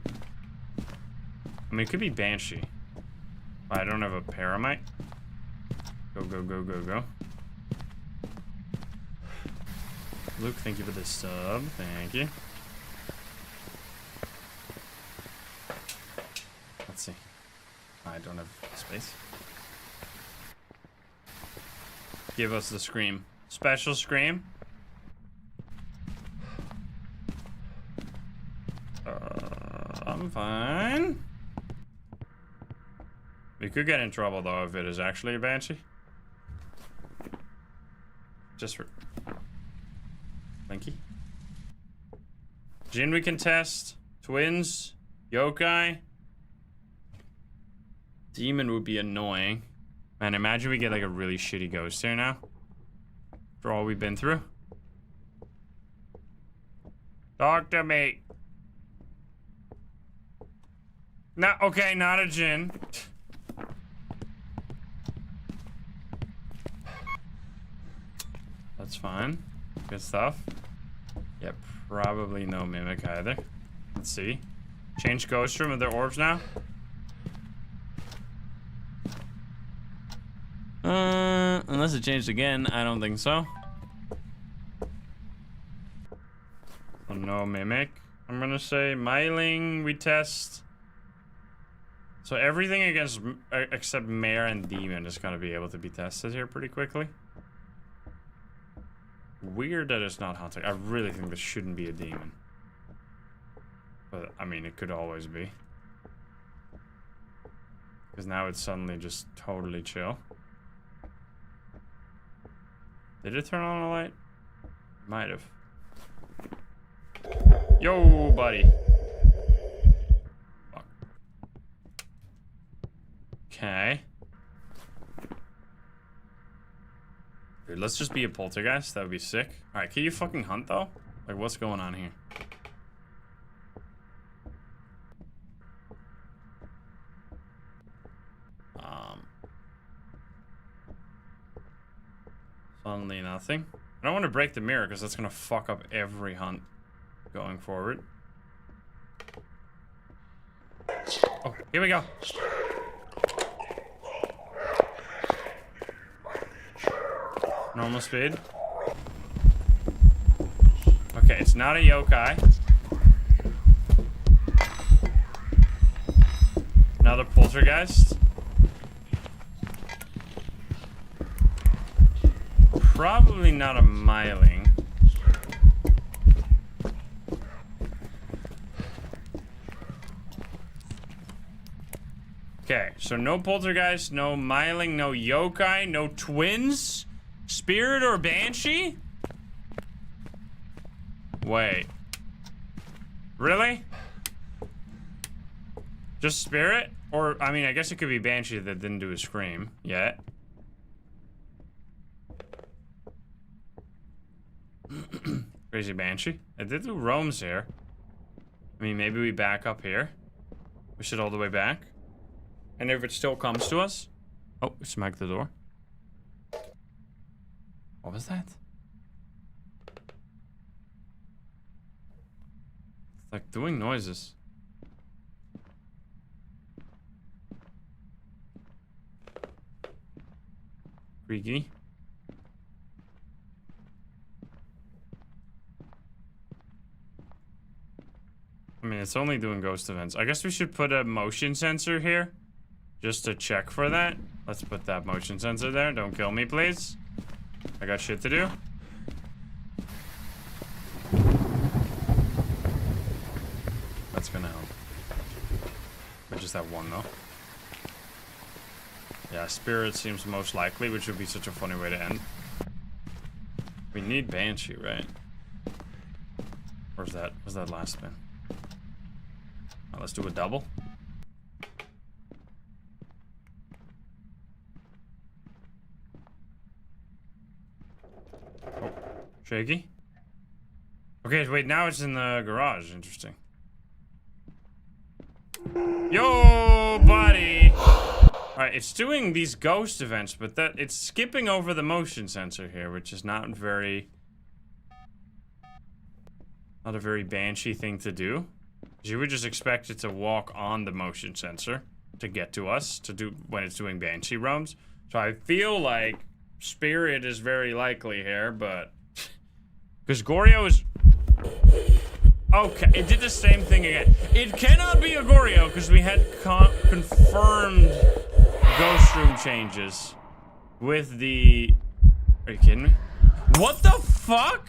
I mean, it could be Banshee. I don't have a Paramite. Go, go, go, go, go. Luke, thank you for the sub. Thank you. Let's see. I don't have space. Give us the scream. Special scream. I'm fine. We could get in trouble though if it is actually a Banshee. Just for Blinky. Jin we can test. Twins. Yokai. Demon would be annoying. Man, imagine we get like a really shitty ghost here now. For all we've been through. Talk to me. No, okay, not a Jin. That's fine. Good stuff. Yeah, probably no Mimic either. Let's see. Change ghost room with their orbs now. Unless it changed again, I don't think so. So no Mimic. I'm gonna say Myling, we test. So everything against, except Mare and Demon is gonna be able to be tested here pretty quickly. Weird that it's not hunting. I really think this shouldn't be a Demon. But, I mean, it could always be. Because now it's suddenly just totally chill. Did it turn on a light? Might have. Yo, buddy. Fuck. Okay. Dude, let's just be a poltergeist. That would be sick. Alright, can you fucking hunt, though? Like, what's going on here? Suddenly nothing. I don't want to break the mirror because that's going to fuck up every hunt going forward. Oh, here we go. Normal speed. Okay, it's not a yokai. Another poltergeist. Probably not a Myling. Okay, so no poltergeist, no Myling, no yokai, no twins, spirit or banshee? Wait. Really? Just spirit? Or, I mean, I guess it could be banshee that didn't do a scream yet. Crazy banshee. I did do roams here. I mean, maybe we back up here. We should all the way back. And if it still comes to us. Oh, smack the door. What was that? It's like doing noises. Freaky. I mean, it's only doing ghost events. I guess we should put a motion sensor here. Just to check for that. Let's put that motion sensor there. Don't kill me, please. I got shit to do. That's gonna help. But just that one, though. Yeah, spirit seems most likely, which would be such a funny way to end. We need banshee, right? Where's that? Where's that last spin? Oh, let's do a double. Oh, shaky. Okay, wait, now it's in the garage. Interesting. Yo, buddy! Alright, it's doing these ghost events, but it's skipping over the motion sensor here, which is not a very banshee thing to do. You would just expect it to walk on the motion sensor to get to us, to do when it's doing banshee roams. So I feel like spirit is very likely here, but because Goryo is okay, it did the same thing again. It cannot be a Goryo because we had confirmed ghost room changes with the. Are you kidding me? What the fuck?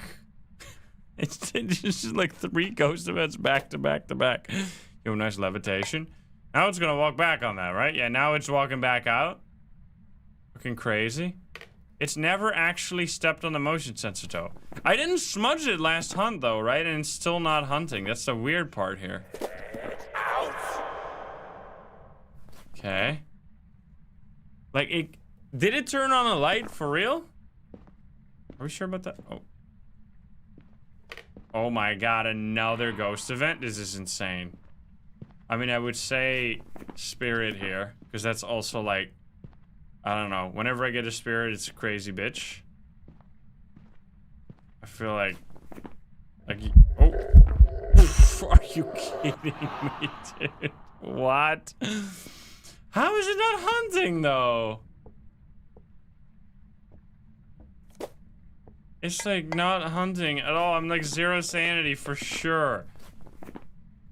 It's just like 3 ghost events back to back to back. Yo, nice levitation. Now it's gonna walk back on that, right? Yeah, now it's walking back out. Looking crazy. It's never actually stepped on the motion sensor though. I didn't smudge it last hunt though, right? And it's still not hunting. That's the weird part here. Okay. Like did it turn on a light for real? Are we sure about that? Oh. Oh my god, another ghost event? This is insane. I mean, I would say spirit here, because that's also like, I don't know. Whenever I get a spirit, it's a crazy bitch. I feel like oh. Are you kidding me, dude? What? How is it not hunting, though? It's like not hunting at all. I'm like 0 sanity for sure.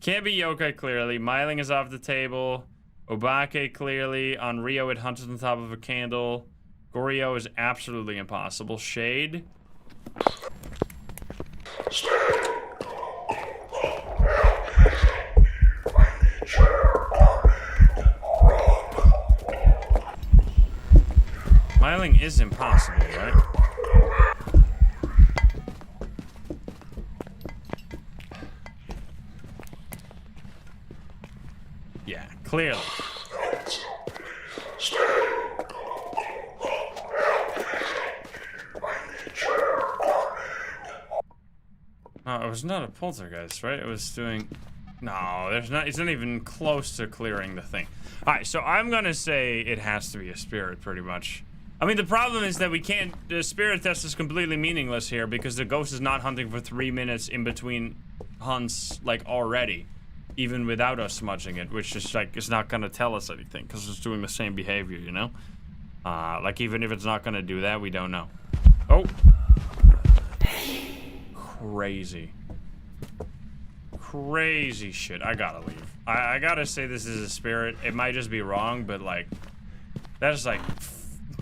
Can't be yokai clearly. Myling is off the table. Obake clearly. On Rio it hunted on top of a candle. Goryo is absolutely impossible. Shade. Myling is impossible, right? Yeah, clearly. No, it was not a poltergeist, right? It was doing... No, there's not... It's not even close to clearing the thing. Alright, so I'm gonna say it has to be a spirit, pretty much. I mean, the problem is that we can't... The spirit test is completely meaningless here because the ghost is not hunting for 3 minutes in between hunts, like, already. Even without us smudging it, which is like, it's not gonna tell us anything because it's doing the same behavior, you know? Like, even if it's not gonna do that, we don't know. Oh. Crazy. Crazy shit. I gotta leave. I gotta say this is a spirit. It might just be wrong, but like, that's like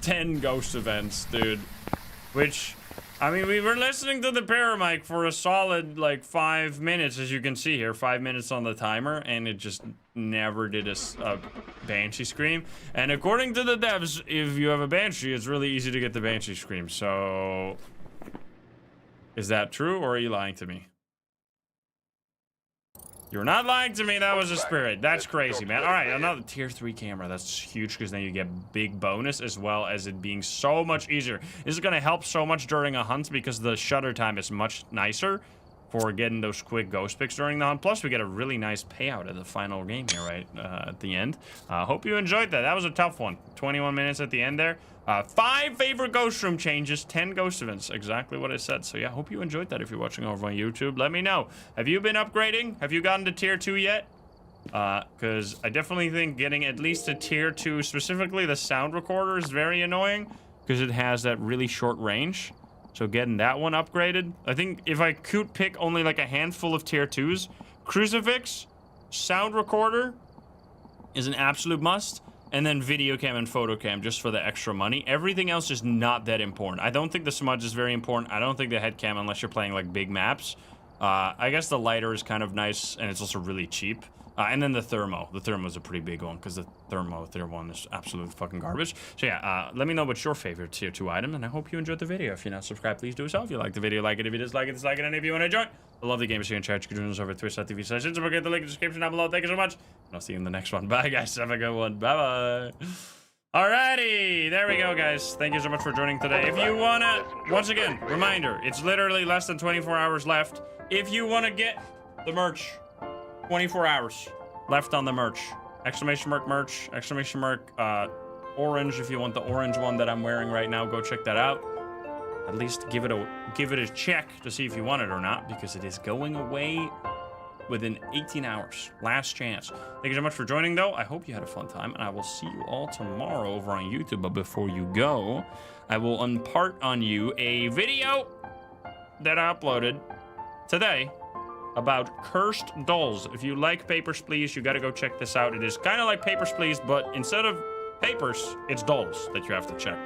10 ghost events, dude. Which, I mean, we were listening to the paramic for a solid, like, 5 minutes, as you can see here. 5 minutes on the timer, and it just never did a Banshee scream. And according to the devs, if you have a Banshee, it's really easy to get the Banshee scream. So, is that true, or are you lying to me? You're not lying to me, that was a spirit. That's crazy, man. All right, another tier 3 camera. That's huge because then you get big bonus as well as it being so much easier. This is going to help so much during a hunt because the shutter time is much nicer for getting those quick ghost picks during the hunt. Plus, we get a really nice payout at the final game here, right, at the end. Hope you enjoyed that. That was a tough one. 21 minutes at the end there. 5 favorite ghost room changes, 10 ghost events. Exactly what I said. So, yeah, hope you enjoyed that if you're watching over on YouTube. Let me know. Have you been upgrading? Have you gotten to tier 2 yet? Because I definitely think getting at least a tier 2, specifically the sound recorder, is very annoying because it has that really short range. So getting that one upgraded. I think if I could pick only like a handful of tier 2s, Crucifix, sound recorder is an absolute must. And then video cam and photo cam just for the extra money. Everything else is not that important. I don't think the smudge is very important. I don't think the head cam unless you're playing like big maps. I guess the lighter is kind of nice and it's also really cheap. And then the thermo. The thermo is a pretty big one because the thermo tier 1 is absolute fucking garbage. So yeah, let me know what's your favorite tier 2 item, and I hope you enjoyed the video. If you're not subscribed, please do so. If you like the video, like it. If you dislike it, dislike it. And if you want to join the lovely gamers here in chat, you can join us over at twitch.tv/. Don't forget the link in the description down below. Thank you so much, and I'll see you in the next one. Bye, guys. Have a good one. Bye-bye. Alrighty, there we go, guys. Thank you so much for joining today. If you wanna, once again, reminder, it's literally less than 24 hours left. If you wanna get the merch, 24 hours left on the merch. Exclamation mark merch, exclamation mark, orange. If you want the orange one that I'm wearing right now, go check that out. At least give it a check to see if you want it or not, because it is going away within 18 hours. Last chance. Thank you so much for joining, though. I hope you had a fun time, and I will see you all tomorrow over on YouTube. But before you go, I will impart on you a video that I uploaded today about cursed dolls. If you like Papers, Please, you gotta go check this out. It is kind of like Papers, Please, but instead of papers, it's dolls that you have to check.